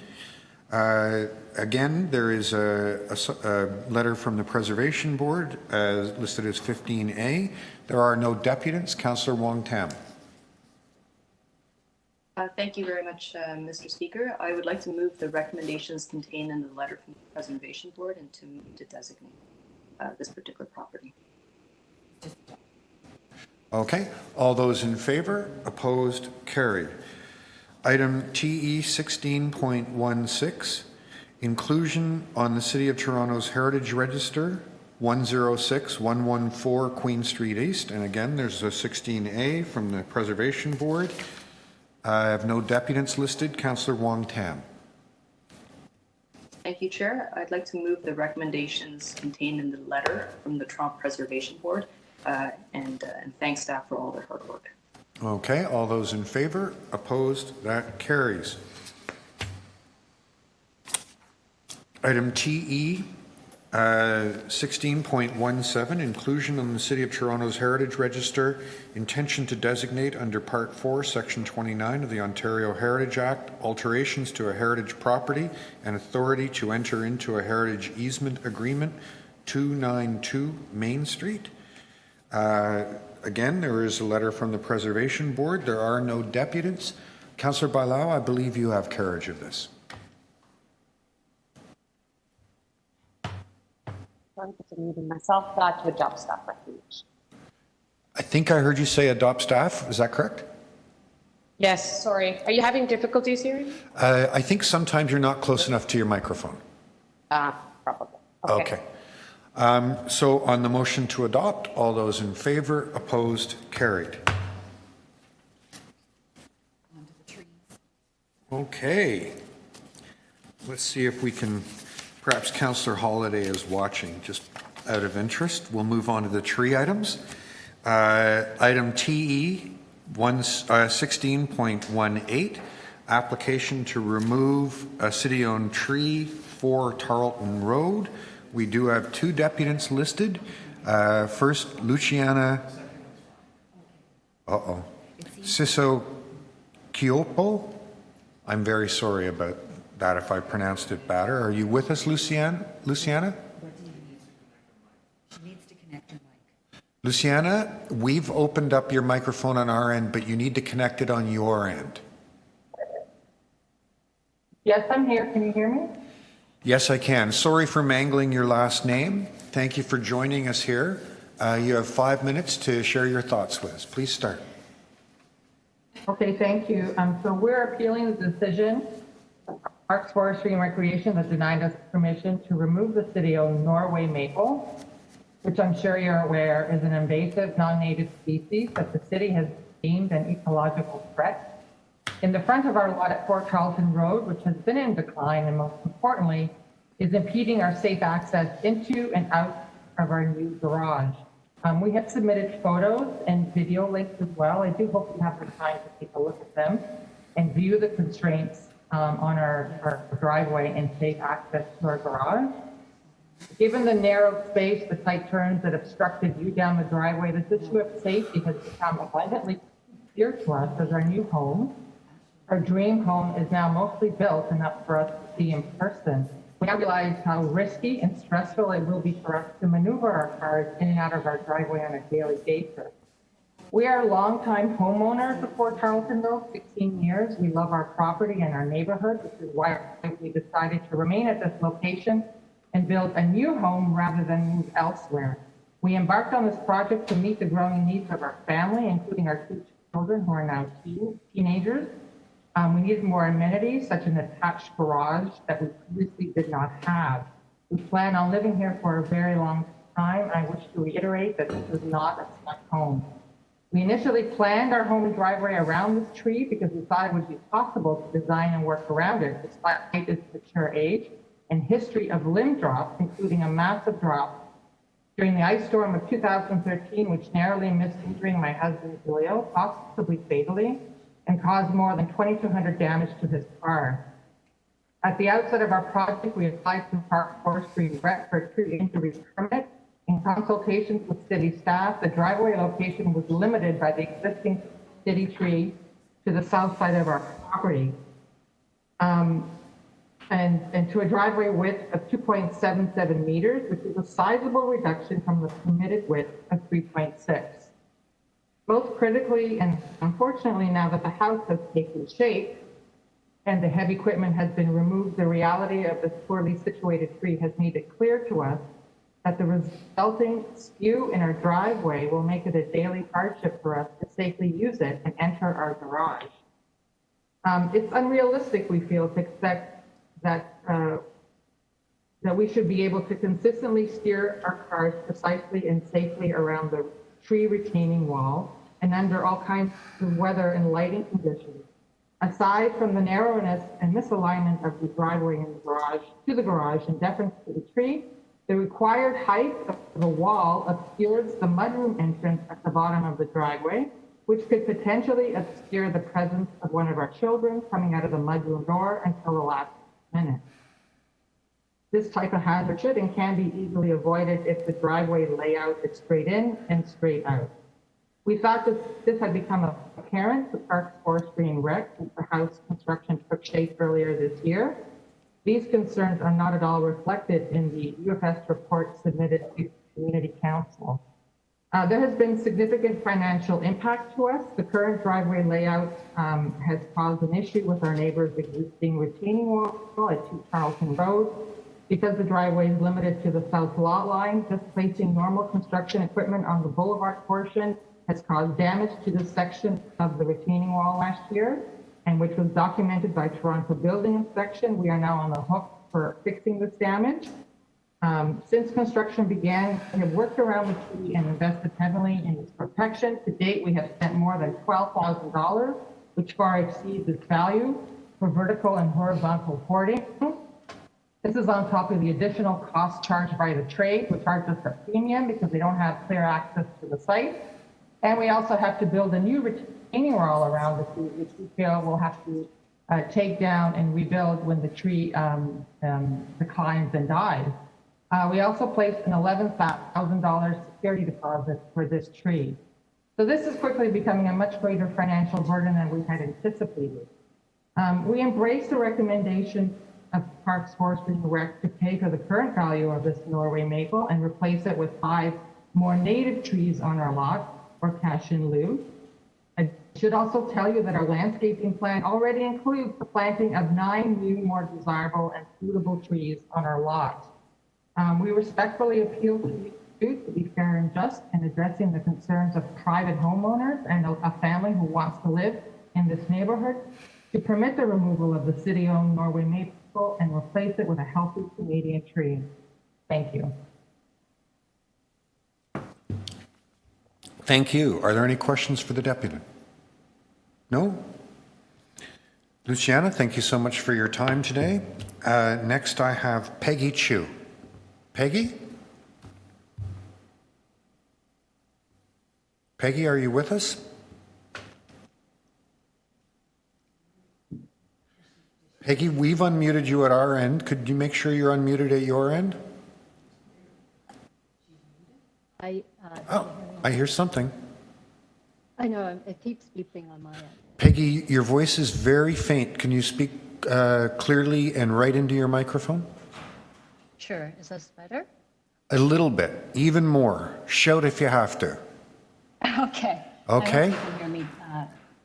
Again, there is a letter from the Preservation Board listed as 15A. There are no deputants. Councillor Wong Tam. Thank you very much, Mr. Speaker. I would like to move the recommendations contained in the letter from the Preservation Board and to designate this particular property. Okay. All those in favor? Opposed? Carried. Item TE 16.16, inclusion on the City of Toronto's Heritage Register, 106-114 Queen Street East. And again, there's a 16A from the Preservation Board. I have no deputants listed. Councillor Wong Tam. Thank you, Chair. I'd like to move the recommendations contained in the letter from the Toronto Preservation Board and thank staff for all their hard work. Okay, all those in favor? Opposed? That carries. Item TE 16.17, inclusion on the City of Toronto's Heritage Register, intention to designate under Part 4, Section 29 of the Ontario Heritage Act, alterations to a heritage property and authority to enter into a heritage easement agreement, 292 Main Street. Again, there is a letter from the Preservation Board. There are no deputants. Councillor Bailao, I believe you have carriage of this. Myself, to adopt staff recommendation. I think I heard you say adopt staff. Is that correct? Yes, sorry. Are you having difficulties hearing? I think sometimes you're not close enough to your microphone. Probably. Okay. So on the motion to adopt, all those in favor, opposed, carried. Okay. Let's see if we can, perhaps Councillor Holiday is watching, just out of interest. We'll move on to the tree items. Item TE 16.18, application to remove a city-owned tree for Tarleton Road. We do have two deputants listed. First, Luciana Siso Kiopo. I'm very sorry about that if I pronounced it better. Are you with us, Luciana? She needs to connect her mic. Luciana, we've opened up your microphone on our end, but you need to connect it on your end. Yes, I'm here. Can you hear me? Yes, I can. Sorry for mangling your last name. Thank you for joining us here. You have 5 minutes to share your thoughts with us. Please start. Okay, thank you. So we're appealing the decision of Parks, Forestry and Recreation that denied us permission to remove the city-owned Norway maple, which I'm sure you're aware is an invasive non-native species that the city has deemed an ecological threat. In the front of our lot at Fort Charlton Road, which has been in decline and most importantly, is impeding our safe access into and out of our new garage. We have submitted photos and video links as well. I do hope you have the time to take a look at them and view the constraints on our driveway and safe access to our garage. Given the narrow space, the tight turns that obstructed you down the driveway, this issue of safety has become abundantly clear to us as our new home. Our dream home is now mostly built and up for us to see in person. We now realize how risky and stressful it will be for us to maneuver our cars in and out of our driveway on a daily basis. We are longtime homeowners of Fort Charlton Road, 16 years. We love our property and our neighborhood, which is why we decided to remain at this location and build a new home rather than move elsewhere. We embarked on this project to meet the growing needs of our family, including our 2 children who are now teenagers. We needed more amenities, such as an attached garage that we previously did not have. We plan on living here for a very long time. I wish to reiterate that this is not a stuck home. We initially planned our home driveway around this tree because we thought it would be possible to design and work around it despite its mature age and history of limb drops, including a massive drop during the ice storm of 2013, which narrowly missed injuring my husband Julio, possibly fatally, and caused more than 2,200 damage to his car. At the outset of our project, we applied to Park Forestry Rec for a tree injury permit. In consultations with city staff, the driveway location was limited by the existing city tree to the south side of our property. And to a driveway width of 2.77 meters, which is a sizable reduction from the permitted width of 3.6. Most critically, and unfortunately now that the house has taken shape and the heavy equipment has been removed, the reality of this poorly situated tree has made it clear to us that the resulting skew in our driveway will make it a daily hardship for us to safely use it and enter our garage. It's unrealistic, we feel, to expect that we should be able to consistently steer our cars precisely and safely around the tree retaining wall and under all kinds of weather and lighting conditions. Aside from the narrowness and misalignment of the driveway in the garage in deference to the tree, the required height of the wall obscures the mudroom entrance at the bottom of the driveway, which could potentially obscure the presence of one of our children coming out of the mudroom door until the last minute. This type of hazard should and can be easily avoided if the driveway layout is straight in and straight out. We thought that this had become apparent to Parks, Forestry and Rec since the house construction took shape earlier this year. These concerns are not at all reflected in the UFS report submitted to Community Council. There has been significant financial impact to us. The current driveway layout has caused an issue with our neighbor's existing retaining wall at 2 Charlton Road. Because the driveway is limited to the south lot line, just placing normal construction equipment on the boulevard portion has caused damage to this section of the retaining wall last year, and which was documented by Toronto Building Inspection. We are now on the hook for fixing this damage. Since construction began, we have worked around the tree and invested heavily in its protection. To date, we have spent more than $12,000, which far exceeds its value, for vertical and horizontal hoarding. This is on top of the additional costs charged by the trade, which charge us a premium because they don't have clear access to the site. And we also have to build a new retaining wall around the tree, which we feel we'll have to take down and rebuild when the tree declines and dies. We also placed an $11,000 security deposit for this tree. So this is quickly becoming a much greater financial burden than we had anticipated. We embrace the recommendation of Parks, Forestry and Rec to pay for the current value of this Norway maple and replace it with 5 more native trees on our lot, or cash in lieu. I should also tell you that our landscaping plan already includes the planting of 9 new, more desirable and suitable trees on our lot. We respectfully appeal to you to be fair and just in addressing the concerns of private homeowners and a family who wants to live in this neighborhood, to permit the removal of the city-owned Norway maple and replace it with a healthy Canadian tree. Thank you. Thank you. Are there any questions for the deputy? No? Luciana, thank you so much for your time today. Next, I have Peggy Chu. Peggy? Peggy, are you with us? Peggy, we've unmuted you at our end. Could you make sure you're unmuted at your end? I hear something. I know, it keeps beeping on my end. Peggy, your voice is very faint. Can you speak clearly and right into your microphone? Sure, is this better? A little bit, even more. Shout if you have to. Okay. Okay. I hope you can hear me.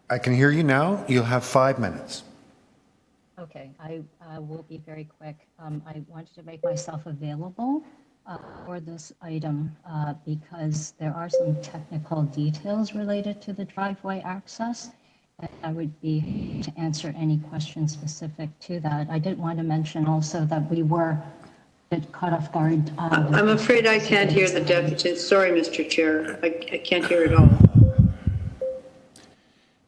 I can hear you now. You'll have 5 minutes. Okay, I will be very quick. I wanted to make myself available for this item because there are some technical details related to the driveway access. And I would be to answer any questions specific to that. I did want to mention also that we were caught off guard. I'm afraid I can't hear the deputy. Sorry, Mr. Chair. I can't hear at all.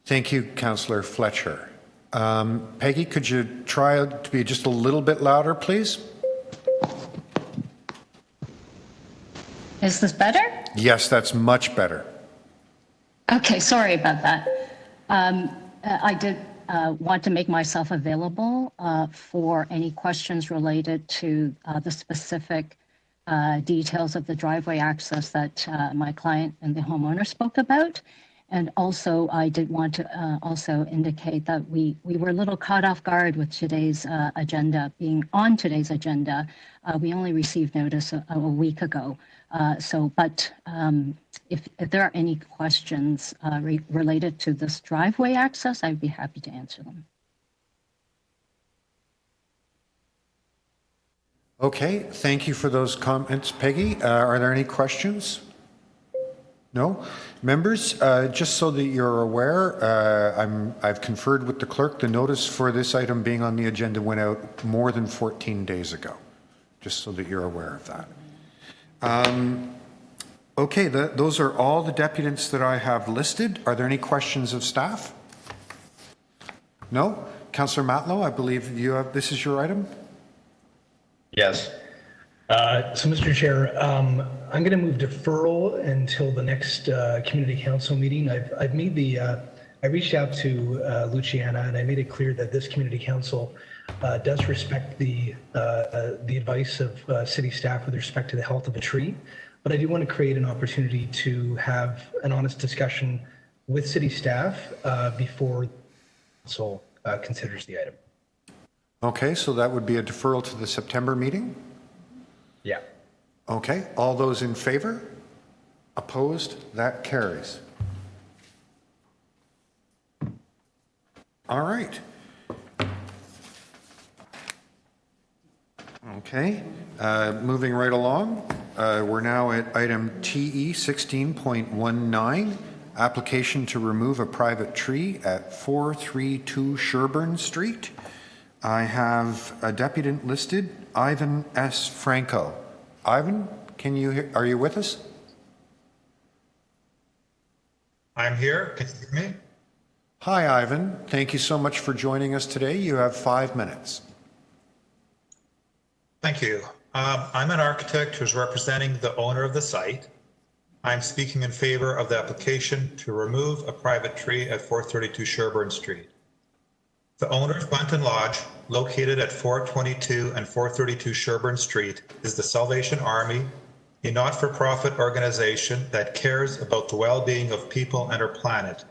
Thank you, Councillor Fletcher. Peggy, could you try to be just a little bit louder, please? Is this better? Yes, that's much better. Okay, sorry about that. I did want to make myself available for any questions related to the specific details of the driveway access that my client and the homeowner spoke about. And also, I did want to also indicate that we were a little caught off guard with today's agenda being on today's agenda. We only received notice a week ago. But if there are any questions related to this driveway access, I'd be happy to answer them. Okay, thank you for those comments, Peggy. Are there any questions? No? Members, just so that you're aware, I've conferred with the clerk. The notice for this item being on the agenda went out more than 14 days ago, just so that you're aware of that. Okay, those are all the deputants that I have listed. Are there any questions of staff? No? Councillor Matlow, I believe this is your item? Yes. So, Mr. Chair, I'm going to move deferral until the next community council meeting. I've made I reached out to Luciana, and I made it clear that this community council does respect the advice of city staff with respect to the health of a tree. But I do want to create an opportunity to have an honest discussion with city staff before council considers the item. Okay, so that would be a deferral to the September meeting? Yeah. Okay, all those in favor? Opposed? That carries. All right. Okay, moving right along. We're now at item TE 16.19, application to remove a private tree at 432 Sherburne Street. I have a deputant listed, Ivan S. Franco. Ivan, are you with us? I'm here. Can you hear me? Hi, Ivan. Thank you so much for joining us today. You have 5 minutes. Thank you. I'm an architect who's representing the owner of the site. I'm speaking in favor of the application to remove a private tree at 432 Sherburne Street. The owner of Bunton Lodge, located at 422 and 432 Sherburne Street, is the Salvation Army, a not-for-profit organization that cares about the well-being of people and our planet.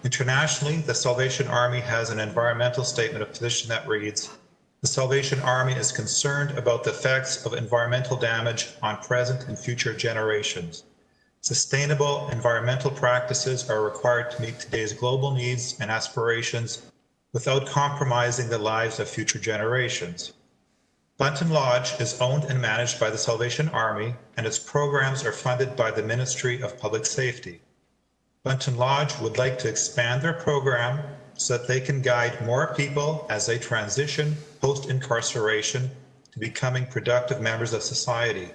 Internationally, the Salvation Army has an environmental statement of position that reads, "The Salvation Army is concerned about the effects of environmental damage on present and future generations. Sustainable environmental practices are required to meet today's global needs and aspirations without compromising the lives of future generations." Bunton Lodge is owned and managed by the Salvation Army, and its programs are funded by the Ministry of Public Safety. Bunton Lodge would like to expand their program so that they can guide more people as they transition post-incarceration to becoming productive members of society.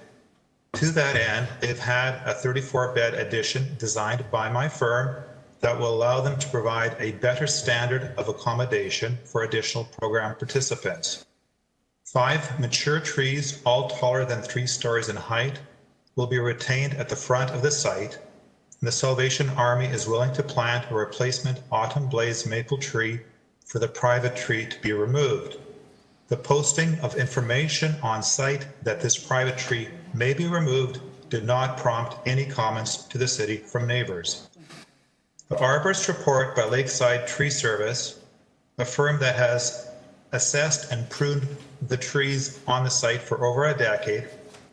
To that end, they've had a 34-bed addition designed by my firm that will allow them to provide a better standard of accommodation for additional program participants. 5 mature trees, all taller than 3 stories in height, will be retained at the front of the site, and the Salvation Army is willing to plant a replacement autumn blaze maple tree for the private tree to be removed. The posting of information on site that this private tree may be removed did not prompt any comments to the city from neighbors. The arborist report by Lakeside Tree Service, a firm that has assessed and pruned the trees on the site for over a decade,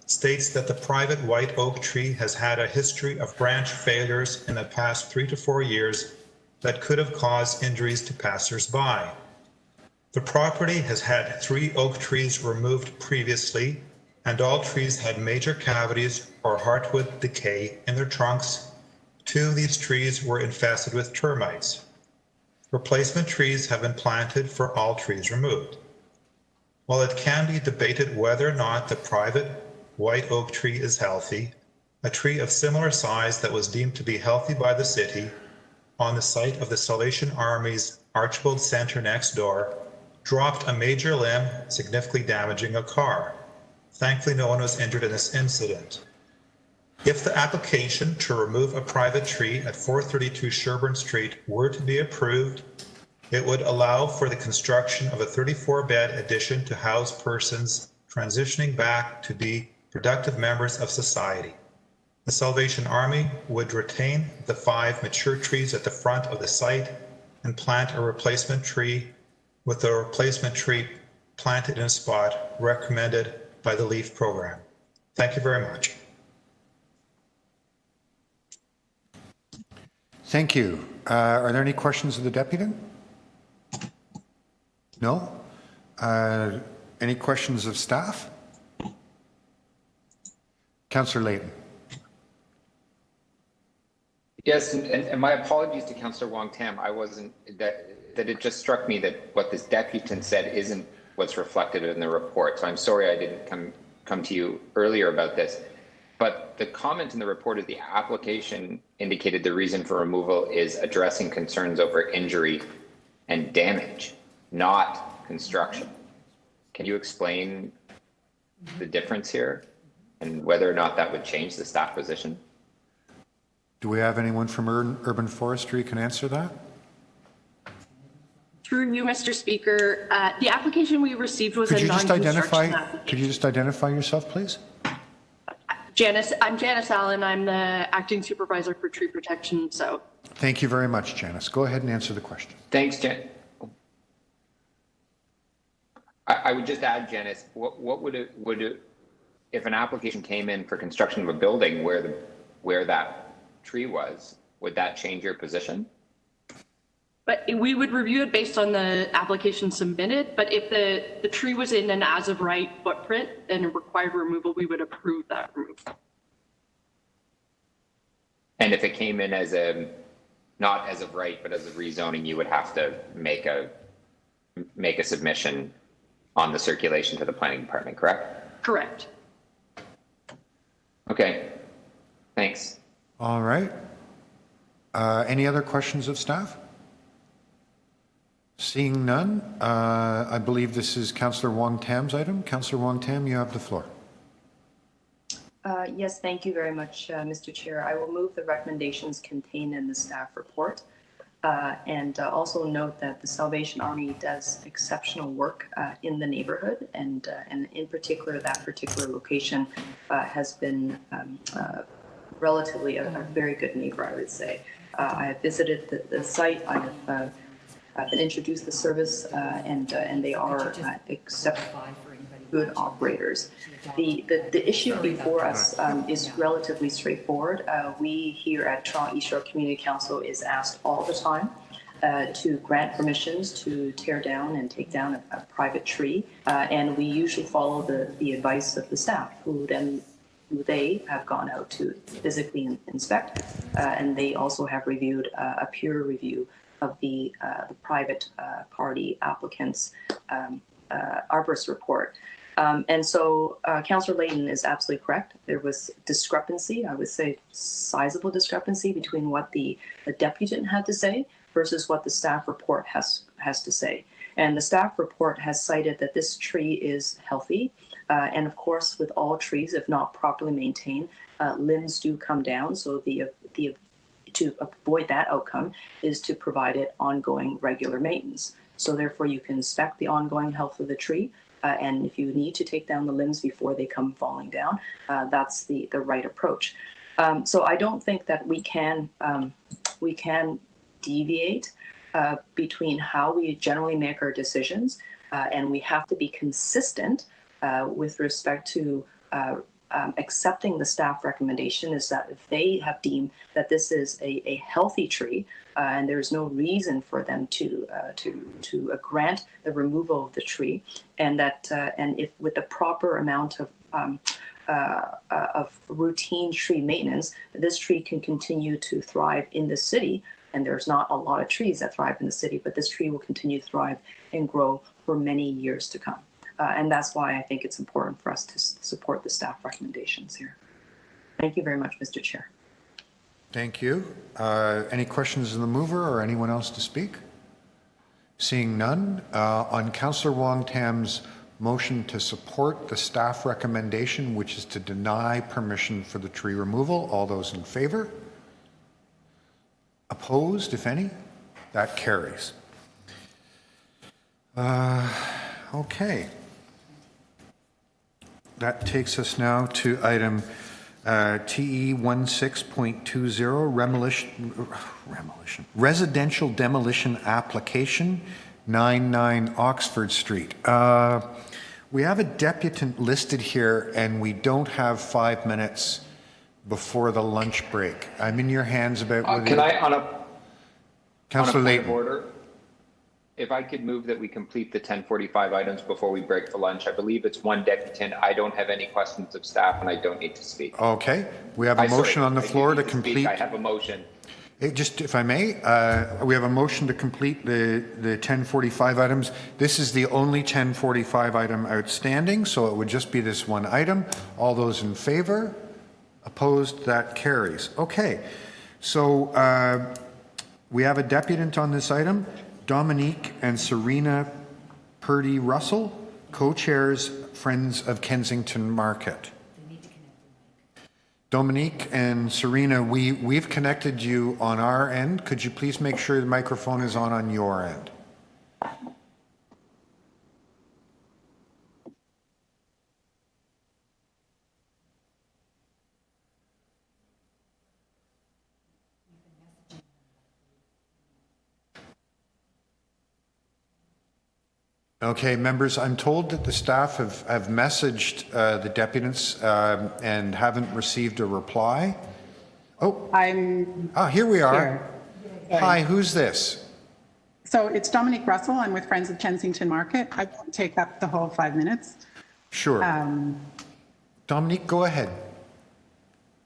states that the private white oak tree has had a history of branch failures in the past 3 to 4 years that could have caused injuries to passers-by. The property has had 3 oak trees removed previously, and all trees had major cavities or heartwood decay in their trunks. 2 of these trees were infested with termites. Replacement trees have been planted for all trees removed. While it can be debated whether or not the private white oak tree is healthy, a tree of similar size that was deemed to be healthy by the city on the site of the Salvation Army's Archibald Center next door dropped a major limb, significantly damaging a car. Thankfully, no one was injured in this incident. If the application to remove a private tree at 432 Sherbourne Street were to be approved, it would allow for the construction of a 34-bed addition to house persons transitioning back to be productive members of society. The Salvation Army would retain the 5 mature trees at the front of the site and plant a replacement tree, with the replacement tree planted in a spot recommended by the LEAF program. Thank you very much. Thank you. Are there any questions of the deputy? No? Any questions of staff? Councillor Layton. Yes, and my apologies to Councillor Wong-Tam. I wasn't, that it just struck me that what this deputant said isn't what's reflected in the report. So I'm sorry I didn't come to you earlier about this. But the comment in the report is the application indicated the reason for removal is addressing concerns over injury and damage, not construction. Can you explain the difference here and whether or not that would change the staff position? Do we have anyone from Urban Forestry who can answer that? Through you, Mr. Speaker, the application we received was a non-construction application. Could you just identify yourself, please? I'm Janice Allen. I'm the acting supervisor for tree protection. So. Thank you very much, Janice. Go ahead and answer the question. Thanks, Jan. I would just add, Janice, what would it, if an application came in for construction of a building where that tree was, would that change your position? But we would review it based on the application submitted. But if the tree was in an as of right footprint and it required removal, we would approve that removal. And if it came in as not as of right, but as a rezoning, you would have to make a submission on the circulation to the planning department, correct? Correct. Okay, thanks. All right. Any other questions of staff? Seeing none, I believe this is Councillor Wong-Tam's item. Councillor Wong-Tam, you have the floor. Yes, thank you very much, Mr. Chair. I will move the recommendations contained in the staff report and also note that the Salvation Army does exceptional work in the neighborhood, and in particular, that particular location has been relatively a very good neighbor, I would say. I have visited the site. I have been introduced to the service, and they are exceptional good operators. The issue before us is relatively straightforward. We here at Toronto East York Community Council is asked all the time to grant permissions to tear down and take down a private tree, and we usually follow the advice of the staff, who they have gone out to physically inspect, and they also have reviewed a peer review of the private party applicants' arborist report. And so Councillor Layton is absolutely correct. There was discrepancy, I would say sizable discrepancy, between what the deputant had to say versus what the staff report has to say. And the staff report has cited that this tree is healthy. And of course, with all trees, if not properly maintained, limbs do come down. So to avoid that outcome is to provide it ongoing regular maintenance. So therefore, you can inspect the ongoing health of the tree. And if you need to take down the limbs before they come falling down, that's the right approach. So I don't think that we can deviate between how we generally make our decisions, and we have to be consistent with respect to accepting the staff recommendation. Is that if they have deemed that this is a healthy tree, and there's no reason for them to grant the removal of the tree, and that and if with the proper amount of routine tree maintenance, this tree can continue to thrive in the city. And there's not a lot of trees that thrive in the city, but this tree will continue to thrive and grow for many years to come. And that's why I think it's important for us to support the staff recommendations here. Thank you very much, Mr. Chair. Thank you. Any questions of the mover or anyone else to speak? Seeing none, on Councillor Wong Tam's motion to support the staff recommendation, which is to deny permission for the tree removal, all those in favor? Opposed, if any? That carries. Okay. That takes us now to item TE 16.20, residential demolition application, 99 Oxford Street. We have a deputant listed here, and we don't have 5 minutes before the lunch break. I'm in your hands about whether... Can I, on a Councillor point of Layton. order, if I could move that we complete the 10:45 items before we break for lunch. I believe it's one deputant. I don't have any questions of staff, and I don't need to speak. Okay. We have a motion on the floor to complete... I have a motion. Just, if I may, we have a motion to complete the 1045 items. This is the only 1045 item outstanding, so it would just be this one item. All those in favor? Opposed? That carries. Okay. So we have a deputant on this item, Dominique and Serena Purdy Russell, co-chairs, Friends of Kensington Market. Dominique and Serena, we've connected you on our end. Could you please make sure the microphone is on your end? Okay, members, I'm told that the staff have messaged the deputants and haven't received a reply. Oh, here we are. Here. Hi, who's this? So it's Dominique Russell. I'm with Friends of Kensington Market. I won't take up the whole 5 minutes. Sure. Dominique, go ahead.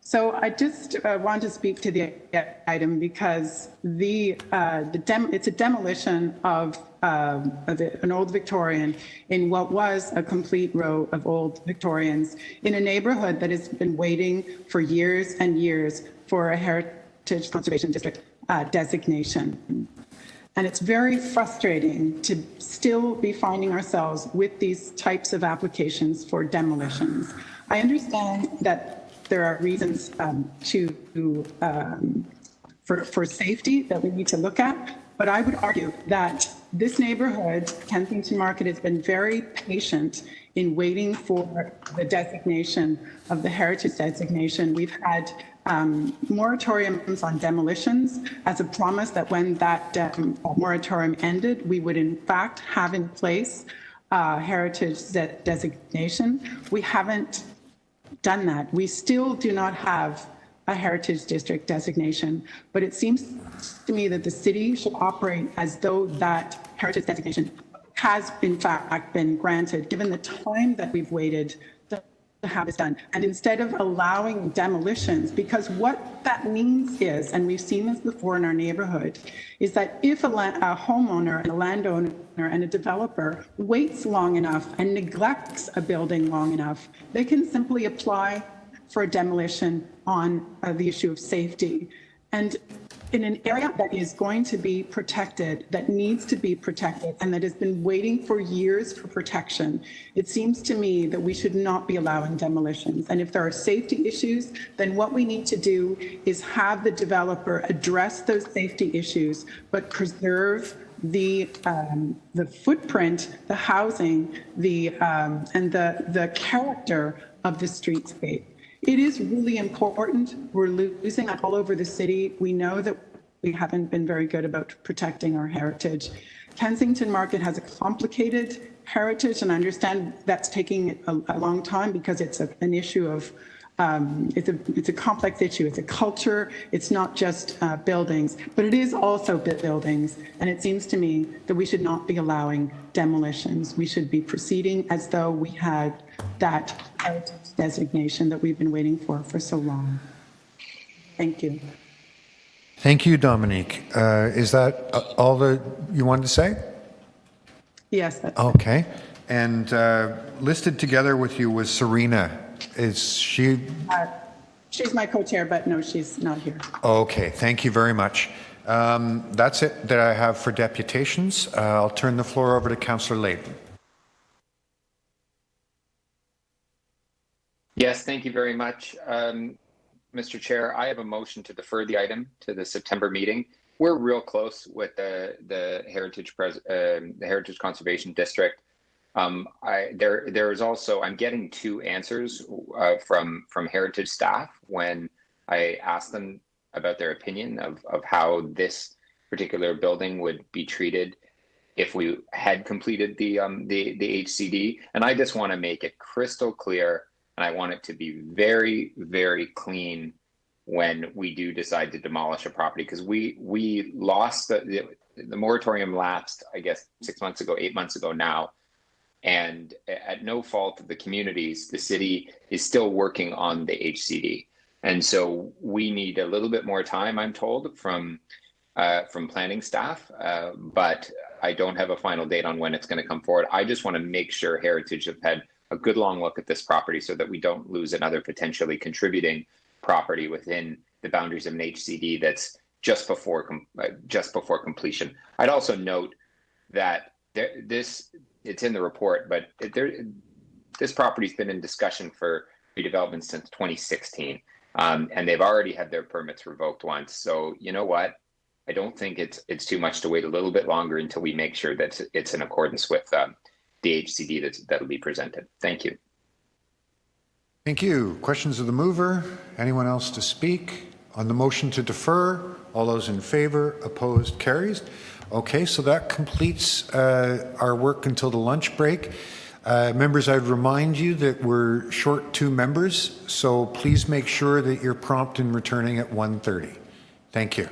So I just want to speak to the item because it's a demolition of an old Victorian in what was a complete row of old Victorians in a neighborhood that has been waiting for years and years for a Heritage Conservation District designation. And it's very frustrating to still be finding ourselves with these types of applications for demolitions. I understand that there are reasons for safety that we need to look at, but I would argue that this neighborhood, Kensington Market, has been very patient in waiting for the designation of the heritage designation. We've had moratoriums on demolitions as a promise that when that moratorium ended, we would in fact have in place heritage designation. We haven't done that. We still do not have a heritage district designation, but it seems to me that the city should operate as though that heritage designation has in fact been granted, given the time that we've waited to have this done. And instead of allowing demolitions, because what that means is, and we've seen this before in our neighborhood, is that if a homeowner and a landowner and a developer waits long enough and neglects a building long enough, they can simply apply for a demolition on the issue of safety. And in an area that is going to be protected, that needs to be protected, and that has been waiting for years for protection, it seems to me that we should not be allowing demolitions. And if there are safety issues, then what we need to do is have the developer address those safety issues, but preserve the footprint, the housing, and the character of the streetscape. It is really important. We're losing that all over the city. We know that we haven't been very good about protecting our heritage. Kensington Market has a complicated heritage, and I understand that's taking a long time because it's an issue of, it's a complex issue. It's a culture. It's not just buildings, but it is also buildings. And it seems to me that we should not be allowing demolitions. We should be proceeding as though we had that heritage designation that we've been waiting for so long. Thank you. Thank you, Dominique. Is that all that you wanted to say? Yes. That's okay. And listed together with you was Serena. Is she? She's my co-chair, but no, she's not here. Okay, thank you very much. That's it that I have for deputations. I'll turn the floor over to Councillor Layton. Yes, thank you very much. Mr. Chair, I have a motion to defer the item to the September meeting. We're real close with the Heritage Conservation District. There is also, I'm getting 2 answers from Heritage staff when I asked them about their opinion of how this particular building would be treated if we had completed the HCD. And I just want to make it crystal clear, and I want it to be very, very clean when we do decide to demolish a property, because we lost the moratorium lapsed, I guess, 6 months ago, 8 months ago now. And at no fault of the communities, the city is still working on the HCD. And so we need a little bit more time, I'm told, from planning staff, but I don't have a final date on when it's going to come forward. I just want to make sure Heritage have had a good long look at this property so that we don't lose another potentially contributing property within the boundaries of an HCD that's just before completion. I'd also note that it's in the report, but this property's been in discussion for redevelopment since 2016, and they've already had their permits revoked once. So you know what? I don't think it's too much to wait a little bit longer until we make sure that it's in accordance with the HCD that'll be presented. Thank you. Thank you. Questions of the mover? Anyone else to speak on the motion to defer? All those in favor, opposed, carries. Okay, so that completes our work until the lunch break. Members, I'd remind you that we're short 2 members, so please make sure that you're prompt in returning at 1:30. Thank you.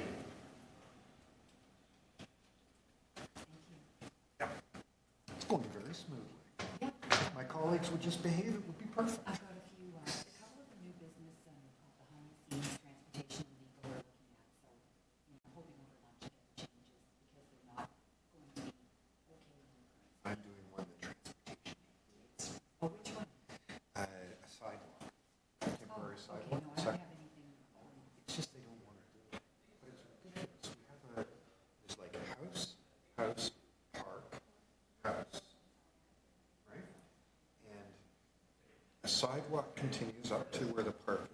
It's going very smoothly. If my colleagues would just behave, it would be perfect. I've got a couple of the new business and behind the scenes transportation and legal we're looking at. So, I'm hoping over lunch to get the changes because they're not going to be okay. I'm doing one that transportation needs. Oh, which one? A sidewalk, temporary sidewalk. Okay, no, I don't have anything. It's just they don't want to do it. But it's ridiculous. We have there's like a house, park, house, right? And a sidewalk continues up to where the park is.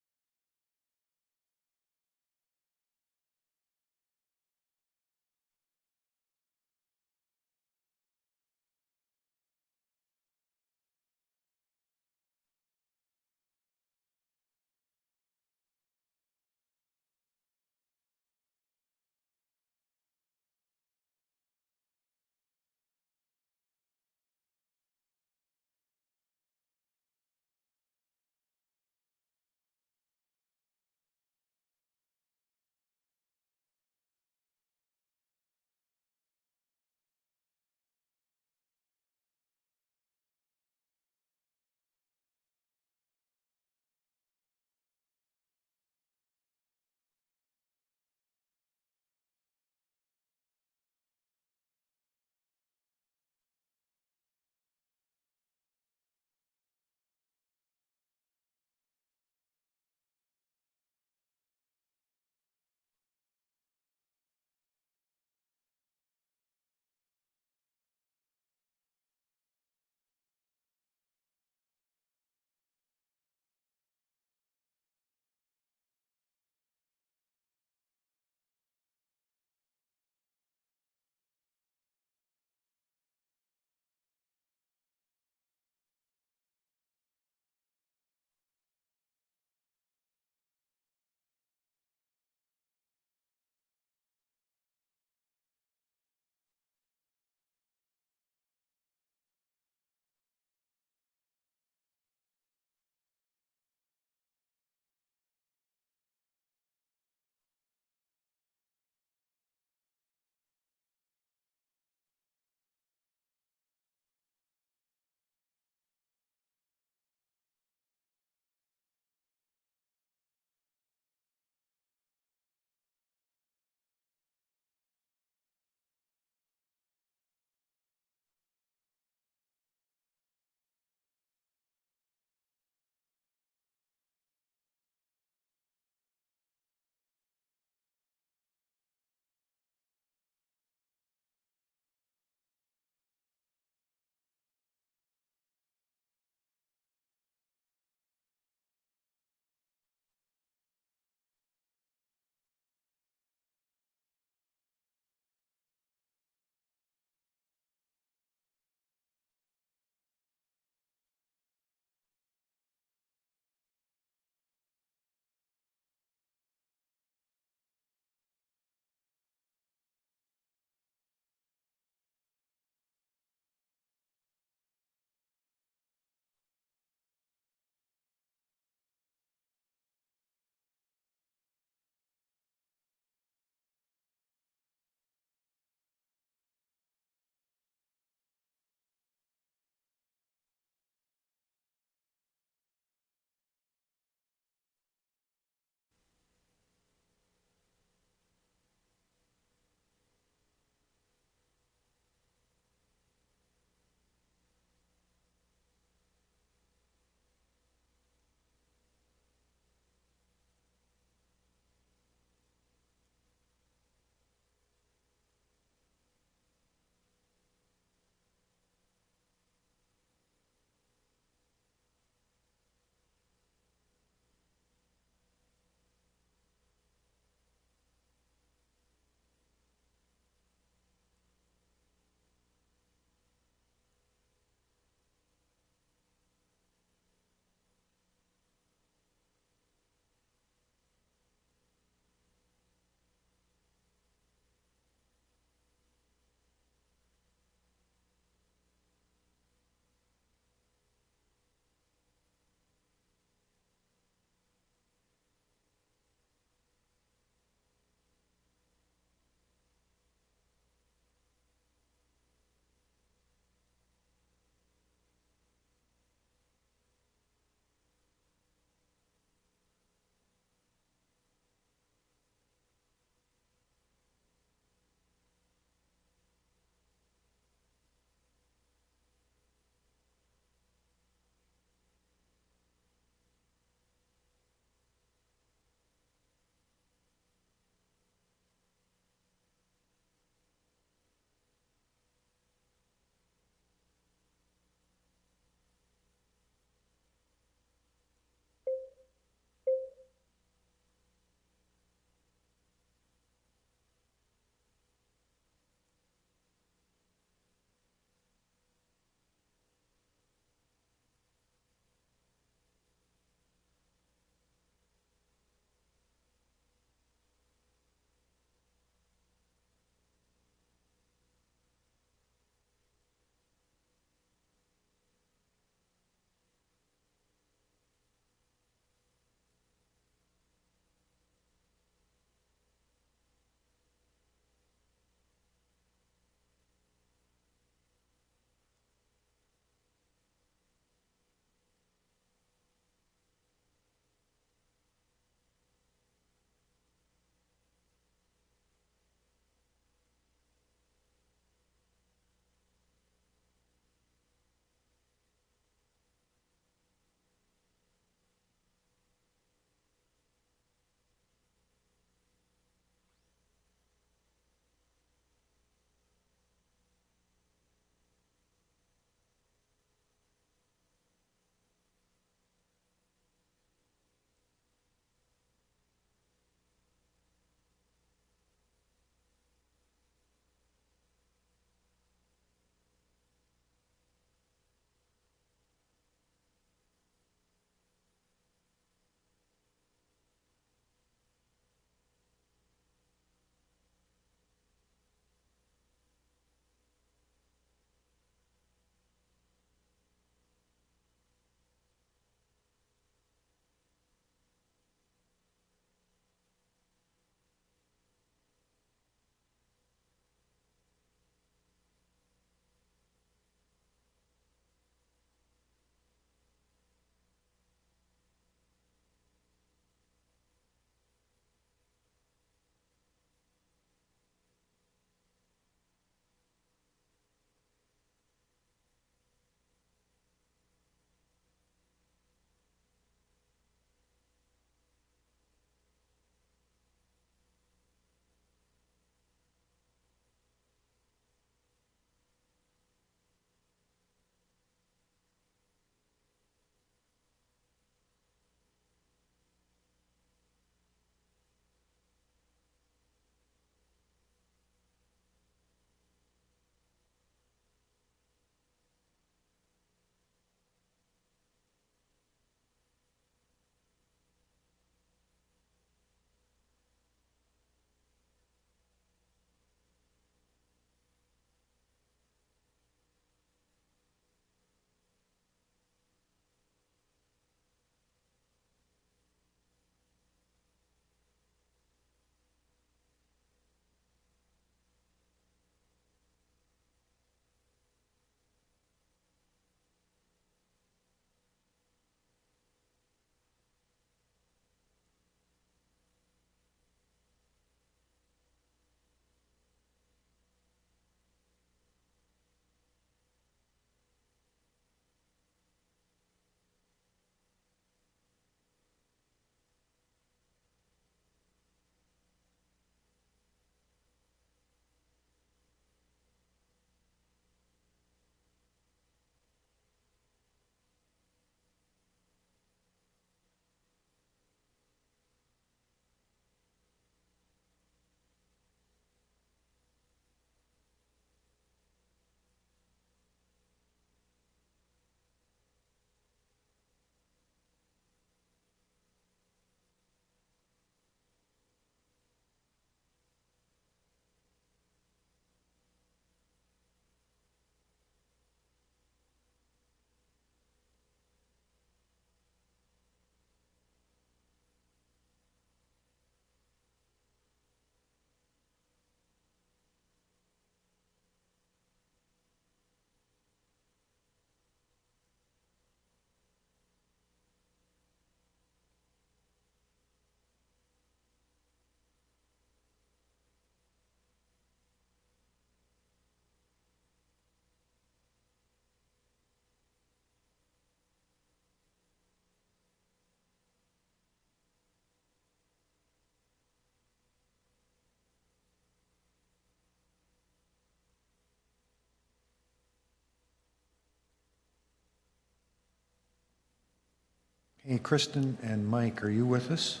Hey, Kristen and Mike, are you with us?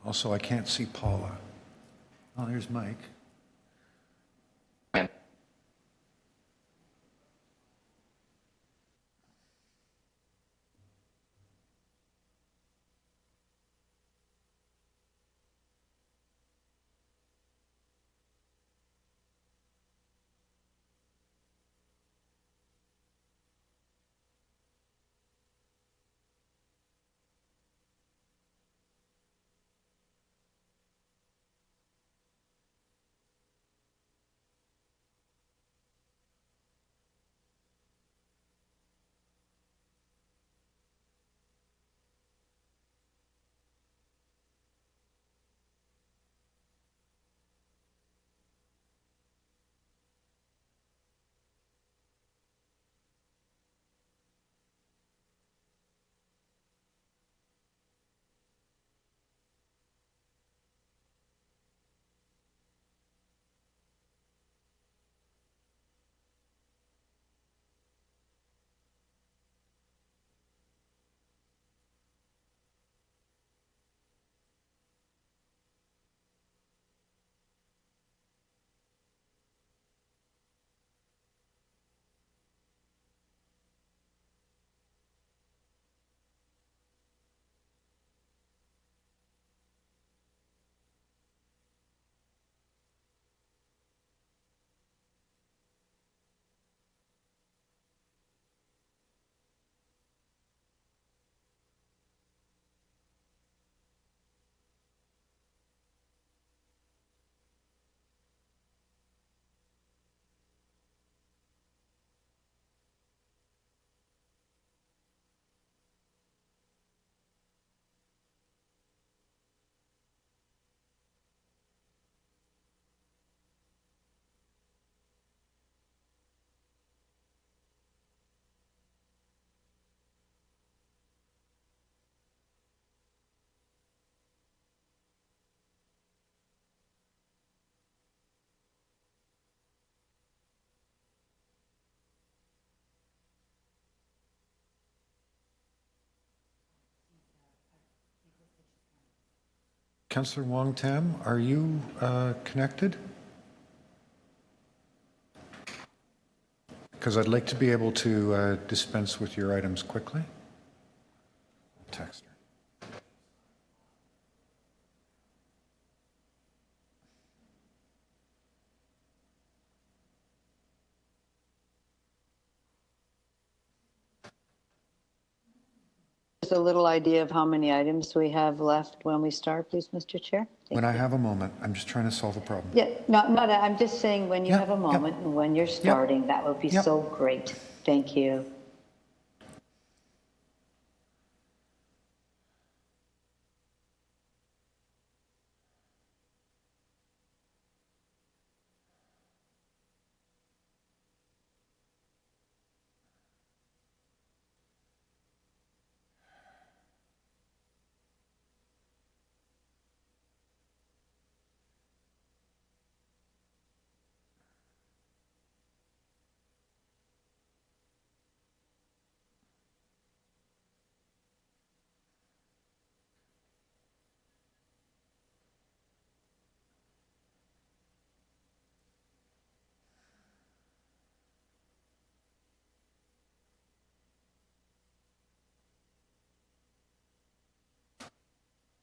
Also, I can't see Paula. Oh, there's Mike. Councillor Wong Tam, are you connected? Because I'd like to be able to dispense with your items quickly. Text her. Just a little idea of how many items we have left when we start, please, Mr. Chair. When I have a moment, I'm just trying to solve a problem. Yeah, I'm just saying when you have a moment and when you're starting, that would be so great. Thank you.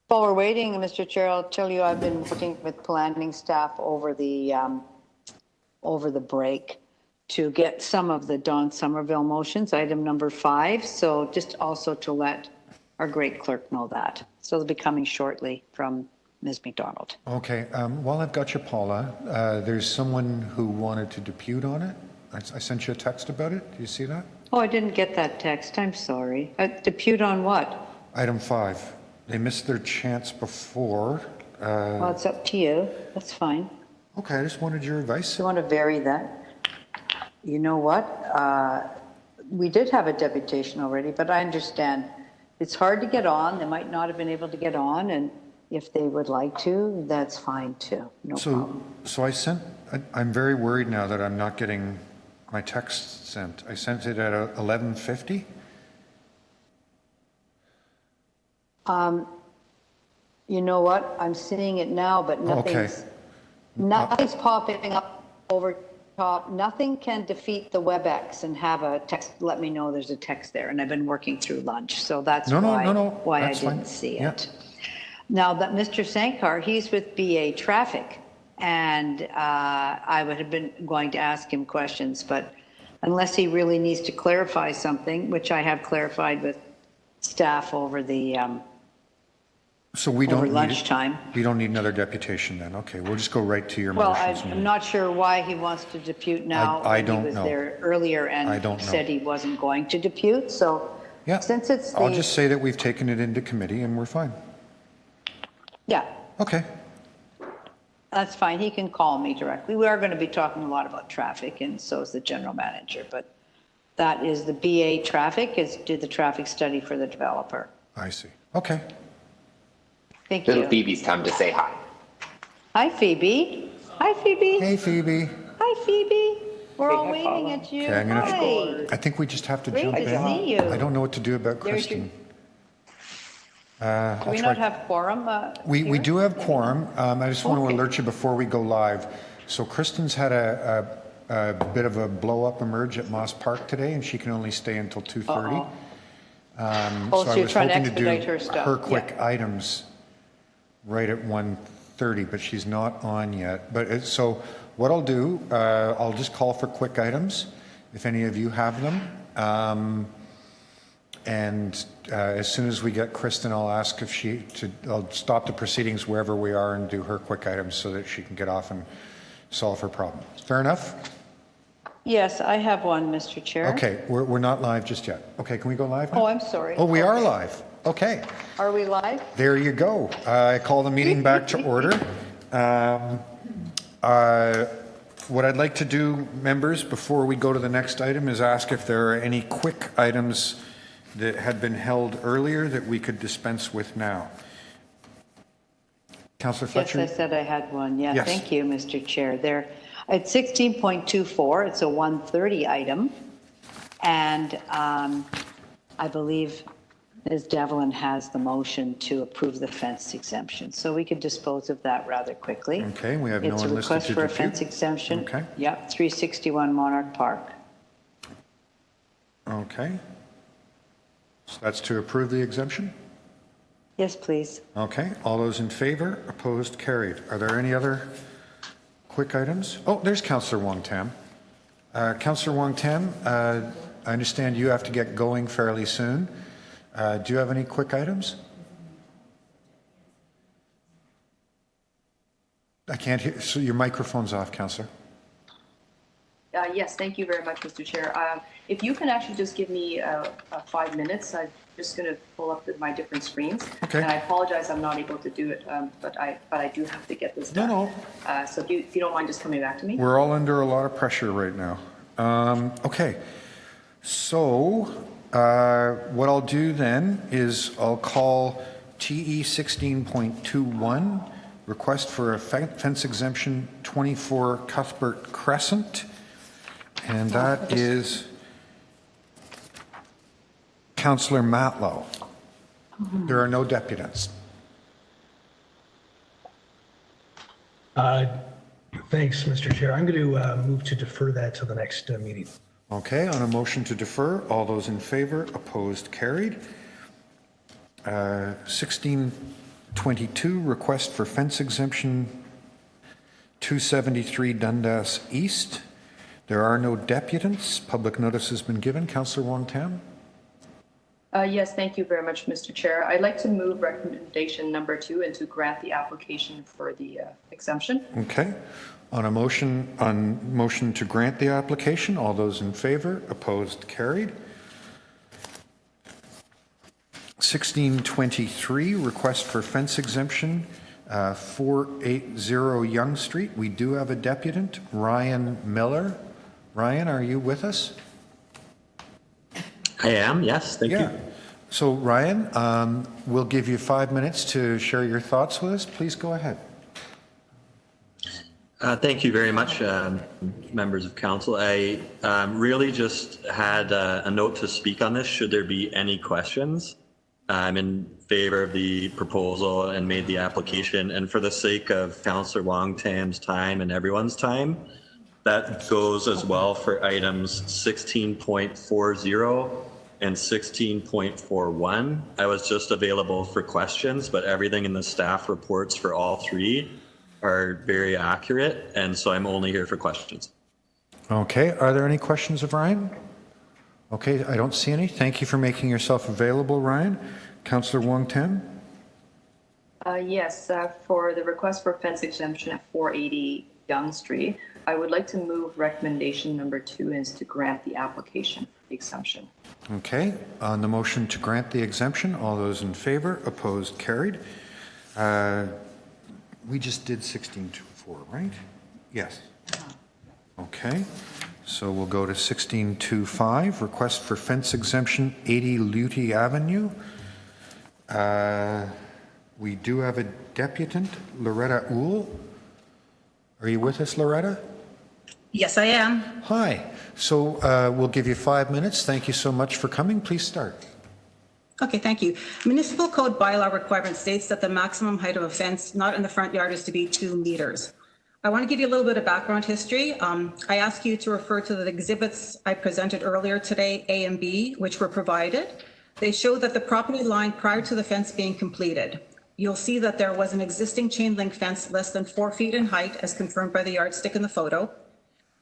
While we're waiting, Mr. Chair, I'll tell you I've been working with planning staff over the break to get some of the Dawn Somerville motions, item number 5. So just also to let our great clerk know that. So they'll be coming shortly from Ms. McDonald. Okay, while I've got you, Paula, there's someone who wanted to depute on it. I sent you a text about it. Do you see that? Oh, I didn't get that text. I'm sorry. Depute on what? Item 5. They missed their chance before. Well, it's up to you. That's fine. Okay, I just wanted your advice. You want to vary that? You know what? We did have a deputation already, but I understand it's hard to get on. They might not have been able to get on, and if they would like to, that's fine too. No problem. So I'm very worried now that I'm not getting my text sent. I sent it at 11:50. You know what? I'm seeing it now, but nothing's popping up over top. Nothing can defeat the WebEx and have a text. Let me know there's a text there. And I've been working through lunch, so that's why I didn't see it. Now that Mr. Sankar, he's with BA Traffic, and I would have been going to ask him questions, but unless he really needs to clarify something, which I have clarified with staff over the So we over don't lunchtime. we don't need another deputation then. Okay, we'll just go right to your Well, motions. I'm not sure why he wants to depute now. I don't He was know. there earlier and said he wasn't going to depute, so since it's the... I'll just say that we've taken it into committee and we're fine. Yeah. Okay. That's fine. He can call me directly. We are going to be talking a lot about traffic, and so is the general manager, but that is the BA Traffic, did the traffic study for the developer. I see. Okay. Thank Little you. Phoebe's time to say hi. Hi, Phoebe. Hi, Phoebe. Hey, Phoebe. Hi, Phoebe. We're all waiting at you. Okay, Hi. I think we just have to Great jump to in. see you. I don't know what to do about There's Kristen. Do we not have quorum? We do have quorum. I just want to alert you before we go live. So Kristen's had a bit of a blow up emerge at Moss Park today, and she can only stay until 2:30. So I you're was trying to hoping to do expedite her stuff. her quick items right at 1:30, but she's not on yet. But so what I'll do, I'll just call for quick items if any of you have them. And as soon as we get Kristen, I'll ask if I'll stop the proceedings wherever we are and do her quick items so that she can get off and solve her problem. Fair enough? Yes, I have one, Mr. Chair. Okay, we're not live just yet. Okay, can we go live now? Oh, I'm sorry. Oh, we are live. Okay. Are we live? There you go. I call the meeting back to order. What I'd like to do, members, before we go to the next item is ask if there are any quick items that had been held earlier that we could dispense with now. Councillor Fletcher? Yes, I said I had one. Yeah, Yes. Thank you, Mr. Chair. There, at 16.24, it's a 130 item. And I believe Ms. Devlin has the motion to approve the fence exemption. So we could dispose of that rather quickly. Okay, we have no It's a one listed request to for a depute. fence exemption. Okay. Yep, 361 Monarch Park. Okay. So that's to approve the exemption? Yes, please. Okay, all those in favor, opposed, carried. Are there any other quick items? Oh, there's Councillor Wong Tam. Councillor Wong Tam, I understand you have to get going fairly soon. Do you have any quick items? I can't hear, so your microphone's off, Councillor. Yes, thank you very much, Mr. Chair. If you can actually just give me 5 minutes, I'm just going to pull up my different screens. Okay. And I apologize, I'm not able to do it, but I do have to get this done. No. So if you don't mind just coming back to me. We're all under a lot of pressure right now. Okay, so what I'll do then is I'll call TE 16.21, request for a fence exemption 24 Cuthbert Crescent. And that is Councillor Matlow. There are no deputants. Thanks, Mr. Chair. I'm going to move to defer that to the next meeting. Okay, on a motion to defer, all those in favor, opposed, carried. 1622, request for fence exemption 273 Dundas East. There are no deputants. Public notice has been given. Councillor Wong Tam? Yes, thank you very much, Mr. Chair. I'd like to move recommendation number 2 and to grant the application for the exemption. Okay. On a motion to grant the application, all those in favor, opposed, carried. 1623, request for fence exemption, 480 Yonge Street. We do have a deputant, Ryan Miller. Ryan, are you with us? I am, yes, thank you. So Ryan, we'll give you 5 minutes to share your thoughts with us. Please go ahead. Thank you very much, members of council. I really just had a note to speak on this, should there be any questions. I'm in favor of the proposal and made the application. And for the sake of Councillor Wong-Tam's time and everyone's time, that goes as well for items 16.40 and 16.41. I was just available for questions, but everything in the staff reports for all three are very accurate. And so I'm only here for questions. Okay, are there any questions of Ryan? Okay, I don't see any. Thank you for making yourself available, Ryan. Councillor Wong-Tam? Yes, for the request for fence exemption at 480 Yonge Street, I would like to move recommendation number 2 is to grant the application for the exemption. Okay, on the motion to grant the exemption, all those in favor, opposed, carried. We just did 16.24, right? Yes. Okay, so we'll go to 16.25, request for fence exemption, 80 Luty Avenue. We do have a deputant, Loretta Uhl. Are you with us, Loretta? Yes, I am. Hi. So we'll give you 5 minutes. Thank you so much for coming. Please start. Okay, thank you. Municipal Code bylaw requirement states that the maximum height of a fence not in the front yard is to be 2 meters. I want to give you a little bit of background history. I ask you to refer to the exhibits I presented earlier today, A and B, which were provided. They show that the property line prior to the fence being completed. You'll see that there was an existing chain link fence less than 4 feet in height as confirmed by the yardstick in the photo.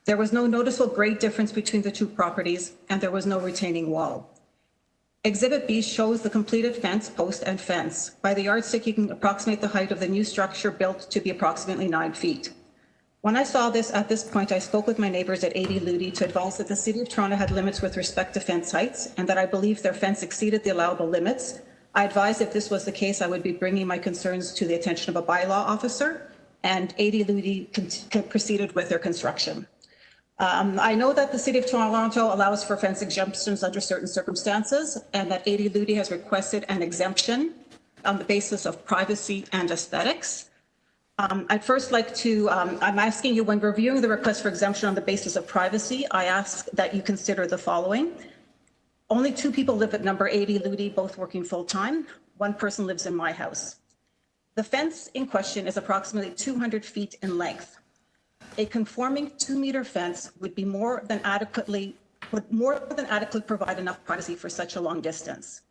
There was no noticeable grade difference between the two properties, and there was no retaining wall. Exhibit B shows the completed fence, post, and fence. By the yardstick, you can approximate the height of the new structure built to be approximately 9 feet. When I saw this at this point, I spoke with my neighbors at 80 Luty to advise that the City of Toronto had limits with respect to fence heights and that I believed their fence exceeded the allowable limits. I advised if this was the case, I would be bringing my concerns to the attention of a bylaw officer, and 80 Luty proceeded with their construction. I know that the City of Toronto allows for fence exemptions under certain circumstances, and that 80 Luty has requested an exemption on the basis of privacy and aesthetics. I'd first like to, I'm asking you, when reviewing the request for exemption on the basis of privacy, I ask that you consider the following. Only 2 people live at number 80 Luty, both working full-time. 1 person lives in my house. The fence in question is approximately 200 feet in length. A conforming 2-meter fence would be more than adequately provide enough privacy for such a long distance.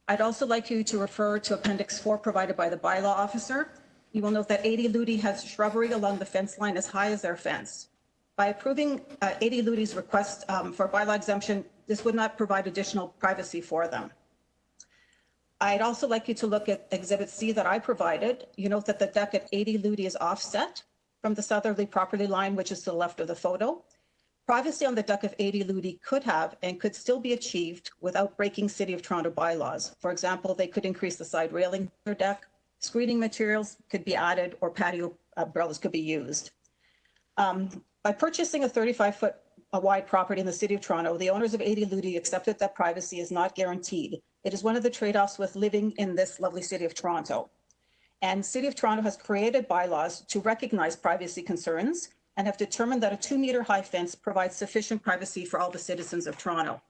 I'd also like you to refer to Appendix 4 provided by the bylaw officer. You will note that 80 Luty has shrubbery along the fence line as high as their fence. By approving 80 Luty's request for bylaw exemption, this would not provide additional privacy for them. I'd also like you to look at Exhibit C that I provided. You note that the deck at 80 Luty is offset from the southerly property line, which is to the left of the photo. Privacy on the deck of 80 Luty could have and could still be achieved without breaking City of Toronto bylaws. For example, they could increase the side railing of their deck, screening materials could be added, or patio umbrellas could be used. By purchasing a 35-foot wide property in the City of Toronto, the owners of 80 Luty accepted that privacy is not guaranteed. It is one of the trade-offs with living in this lovely City of Toronto. And City of Toronto has created bylaws to recognize privacy concerns and have determined that a 2-meter high fence provides sufficient privacy for all the citizens of Toronto.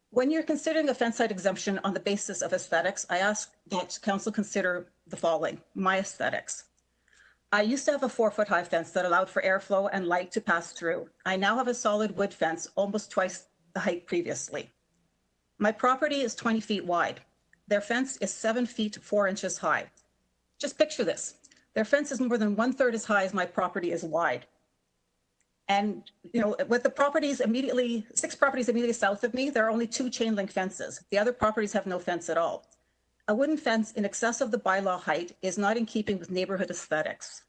When you're considering a fence site exemption on the basis of aesthetics, I ask that Council consider the following: my aesthetics. I used to have a 4-foot high fence that allowed for airflow and light to pass through. I now have a solid wood fence, almost twice the height previously. My property is 20 feet wide. Their fence is 7 feet 4 inches high. Just picture this. Their fence is more than 1/3 as high as my property is wide. And, you know, with the properties immediately, 6 properties immediately south of me, there are only 2 chain link fences. The other properties have no fence at all. A wooden fence in excess of the bylaw height is not in keeping with neighborhood aesthetics.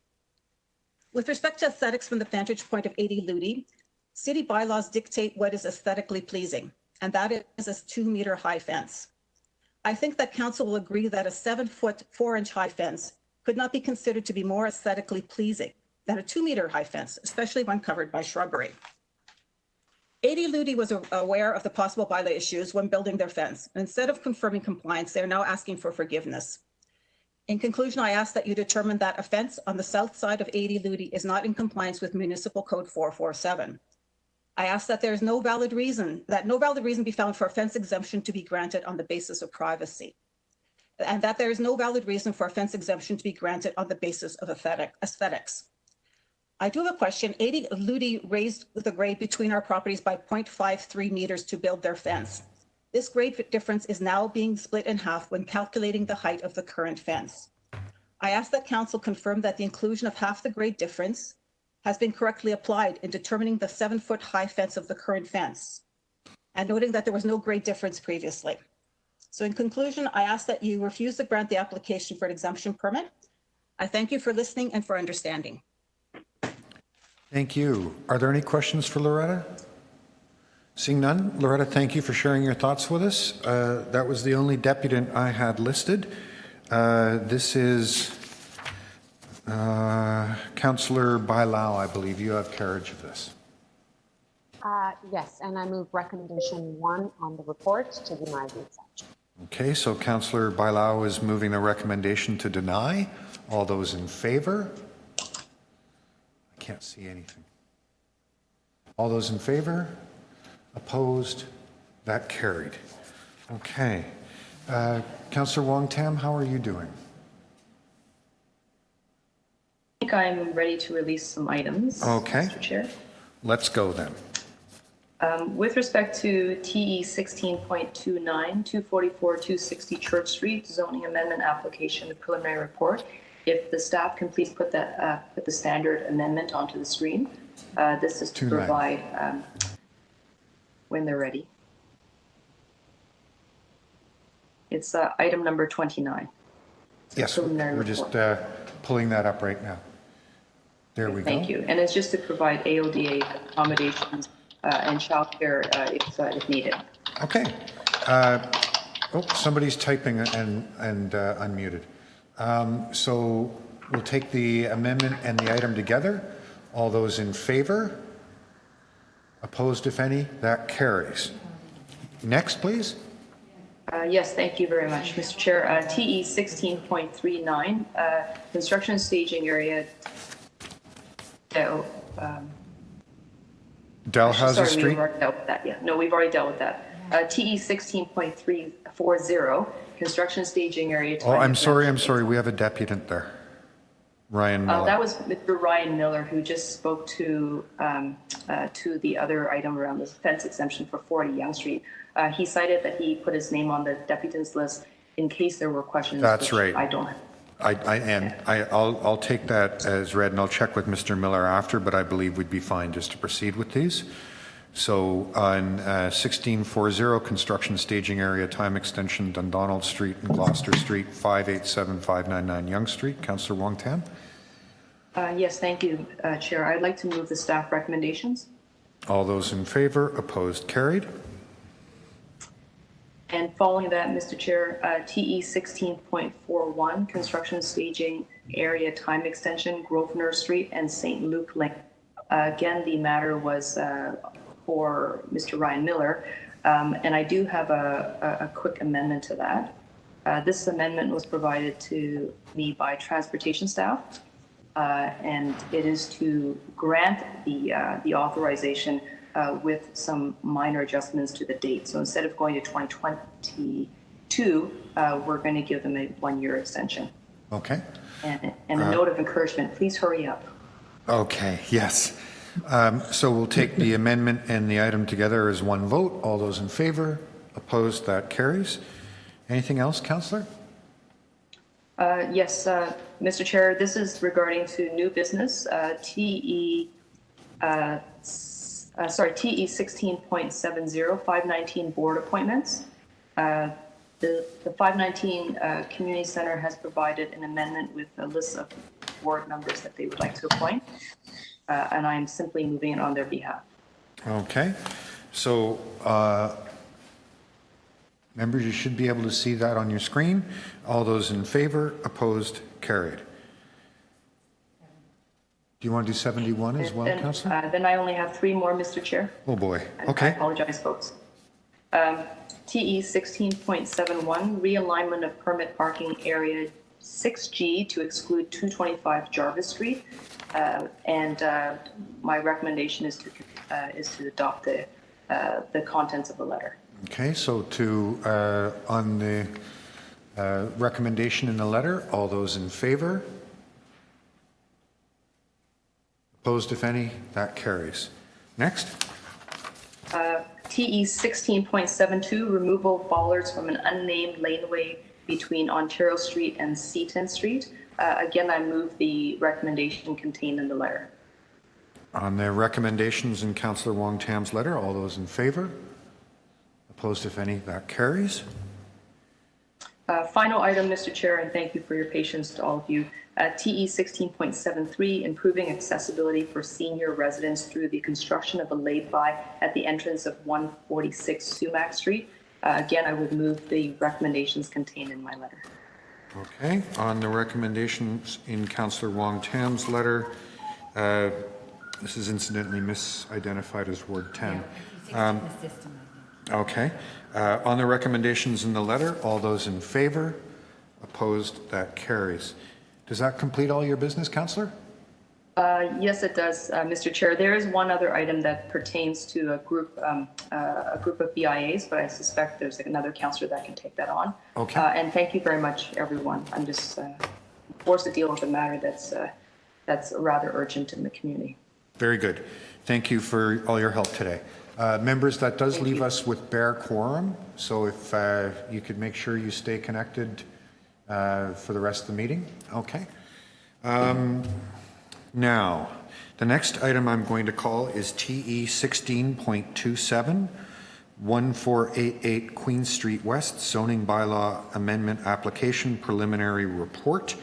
With respect to aesthetics from the vantage point of 80 Luty, city bylaws dictate what is aesthetically pleasing, and that is a 2-meter high fence. I think that Council will agree that a 7-foot 4-inch high fence could not be considered to be more aesthetically pleasing than a 2-meter high fence, especially when covered by shrubbery. 80 Luty was aware of the possible bylaw issues when building their fence. Instead of confirming compliance, they're now asking for forgiveness. In conclusion, I ask that you determine that a fence on the south side of 80 Luty is not in compliance with Municipal Code 447. I ask that no valid reason be found for a fence exemption to be granted on the basis of privacy, and that there is no valid reason for a fence exemption to be granted on the basis of aesthetics. I do have a question. 80 Ludi raised the grade between our properties by 0.53 meters to build their fence. This grade difference is now being split in half when calculating the height of the current fence. I ask that council confirm that the inclusion of half the grade difference has been correctly applied in determining the 7-foot high fence of the current fence, and noting that there was no grade difference previously. So in conclusion, I ask that you refuse to grant the application for an exemption permit. I thank you for listening and for understanding. Thank you. Are there any questions for Loretta? Seeing none, Loretta, thank you for sharing your thoughts with us. That was the only deputant I had listed. This is Councillor Bailao, I believe. You have carriage of this. Yes, and I move recommendation 1 on the report to deny the exemption. Okay, so Councillor Bailao is moving the recommendation to deny. All those in favor? I can't see anything. All those in favor? Opposed? That carried. Okay. Councillor Wong Tam, how are you doing? I think I'm ready to release some items, Okay. Mr. Chair. Let's go then. With respect to TE 16.29, 244-260 Church Street zoning amendment application preliminary report, if the staff can please put that put the standard amendment onto the screen. This is to provide when they're ready. It's item number 29. Yes, we're just pulling that up right now. There we go. Thank you. And it's just to provide AODA accommodations and childcare if needed. Okay. Somebody's typing and unmuted. So we'll take the amendment and the item together. All those in favor? Opposed, if any? That carries. Next, please. Yes, thank you very much, Mr. Chair. TE 16.39, construction staging area. Dalhousie Street? We've already dealt with that. Yeah, no, we've already dealt with that. TE 16.340, construction staging area. Oh, I'm sorry. We have a deputant there. Ryan Miller. That was Mr. Ryan Miller, who just spoke to the other item around the fence exemption for 40 Yonge Street. He cited that he put his name on the deputant's list in case there were questions. That's right. I don't have. I'll take that as read, and I'll check with Mr. Miller after, but I believe we'd be fine just to proceed with these. So on 1640, construction staging area time extension, Dundonald Street and Gloucester Street, 587-599 Yonge Street. Councillor Wong Tam. Yes, thank you, Chair. I'd like to move the staff recommendations. All those in favor? Opposed? Carried. And following that, Mr. Chair, TE 16.41, construction staging area time extension, Grosvenor Street and St. Luke Lane. Again, the matter was for Mr. Ryan Miller, and I do have a quick amendment to that. This amendment was provided to me by transportation staff, and it is to grant the authorization with some minor adjustments to the date. So instead of going to 2022, we're going to give them a 1-year extension. Okay. And a note of encouragement, please hurry up. Okay, yes. So we'll take the amendment and the item together as one vote. All those in favor? Opposed? That carries. Anything else, Councillor? Yes, Mr. Chair, this is regarding to new business, TE 16.70, 519 board appointments. The 519 Community Center has provided an amendment with a list of board members that they would like to appoint, and I'm simply moving it on their behalf. Okay. So, members, you should be able to see that on your screen. All those in favor? Opposed? Carried. Do you want to do 71 as well, Councillor? Then I only have 3 more, Mr. Chair. Oh boy. Okay. I apologize, folks. TE 16.71, realignment of permit parking area 6G to exclude 225 Jarvis Street. And my recommendation is to is to adopt the contents of the letter. Okay, so on the recommendation in the letter, all those in favor? Opposed, if any? That carries. Next. TE 16.72, removal of bollards from an unnamed laneway between Ontario Street and Seaton Street. Again, I move the recommendation contained in the letter. On the recommendations in Councillor Wong-Tam's letter, all those in favor? Opposed, if any? That carries. Final item, Mr. Chair, and thank you for your patience to all of you. TE 16.73, improving accessibility for senior residents through the construction of a lay-by at the entrance of 146 Sumac Street. Again, I would move the recommendations contained in my letter. Okay, on the recommendations in Councillor Wong-Tam's letter, this is incidentally misidentified as Ward 10. Okay, on the recommendations in the letter, all those in favor? Opposed? That carries. Does that complete all your business, Councillor? Yes, it does, Mr. Chair. There is one other item that pertains to a group of BIAs, but I suspect there's another councillor that can take that on. Okay. And thank you very much, everyone. I'm just forced to deal with a matter that's rather urgent in the community. Very good. Thank you for all your help today. Members, that does leave us with bare quorum, so if you could make sure you stay connected for the rest of the meeting. Okay. Now, the next item I'm going to call is TE 16.27, 1488 Queen Street West, zoning bylaw amendment application preliminary report.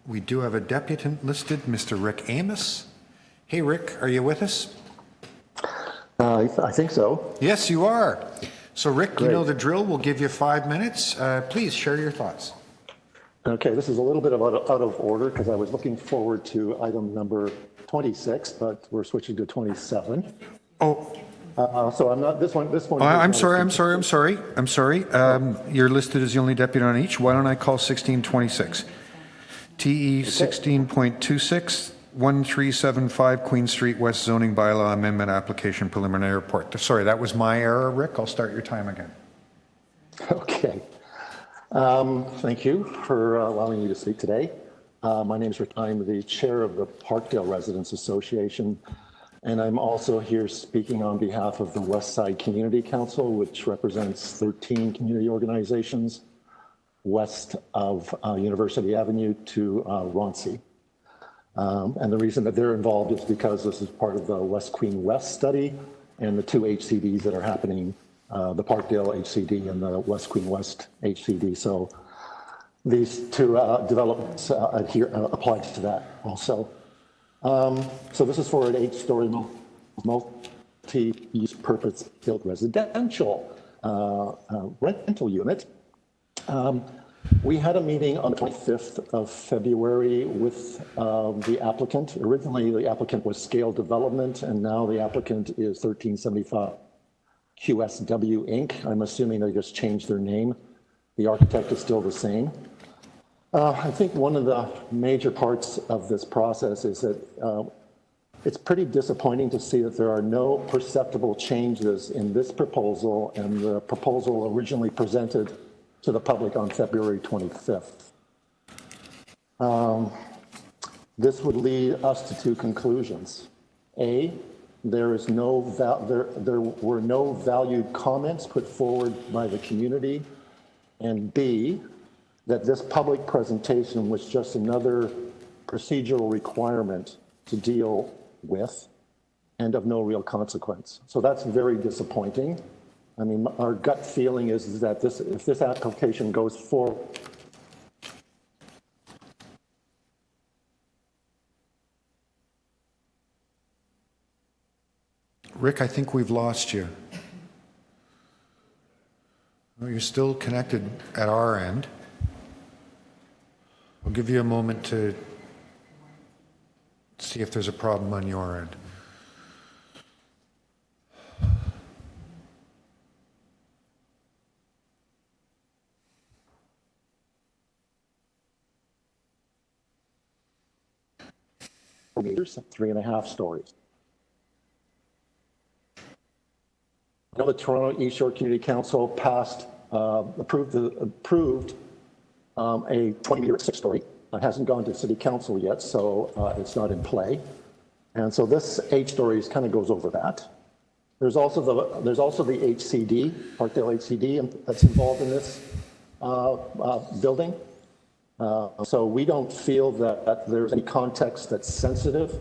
We do have a deputant listed, Mr. Rick Amos. Hey, Rick, are you with us? I think so. Yes, you are. So, Rick, you know the drill. We'll give you 5 minutes. Please share your thoughts. Okay, this is a little bit out of order because I was looking forward to item number 26, but we're switching to 27. Oh. So I'm not, this one. I'm sorry. You're listed as the only deputy on each. Why don't I call 1626? TE 16.26, 1375 Queen Street West zoning bylaw amendment application preliminary report. Sorry, that was my error, Rick. I'll start your time again. Okay. Thank you for allowing me to speak today. My name is Rick. I'm the chair of the Parkdale Residents Association, and I'm also here speaking on behalf of the West Side Community Council, which represents 13 community organizations west of University Avenue to Roncy. And the reason that they're involved is because this is part of the West Queen West study and the two HCDs that are happening, the Parkdale HCD and the West Queen West HCD. So these two developments apply to that also. So this is for an 8-story multi-use purpose-built residential rental unit. We had a meeting on the 25th of February with the applicant. Originally, the applicant was Scale Development, and now the applicant is 1375 QSW Inc. I'm assuming they just changed their name. The architect is still the same. I think one of the major parts of this process is that it's pretty disappointing to see that there are no perceptible changes in this proposal and the proposal originally presented to the public on February 25th. This would lead us to two conclusions. A, there were no valued comments put forward by the community, and B, that this public presentation was just another procedural requirement to deal with and of no real consequence. So that's very disappointing. I mean, our gut feeling is that if this application goes forward, Rick, I think we've lost you. Well, you're still connected at our end. I'll give you a moment to see if there's a problem on your end. meters, 3.5 stories. I know the Toronto East York Community Council approved a 20-meter 6-story. It hasn't gone to City Council yet, so it's not in play. And so this 8 stories kind of goes over that. There's also the HCD, Parkdale HCD, that's involved in this building. So we don't feel that there's any context that's sensitive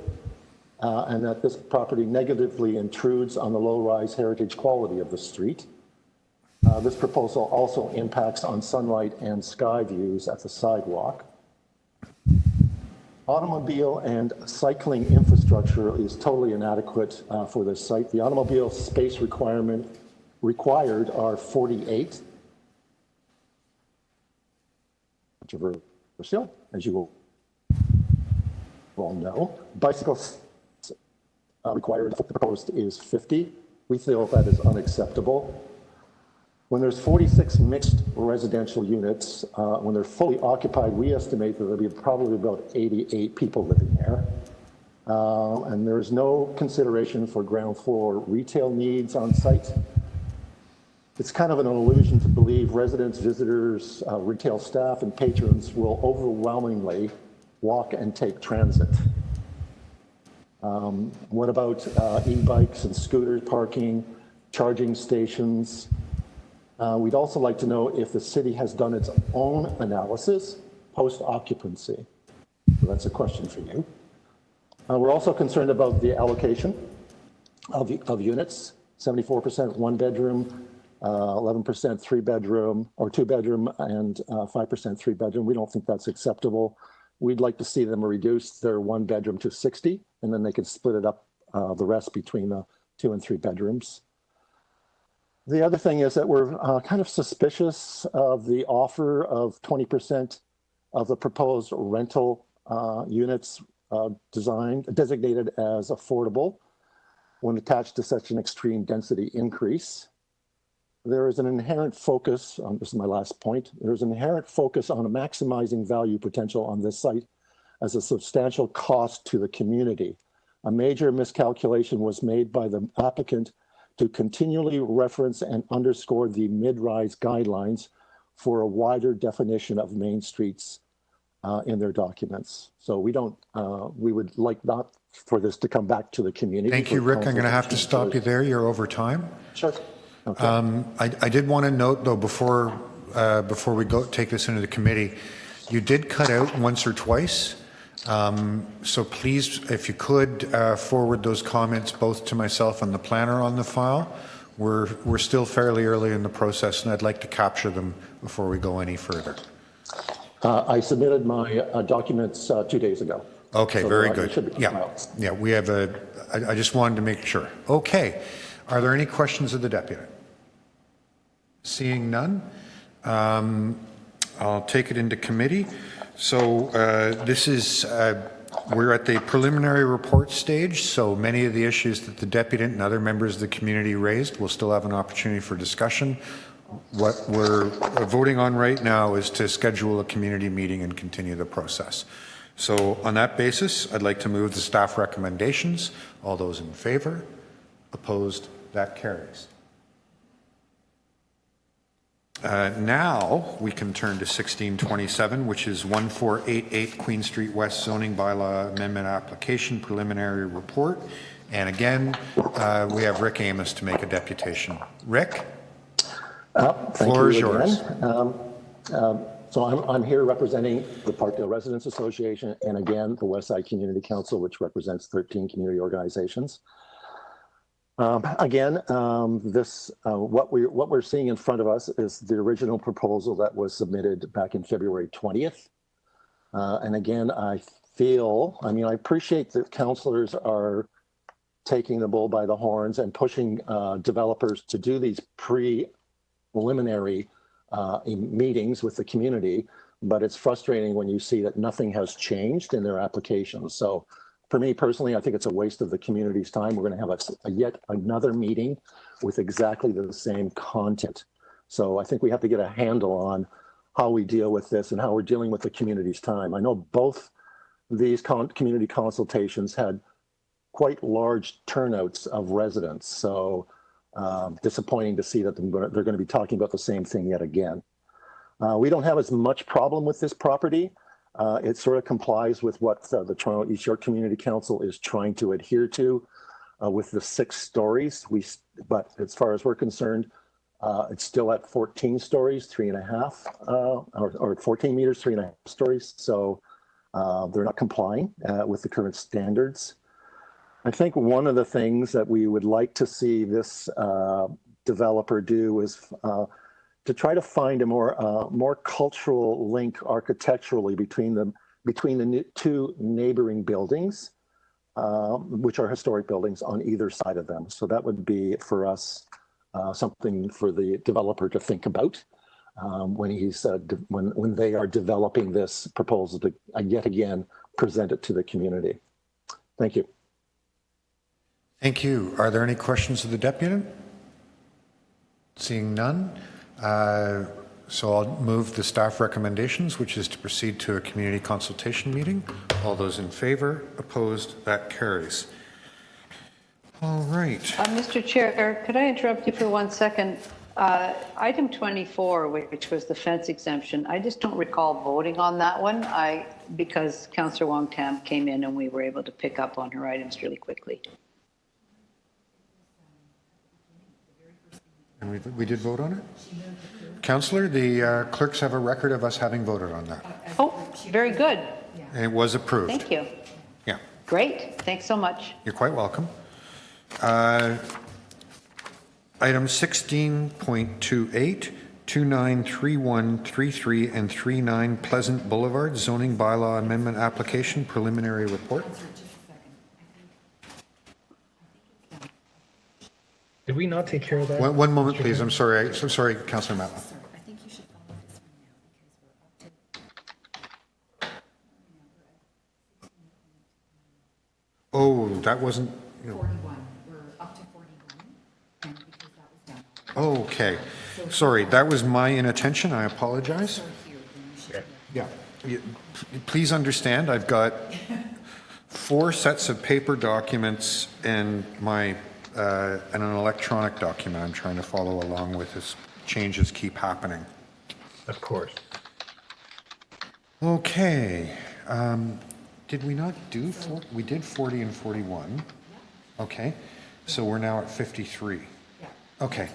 and that this property negatively intrudes on the low-rise heritage quality of the street. This proposal also impacts on sunlight and sky views at the sidewalk. Automobile and cycling infrastructure is totally inadequate for this site. The automobile space required are 48. Controversial, as you will all know. Bicycles required, the proposed is 50. We feel that is unacceptable. When there's 46 mixed residential units, when they're fully occupied, we estimate that there'll be probably about 88 people living there. And there is no consideration for ground floor retail needs on site. It's kind of an illusion to believe residents, visitors, retail staff, and patrons will overwhelmingly walk and take transit. What about e-bikes and scooter parking, charging stations? We'd also like to know if the city has done its own analysis post-occupancy. So that's a question for you. We're also concerned about the allocation of units, 74% 1-bedroom, 11% 3-bedroom or 2-bedroom, and 5% 3-bedroom. We don't think that's acceptable. We'd like to see them reduce their 1-bedroom to 60, and then they can split it up the rest between the 2 and 3 bedrooms. The other thing is that we're kind of suspicious of the offer of 20% of the proposed rental units designated as affordable when attached to such an extreme density increase. There is an inherent focus, this is my last point, there's an inherent focus on maximizing value potential on this site as a substantial cost to the community. A major miscalculation was made by the applicant to continually reference and underscore the mid-rise guidelines for a wider definition of main streets in their documents. So we would like not for this to come back to the community. Thank you, Rick. I'm going to have to stop you there. You're over time. Sure. Okay. I did want to note, though, before we take this into the committee, you did cut out once or twice. So please, if you could, forward those comments both to myself and the planner on the file. We're still fairly early in the process, and I'd like to capture them before we go any further. I submitted my documents 2 days ago. Okay, so very good. Yeah, we have I just wanted to make sure. Okay, are there any questions of the deputy? Seeing none, I'll take it into committee. So this is, we're at the preliminary report stage, so many of the issues that the deputy and other members of the community raised will still have an opportunity for discussion. What we're voting on right now is to schedule a community meeting and continue the process. So on that basis, I'd like to move the staff recommendations. All those in favor? Opposed? That carries. Now we can turn to 1627, which is 1488 Queen Street West zoning bylaw amendment application preliminary report. And again, we have Rick Amos to make a deputation. Rick? Floor is yours. So I'm here representing the Parkdale Residents Association and again, the Westside Community Council, which represents 13 community organizations. What we're seeing in front of us is the original proposal that was submitted back in February 20th. And again, I appreciate that councillors are taking the bull by the horns and pushing developers to do these preliminary meetings with the community, but it's frustrating when you see that nothing has changed in their applications. So for me personally, I think it's a waste of the community's time. We're going to have yet another meeting with exactly the same content. So I think we have to get a handle on how we deal with this and how we're dealing with the community's time. I know both these community consultations had quite large turnouts of residents. So Disappointing to see that they're going to be talking about the same thing yet again. We don't have as much problem with this property. It sort of complies with what the Toronto East York Community Council is trying to adhere to with the 6 stories. But as far as we're concerned, it's still at 14 stories, 3.5, or 14 meters, 3.5 stories. So they're not complying with the current standards. I think one of the things that we would like to see this developer do is to try to find a more cultural link architecturally between the 2 neighboring buildings, which are historic buildings on either side of them. So that would be for us something for the developer to think about when they are developing this proposal to yet again present it to the community. Thank you. Thank you. Are there any questions of the deputy? Seeing none. So I'll move the staff recommendations, which is to proceed to a community consultation meeting. All those in favor, opposed, that carries. All right. Mr. Chair, could I interrupt you for 1 second? Item 24, which was the fence exemption, I just don't recall voting on that one because Councillor Wong Tam came in and we were able to pick up on her items really quickly. And we did vote on it? Councillor, the clerks have a record of us having voted on that. Oh, very good. It was approved. Thank you. Yeah. Great. Thanks so much. You're quite welcome. Item 16.28, 293133 and 39 Pleasant Boulevard zoning bylaw amendment application preliminary report. Did we not take care of that? One moment, please. I'm sorry. I'm sorry, Councillor Matlow. I think you should follow this one now because we're up to. Oh, that wasn't. 41. We're up to 41, and because that was done. Okay. Sorry, that was my inattention. I apologize. Yeah. Please understand, I've got 4 sets of paper documents and and an electronic document I'm trying to follow along with as changes keep happening. Of course. Okay. Did we not do 40? We did 40 and 41. Okay. So we're now at 53. Okay.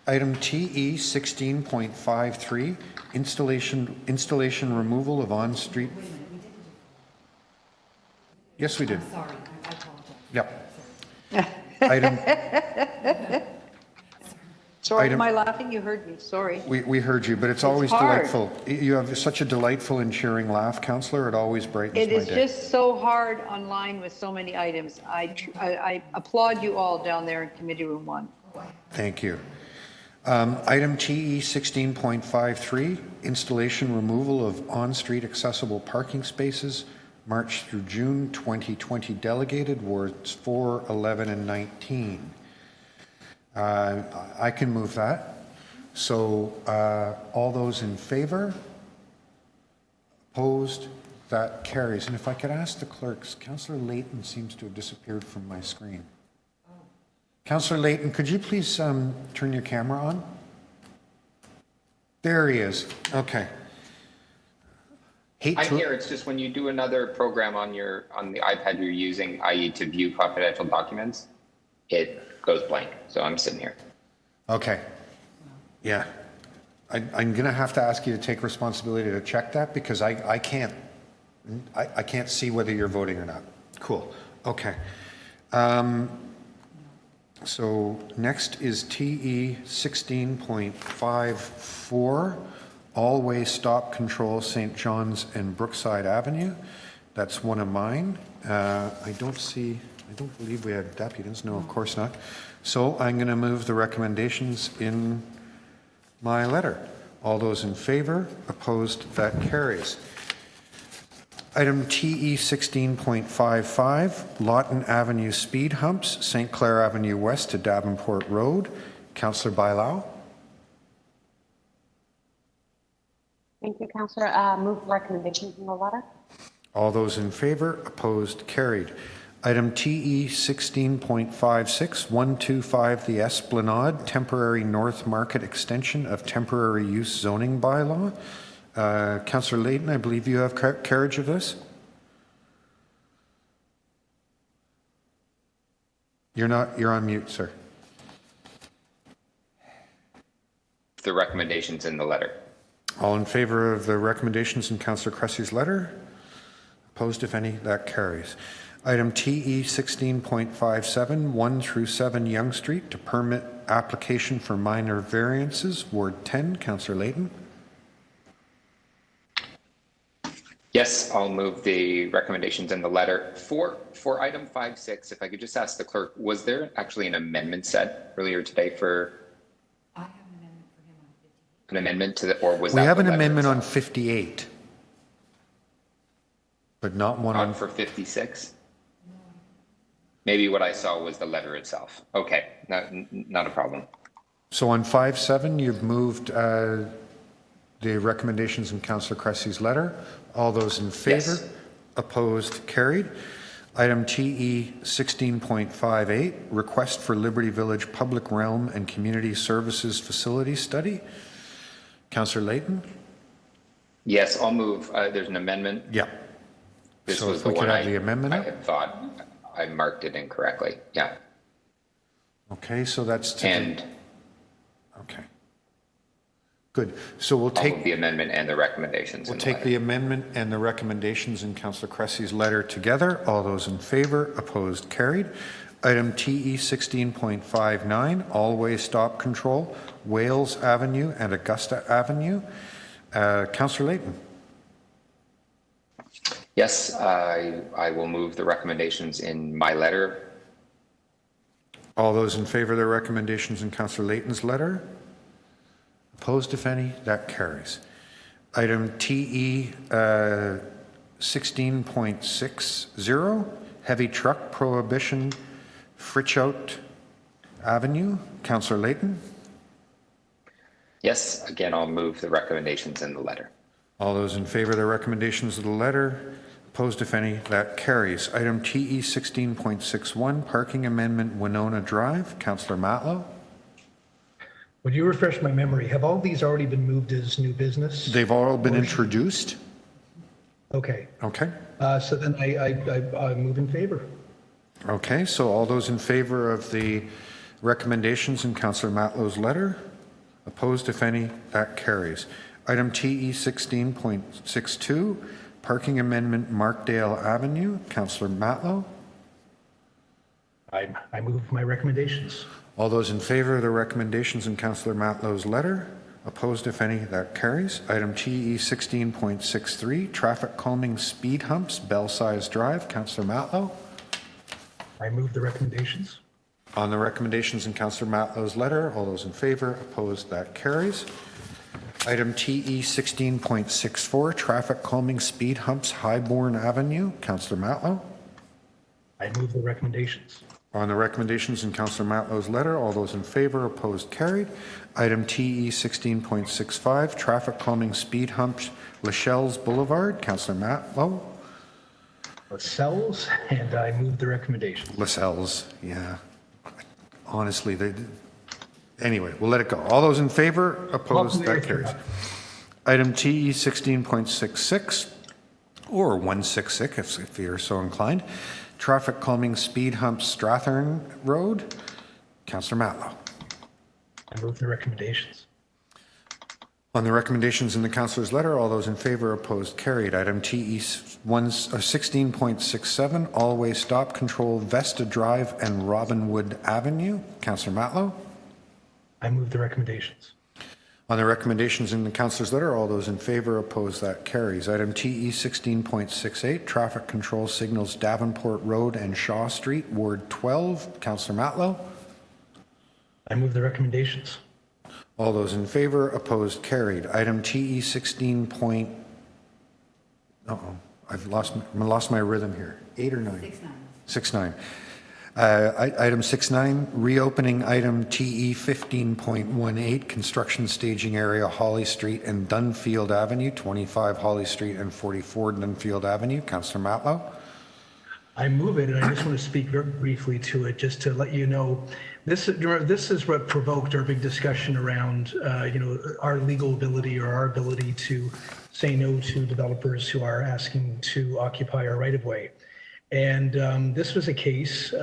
Item TE 16.53, installation removal of on-street. Yes, we did. Sorry, I apologize. Yep. Item. Sorry, am I laughing? You heard me. Sorry. We heard you, but it's always hard. delightful. You have such a delightful and cheering laugh, Councillor. It always brightens my day. It is just so hard online with so many items. I applaud you all down there in Committee Room 1. Thank you. Item TE 16.53, installation removal of on-street accessible parking spaces, March through June 2020 delegated, wards 4, 11, and 19. I can move that. So all those in favor? Opposed? That carries. And if I could ask the clerks, Councillor Layton seems to have disappeared from my screen. Councillor Layton, could you please turn your camera on? There he is. Okay. I'm here. It's just when you do another program on the iPad you're using, i.e. to view confidential documents, it goes blank. So I'm sitting here. Okay. Yeah. I'm going to have to ask you to take responsibility to check that because I can't see whether you're voting or not. Cool. Okay. So next is TE 16.54, all-way stop control St. John's and Brookside Avenue. That's one of mine. I don't believe we have deputies. No, of course not. So I'm going to move the recommendations in my letter. All those in favor? Opposed? That carries. Item TE 16.55, Lawton Avenue speed humps, St. Clair Avenue West to Davenport Road. Councillor Bailao. Thank you, Councillor. Move recommendations in the letter. All those in favor? Opposed? Carried. Item TE 16.56, 125 the Esplanade, temporary North Market extension of temporary use zoning bylaw. Councillor Layton, I believe you have carriage of this? You're on mute, sir. The recommendations in the letter. All in favor of the recommendations in Councillor Cressy's letter? Opposed, if any? That carries. Item TE 16.57, 1 through 7 Yonge Street to permit application for minor variances, Ward 10. Councillor Layton. Yes, I'll move the recommendations in the letter. For item 5.6, if I could just ask the clerk, was there actually an amendment set earlier today for an amendment to the, or was that We have the an letter amendment on itself? 58, but not one on... Not for 56? Maybe what I saw was the letter itself. Okay, not a problem. So on 5.7, you've moved the recommendations in Councillor Cressy's letter. All those in favor? Yes. Opposed? Carried. Item TE 16.58, request for Liberty Village Public Realm and Community Services Facility Study. Councillor Layton? Yes, I'll move. There's an amendment. Yeah. This So was if the we could one have the amendment I up? had thought I marked it incorrectly. Yeah. Okay, so that's... And okay. Good. So we'll I'll take... move the amendment and the recommendations. We'll in the take letter. the amendment and the recommendations in Councillor Cressy's letter together. All those in favor, opposed, carried. Item TE 16.59, all-way stop control, Wales Avenue and Augusta Avenue. Councillor Layton. Yes, I will move the recommendations in my letter. All those in favor of the recommendations in Councillor Layton's letter? Opposed, if any? That carries. Item TE 16.60, heavy truck prohibition, Fritchout Avenue. Councillor Layton. Yes, again, I'll move the recommendations in the letter. All those in favor of the recommendations of the letter? Opposed, if any? That carries. Item TE 16.61, parking amendment, Winona Drive. Councillor Matlow. Would you refresh my memory? Have all these already been moved as new business? They've all been introduced. Okay. Okay. So then I move in favor. Okay, so all those in favor of the recommendations in Councillor Matlow's letter? Opposed, if any? That carries. Item TE 16.62, parking amendment, Markdale Avenue. Councillor Matlow. I move my recommendations. All those in favor of the recommendations in Councillor Matlow's letter? Opposed, if any? That carries. Item TE 16.63, traffic calming speed humps, Belsize Drive. Councillor Matlow. I move the recommendations. On the recommendations in Councillor Matlow's letter, all those in favor? Opposed, that carries. Item TE 16.64, traffic calming speed humps, Highbourne Avenue. Councillor Matlow. I move the recommendations. On the recommendations in Councillor Matlow's letter, all those in favor? Opposed, carried. Item TE 16.65, traffic calming speed humps, Lascelles Boulevard. Councillor Matlow. Lascelles, and I move the recommendations. Lascelles, yeah. Honestly, anyway, we'll let it go. All those in favor? Opposed? That carries. Item TE 16.66, or 166 if you're so inclined. Traffic calming speed humps, Strathern Road. Councillor Matlow. I move the recommendations. On the recommendations in the councillor's letter, all those in favor, opposed, carried. Item TE 16.67, all-way stop control, Vesta Drive and Robinwood Avenue. Councillor Matlow. I move the recommendations. On the recommendations in the councillor's letter, all those in favor, opposed, that carries. Item TE 16.68, traffic control signals, Davenport Road and Shaw Street, Ward 12. Councillor Matlow. I move the recommendations. All those in favor, opposed, carried. Item TE 16. I've lost my rhythm here. 8 or 9? 6-9. Item 6.9, reopening item TE 15.18, construction staging area, Holly Street and Dunfield Avenue, 25 Holly Street and 44 Dunfield Avenue. Councillor Matlow. I move it, and I just want to speak very briefly to it, just to let you know, this is what provoked our big discussion around, our legal ability or our ability to say no to developers who are asking to occupy our right-of-way. And this was a case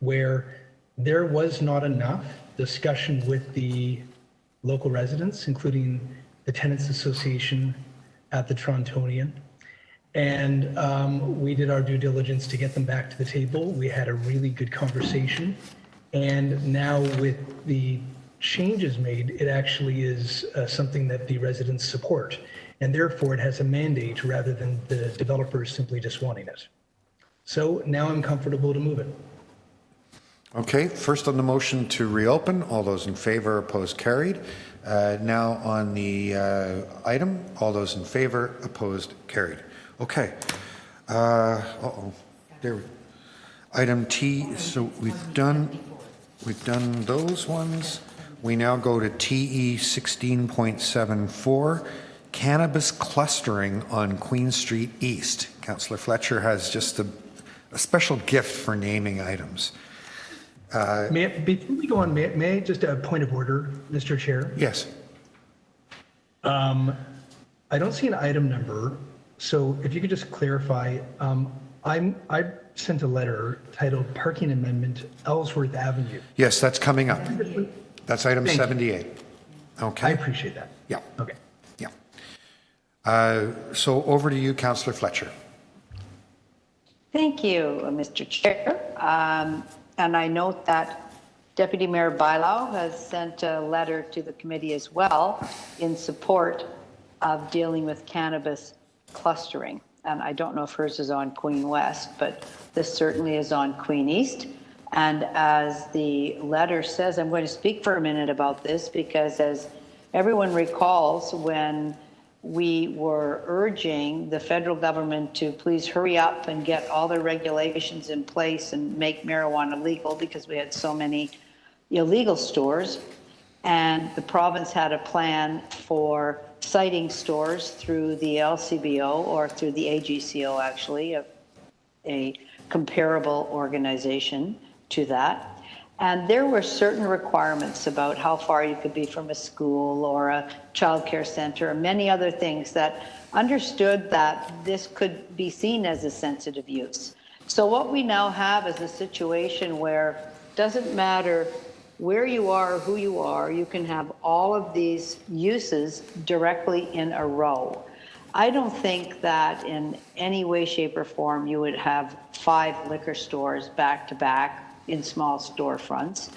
where there was not enough discussion with the local residents, including the Tenants Association at the Torontonian. And we did our due diligence to get them back to the table. We had a really good conversation. And now with the changes made, it actually is something that the residents support. And therefore it has a mandate rather than the developers simply just wanting it. So now I'm comfortable to move it. Okay, first on the motion to reopen, all those in favor, opposed, carried. Now on the item, all those in favor, opposed, carried. Okay. There we go. Item T, so we've done those ones. We now go to TE 16.74, cannabis clustering on Queen Street East. Councillor Fletcher has just a special gift for naming items. Before we go on, may I just a point of order, Mr. Chair? Yes. I don't see an item number, so if you could just clarify, I sent a letter titled Parking Amendment, Ellsworth Avenue. Yes, that's coming up. That's item 78. Okay. I appreciate that. Yeah. Okay. Yeah. So over to you, Councillor Fletcher. Thank you, Mr. Chair. And I note that Deputy Mayor Bylaw has sent a letter to the committee as well in support of dealing with cannabis clustering. And I don't know if hers is on Queen West, but this certainly is on Queen East. And as the letter says, I'm going to speak for a minute about this because as everyone recalls, when we were urging the federal government to please hurry up and get all the regulations in place and make marijuana legal because we had so many illegal stores. And the province had a plan for citing stores through the LCBO or through the AGCO, actually, a comparable organization to that. And there were certain requirements about how far you could be from a school or a childcare center and many other things that understood that this could be seen as a sensitive use. So what we now have is a situation where it doesn't matter where you are or who you can have all of these uses directly in a row. I don't think that in any way, shape, or form you would have 5 liquor stores back to back in small storefronts,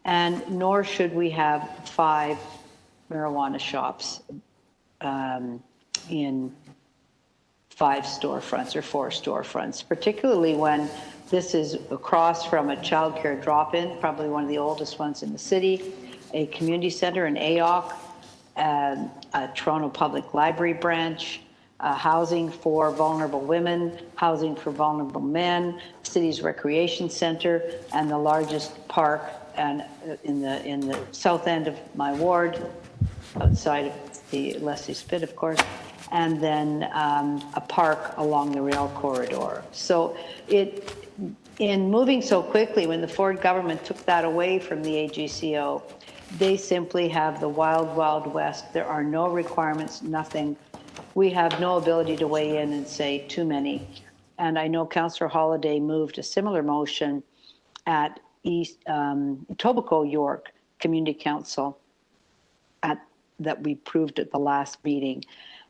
and nor should we have 5 marijuana shops in 5 storefronts or 4 storefronts, particularly when this is across from a childcare drop-in, probably one of the oldest ones in the city, a community center, an AOC, a Toronto Public Library branch, housing for vulnerable women, housing for vulnerable men, city's recreation center, and the largest park and in the south end of my ward, outside of the Leslie Spit, of course, and then a park along the rail corridor. So in moving so quickly, when the Ford government took that away from the AGCO, they simply have the wild, wild west. There are no requirements, nothing. We have no ability to weigh in and say too many. And I know Councillor Holiday moved a similar motion at Etobicoke York Community Council that we approved at the last meeting.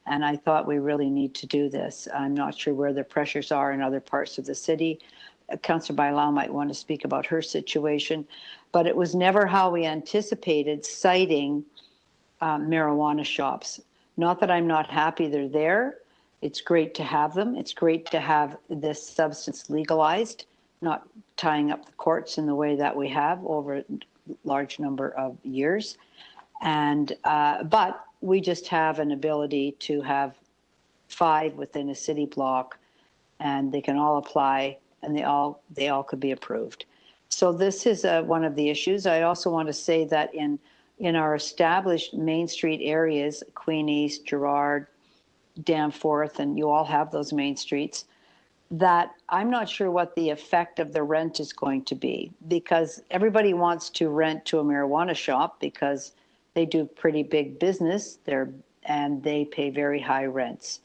And I thought we really need to do this. I'm not sure where the pressures are in other parts of the city. Councillor Bailão might want to speak about her situation, but it was never how we anticipated citing marijuana shops. Not that I'm not happy they're there. It's great to have them. It's great to have this substance legalized, not tying up the courts in the way that we have over a large number of years. And but we just have an ability to have 5 within a city block, and they can all apply, and they all could be approved. So this is one of the issues. I also want to say that in our established Main Street areas, Queen East, Gerrard, Danforth, and you all have those main streets, that I'm not sure what the effect of the rent is going to be, because everybody wants to rent to a marijuana shop because they do pretty big business there and they pay very high rents.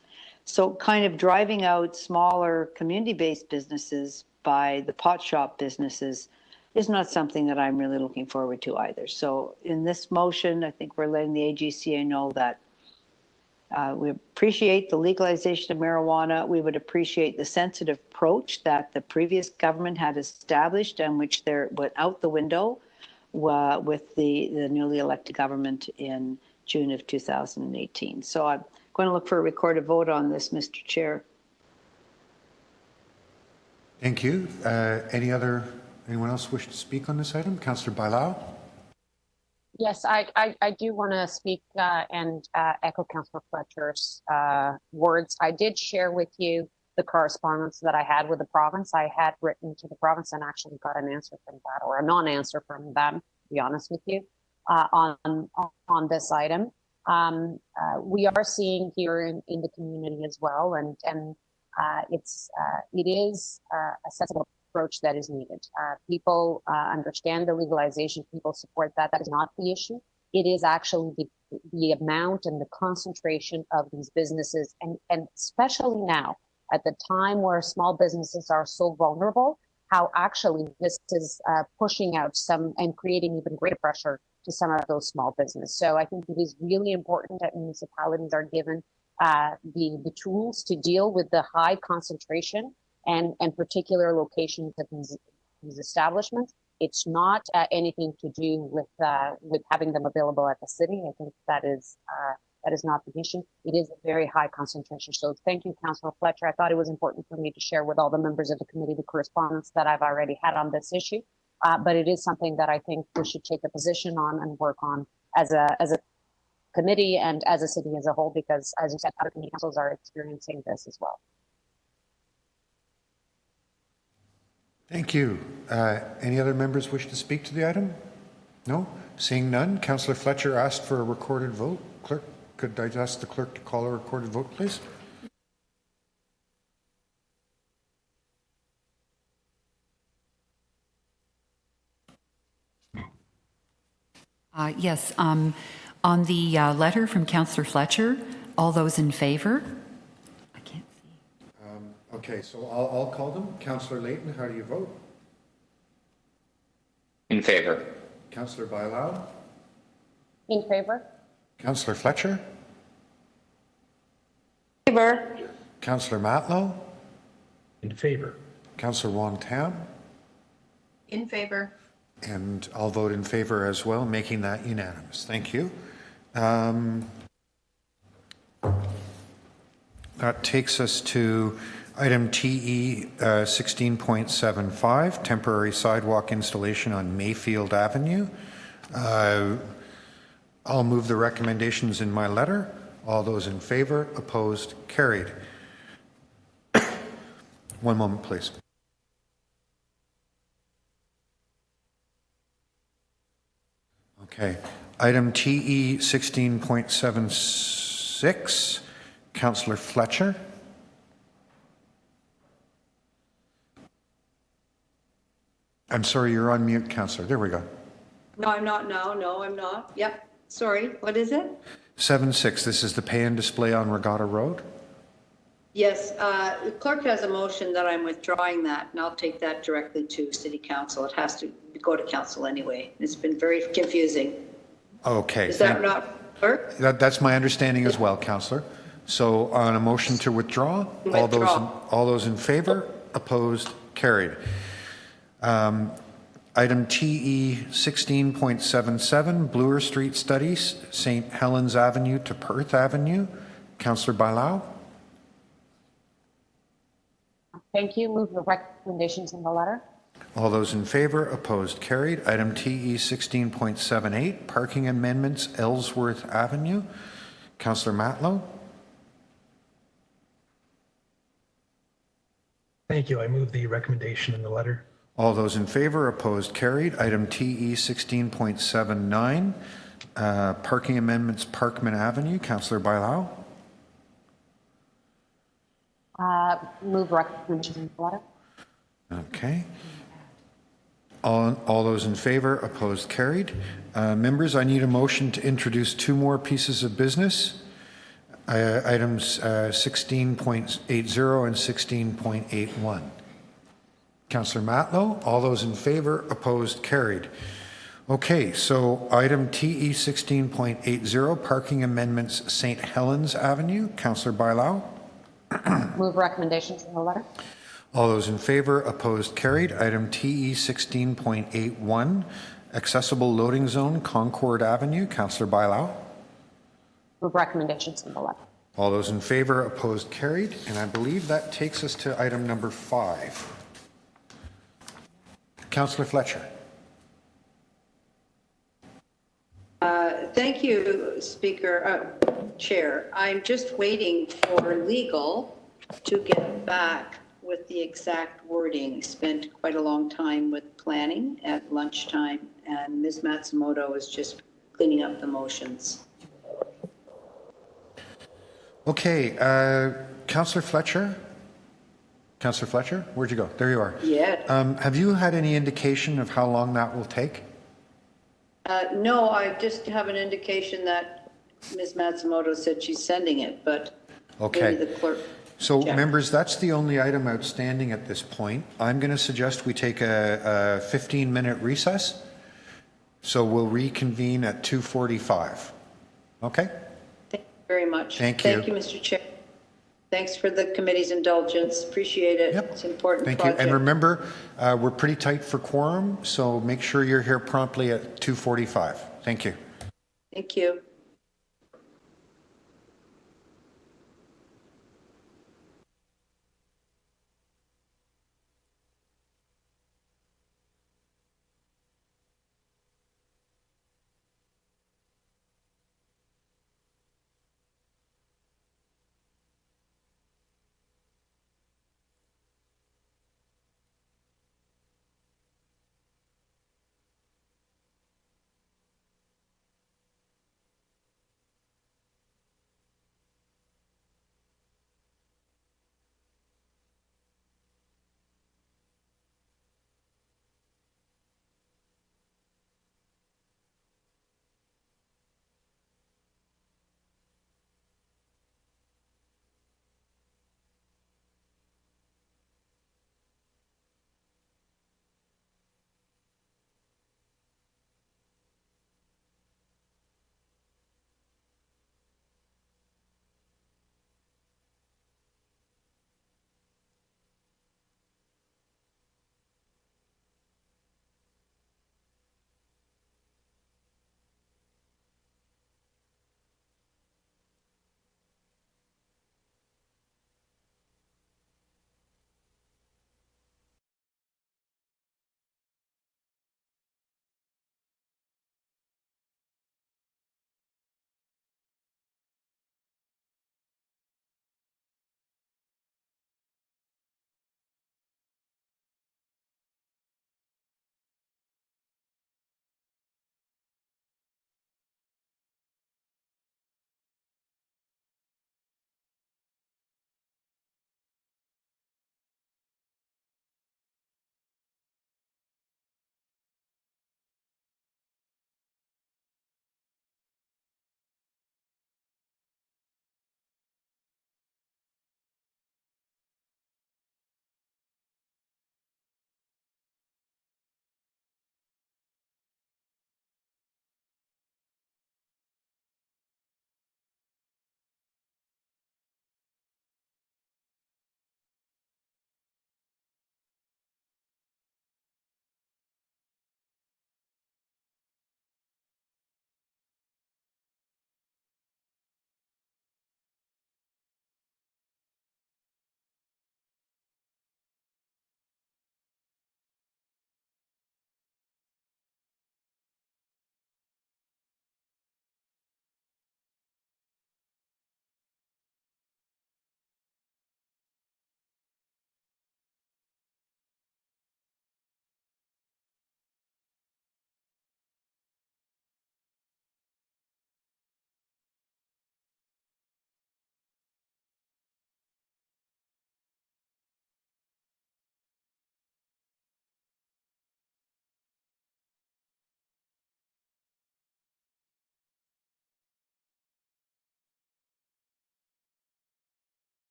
So kind of driving out smaller community-based businesses by the pot shop businesses is not something that I'm really looking forward to either. So in this motion, I think we're letting the AGCA know that we appreciate the legalization of marijuana. We would appreciate the sensitive approach that the previous government had established and which went out the window with the newly elected government in June of 2018. So I'm going to look for a recorded vote on this, Mr. Chair. Thank you. Anyone else wish to speak on this item? Councillor Bailao? Yes, I do want to speak and echo Councillor Fletcher's words. I did share with you the correspondence that I had with the province. I had written to the province and actually got an answer from that, or a non-answer from them, to be honest with you, on this item. We are seeing here in the community as well, and it is a sensible approach that is needed. People understand the legalization. People support that. That is not the issue. It is actually the amount and the concentration of these businesses, and especially now at the time where small businesses are so vulnerable, how actually this is pushing out some and creating even greater pressure to some of those small businesses. So I think it is really important that municipalities are given the tools to deal with the high concentration and particular locations of these establishments. It's not anything to do with having them available at the city. I think that is not the issue. It is a very high concentration. So thank you, Councillor Fletcher. I thought it was important for me to share with all the members of the committee the correspondence that I've already had on this issue. But it is something that I think we should take a position on and work on as a committee and as a city as a whole, because as you said, other community councils are experiencing this as well. Thank you. Any other members wish to speak to the item? No? Seeing none, Councillor Fletcher asked for a recorded vote. Clerk, could I ask the clerk to call a recorded vote, please? Yes. On the letter from Councillor Fletcher, all those in favour? I can't see. Okay, so I'll call them. Councillor Layton, how do you vote? In favor. Councillor Bailao? In favor. Councillor Fletcher? Favor. Councillor Matlow? In favor. Councillor Wong Tam? In favor. And I'll vote in favor as well, making that unanimous. Thank you. That takes us to item TE 16.75, temporary sidewalk installation on Mayfield Avenue. I'll move the recommendations in my letter. All those in favor, opposed, carried. One moment, please. Okay. Item TE 16.76, Councillor Fletcher. I'm sorry, you're on mute, Councillor. There we go. No, I'm not now. No, I'm not. Yep. Sorry. What is it? 7.6, this is the pay and display on Regatta Road. Yes, the clerk has a motion that I'm withdrawing that, and I'll take that directly to City Council. It has to go to Council anyway. It's been very confusing. Okay. Is that not clerk? That's my understanding as well, Councillor. So on a motion to withdraw, all those in favor, opposed, carried. Item TE 16.77, Bloor Street Studies, St. Helens Avenue to Perth Avenue. Councillor Bailao. Thank you. Move the recommendations in the letter. All those in favor, opposed, carried. Item TE 16.78, parking amendments, Ellsworth Avenue. Councillor Matlow. Thank you. I move the recommendation in the letter. All those in favor, opposed, carried. Item TE 16.79, parking amendments, Parkman Avenue. Councillor Bailao. Move recommendation in the letter. Okay. All those in favor, opposed, carried. Members, I need a motion to introduce two more pieces of business. Items 16.80 and 16.81. Councillor Matlow, all those in favor, opposed, carried. Okay, so item TE 16.80, parking amendments, St. Helens Avenue. Councillor Bailao. Move recommendations in the letter. All those in favor, opposed, carried. Item TE 16.81, accessible loading zone, Concord Avenue. Councillor Bailao. Move recommendations in the letter. All those in favor, opposed, carried. And I believe that takes us to item number 5. Councillor Fletcher. Thank you, Chair. I'm just waiting for legal to get back with the exact wording. Spent quite a long time with planning at lunchtime, and Ms. Matsumoto is just cleaning up the motions. Okay, Councillor Fletcher. Councillor Fletcher, where'd you go? There you are. Yeah. Have you had any indication of how long that will take? No, I just have an indication that Ms. Matsumoto said she's sending it, but maybe the clerk. So check. members, that's the only item outstanding at this point. I'm going to suggest we take a 15-minute recess. So we'll reconvene at 2:45. Okay? Thank you very much. Thank you. Thank you, Mr. Chair. Thanks for the committee's indulgence. Appreciate it. It's an important Thank project. you. And remember, we're pretty tight for quorum, so make sure you're here promptly at 2:45. Thank you. Thank you.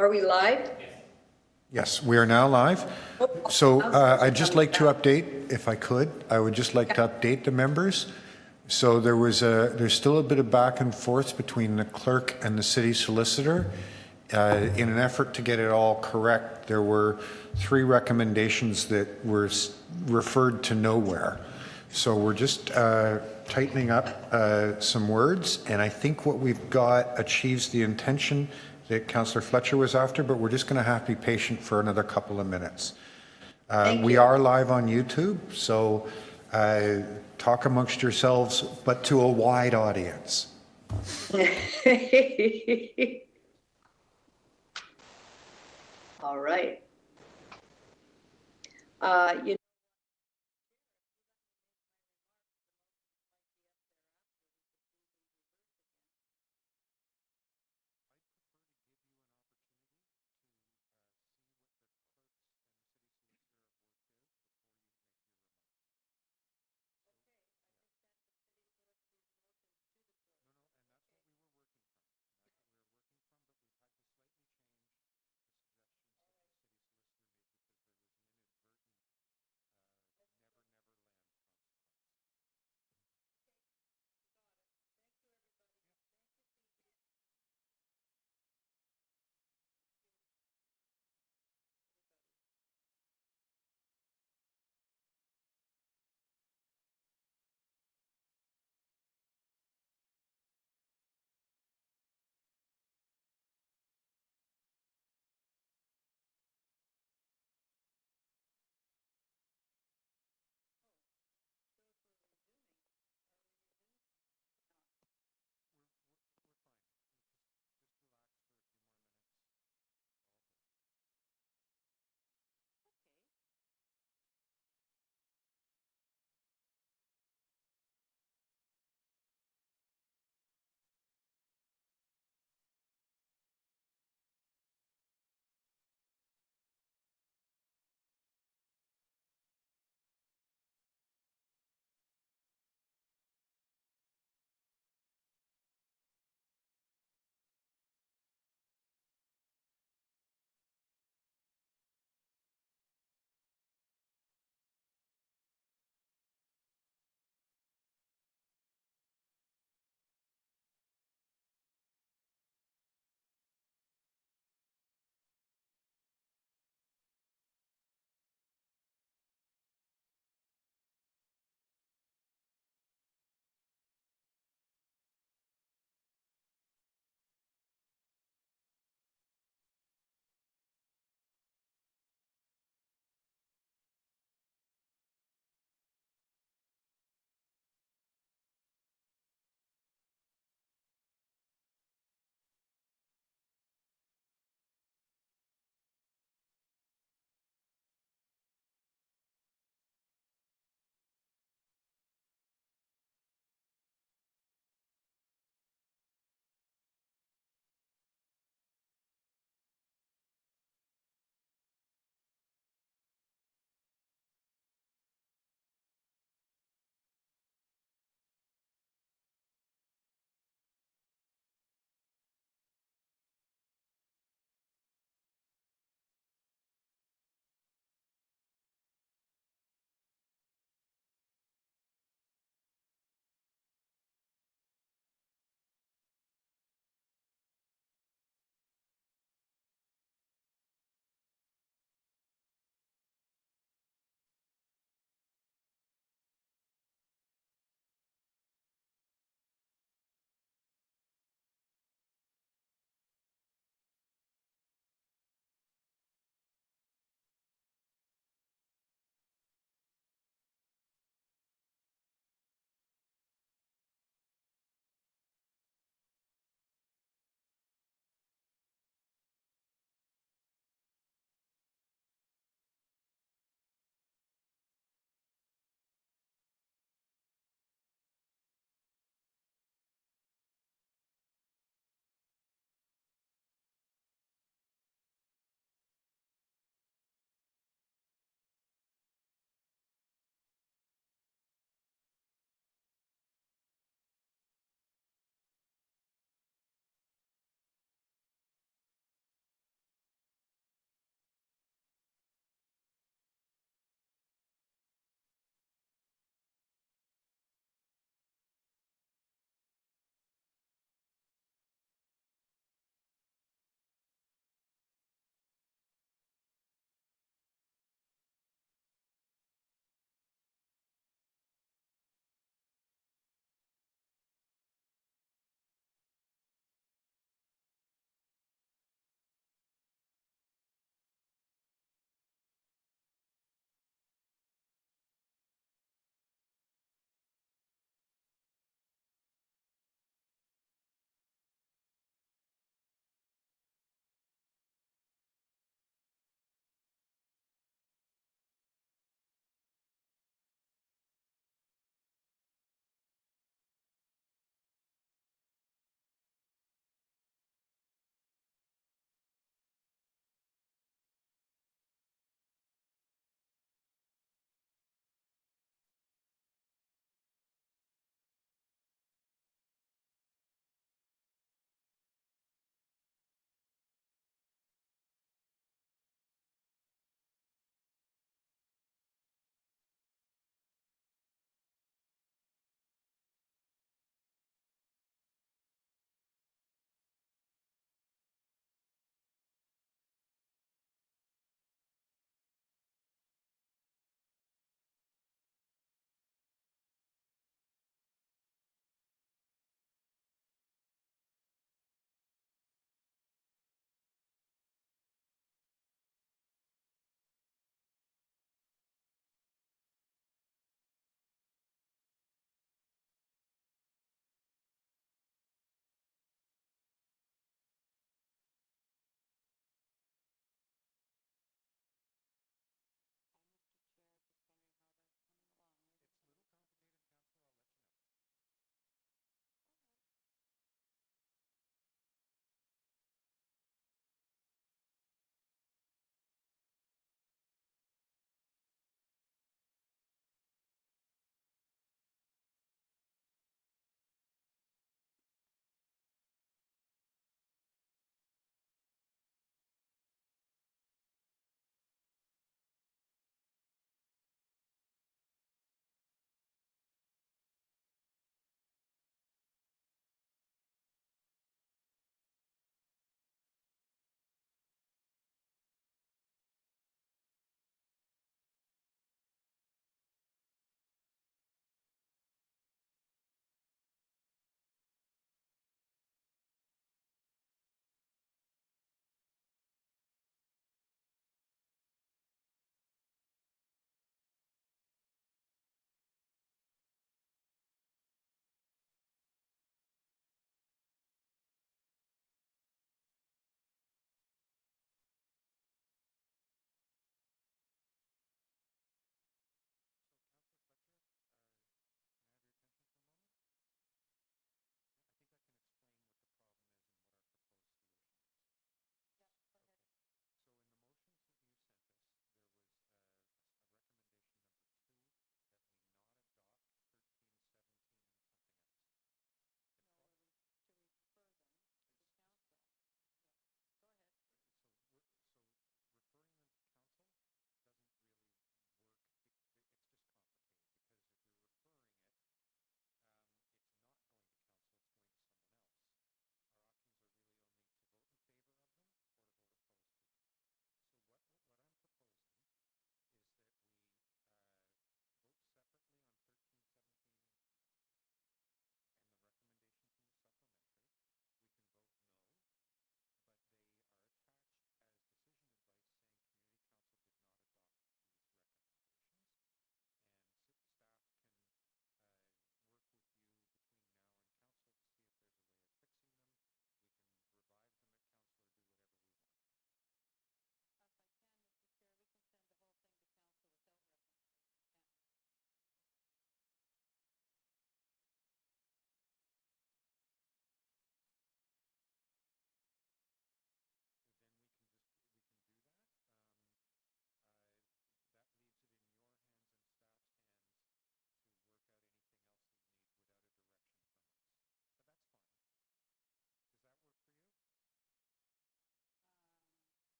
Are we live? Yes, we are now live. So I'd just like to update, if I could, I would just like to update the members. So there's still a bit of back and forth between the clerk and the city solicitor. In an effort to get it all correct, there were 3 recommendations that were referred to nowhere. So we're just tightening up some words, and I think what we've got achieves the intention that Councillor Fletcher was after, but we're just going to have to be patient for another couple of minutes. We are live on YouTube, so talk amongst yourselves, but to a wide audience. All right. You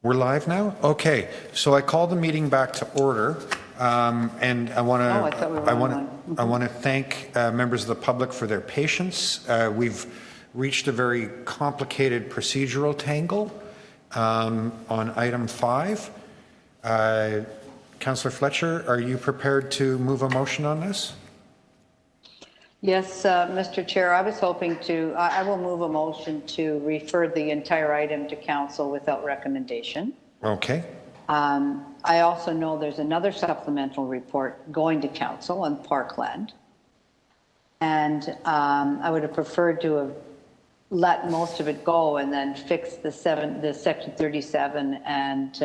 We're live now? Okay, so I call the meeting back to order. And I want Oh, I thought we were online. I want to thank members of the public for their patience. We've reached a very complicated procedural tangle on item 5. Councillor Fletcher, are you prepared to move a motion on this? Yes, Mr. Chair, I was hoping to, I will move a motion to refer the entire item to council without recommendation. Okay. I also know there's another supplemental report going to council on parkland. And I would have preferred to have let most of it go and then fix the section 37 and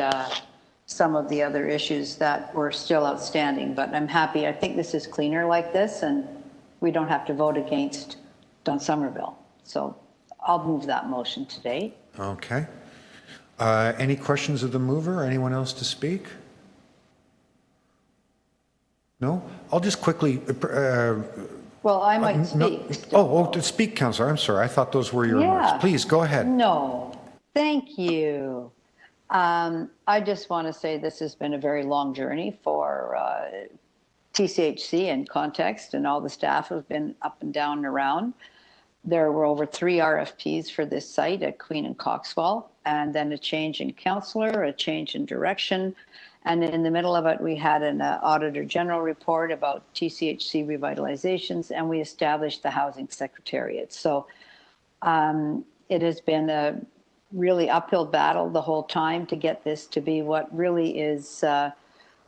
some of the other issues that were still outstanding. But I'm happy. I think this is cleaner like this, and we don't have to vote against Don Somerville. So I'll move that motion today. Okay. Any questions of the mover? Anyone else to speak? No? I'll just quickly... well, I might speak. To speak, Councillor. I'm sorry. I thought those were your remarks. Please, go ahead. No, thank you. I just want to say this has been a very long journey for TCHC in context, and all the staff have been up and down and around. There were over 3 RFPs for this site at Queen and Coxwell, and then a change in councillor, a change in direction. And in the middle of it, we had an Auditor General report about TCHC revitalizations, and we established the Housing Secretariat. So it has been a really uphill battle the whole time to get this to be what really is a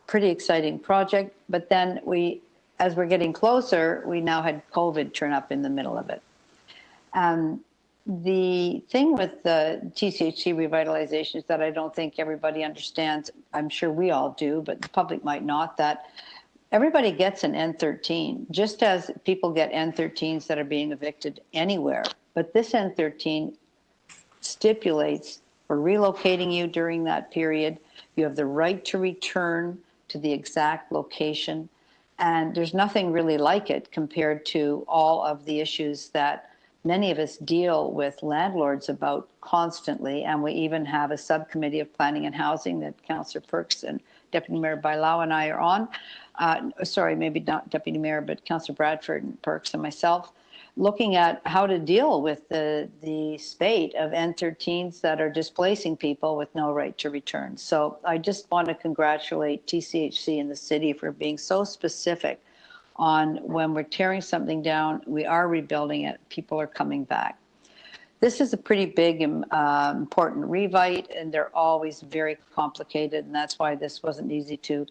pretty exciting project. But then as we're getting closer, we now had COVID turn up in the middle of it. The thing with the TCHC revitalization is that I don't think everybody understands. I'm sure we all do, but the public might not, that everybody gets an N13, just as people get N13s that are being evicted anywhere. But this N13 stipulates for relocating you during that period, you have the right to return to the exact location. And there's nothing really like it compared to all of the issues that many of us deal with landlords about constantly. And we even have a subcommittee of planning and housing that Councillor Perks and Deputy Mayor Bailao and I are on. Sorry, maybe not Deputy Mayor, but Councillor Bradford and Perks and myself, looking at how to deal with the spate of N13s that are displacing people with no right to return. So I just want to congratulate TCHC and the city for being so specific on when we're tearing something down, we are rebuilding it, people are coming back. This is a pretty big, important revite, and they're always very complicated, and that's why this wasn't easy to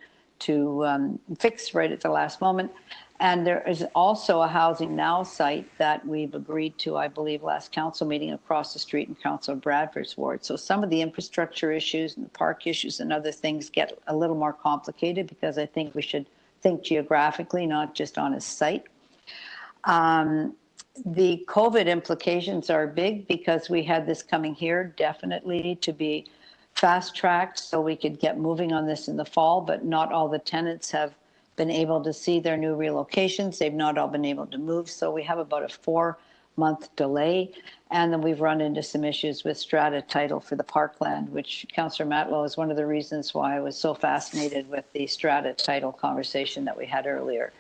fix right at the last moment. And there is also a Housing Now site that we've agreed to, I believe, last council meeting across the street in Councillor Bradford's ward. So some of the infrastructure issues and the park issues and other things get a little more complicated, because I think we should think geographically, not just on a site. The COVID implications are big, because we had this coming here definitely to be fast-tracked so we could get moving on this in the fall, but not all the tenants have been able to see their new relocations. They've not all been able to move, so we have about a 4-month delay. And then we've run into some issues with strata title for the parkland, which Councillor Matlow is one of the reasons why I was so fascinated with the strata title conversation that we had earlier.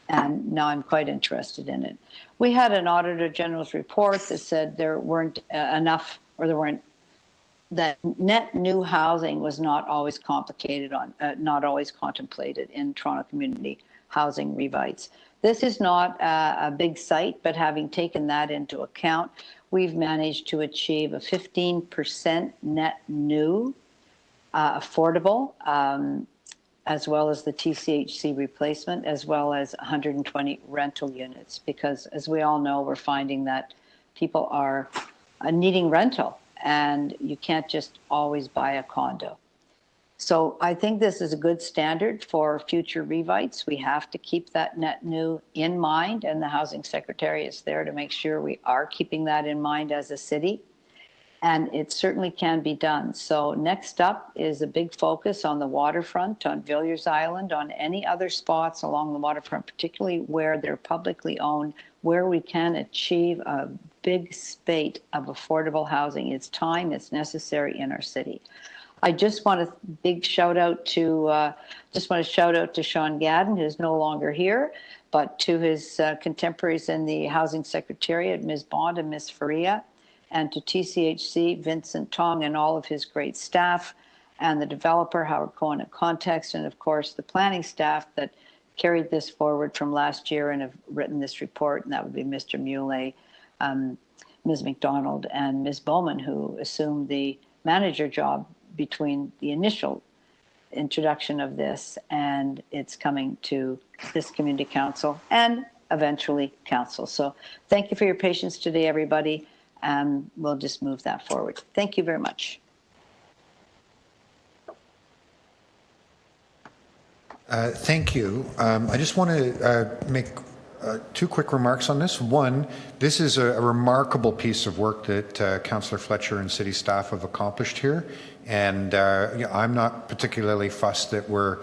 And now I'm quite interested in it. We had an Auditor General's report that said there weren't enough, or there weren't, that net new housing was not always not always contemplated in Toronto community housing revites. This is not a big site, but having taken that into account, we've managed to achieve a 15% net new affordable, as well as the TCHC replacement, as well as 120 rental units, because as we all know, we're finding that people are needing rental, and you can't just always buy a condo. So I think this is a good standard for future revites. We have to keep that net new in mind, and the Housing Secretary is there to make sure we are keeping that in mind as a city. And it certainly can be done. So next up is a big focus on the waterfront, on Villiers Island, on any other spots along the waterfront, particularly where they're publicly owned, where we can achieve a big spate of affordable housing. It's time, it's necessary in our city. I just want to big shout out to Sean Gadden, who's no longer here, but to his contemporaries in the Housing Secretariat, Ms. Bond and Ms. Faria, and to TCHC, Vincent Tong, and all of his great staff, and the developer, Howard Cohen at Context, and of course the planning staff that carried this forward from last year and have written this report, and that would be Mr. Muley, Ms. McDonald, and Ms. Bowman, who assumed the manager job between the initial introduction of this and it's coming to this community council and eventually council. So thank you for your patience today, everybody, and we'll just move that forward. Thank you very much. Thank you. I just want to make two quick remarks on this. One, this is a remarkable piece of work that Councillor Fletcher and city staff have accomplished here. And I'm not particularly fussed that we're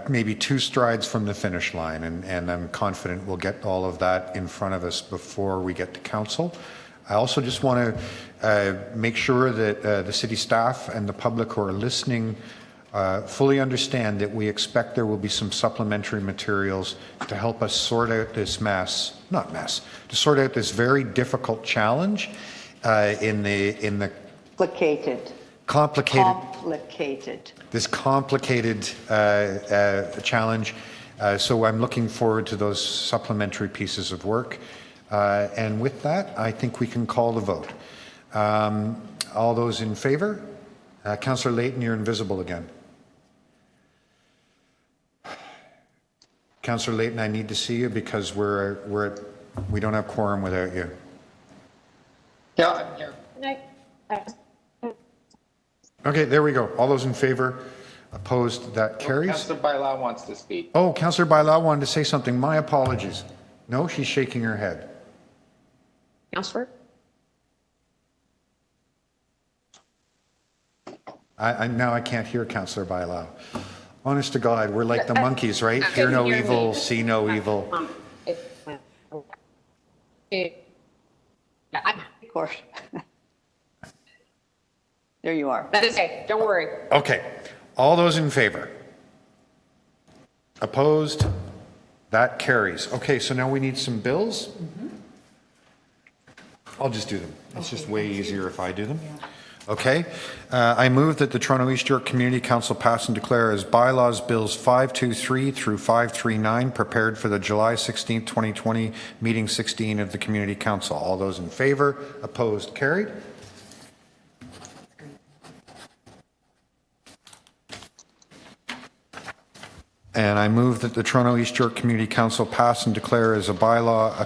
maybe 2 strides from the finish line. And I'm confident we'll get all of that in front of us before we get to council. I also just want to make sure that the city staff and the public who are listening fully understand that we expect there will be some supplementary materials to help us sort out this to sort out this very difficult challenge in the complicated challenge. So I'm looking forward to those supplementary pieces of work. And with that, I think we can call the vote. All those in favor? Councillor Layton, you're invisible again. Councillor Layton, I need to see you because we don't have quorum without you. Yeah, I'm here. Okay, there we go. All those in favor? Opposed? That carries. Councillor Bailão wants to speak. Oh, Councillor Bailão wanted to say something. My apologies. No, she's shaking her head. Councillor? Now I can't hear Councillor Bailão. Honest to God, we're like the monkeys, right? Hear no evil, see no evil. Of course. There you are. That's okay. Don't worry. Okay. All those in favor? Opposed? That carries. Okay, so now we need some bills. I'll just do them. It's just way easier if I do them. Okay. I move that the Toronto East York Community Council pass and declare as bylaws bills 523 through 539 prepared for the July 16, 2020 meeting 16 of the Community Council. All those in favor? Opposed? Carried. And I move that the Toronto East York Community Council pass and declare as a bylaw a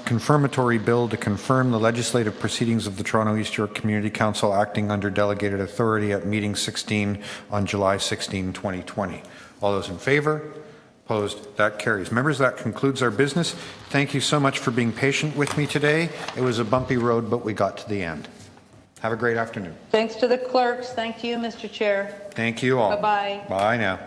confirmatory bill to confirm the legislative proceedings of the Toronto East York Community Council acting under delegated authority at meeting 16 on July 16, 2020. All those in favor? Opposed? That carries. Members, that concludes our business. Thank you so much for being patient with me today. It was a bumpy road, but we got to the end. Have a great afternoon. Thanks to the clerks. Thank you, Mr. Chair. Thank you all. Bye-bye. Bye now.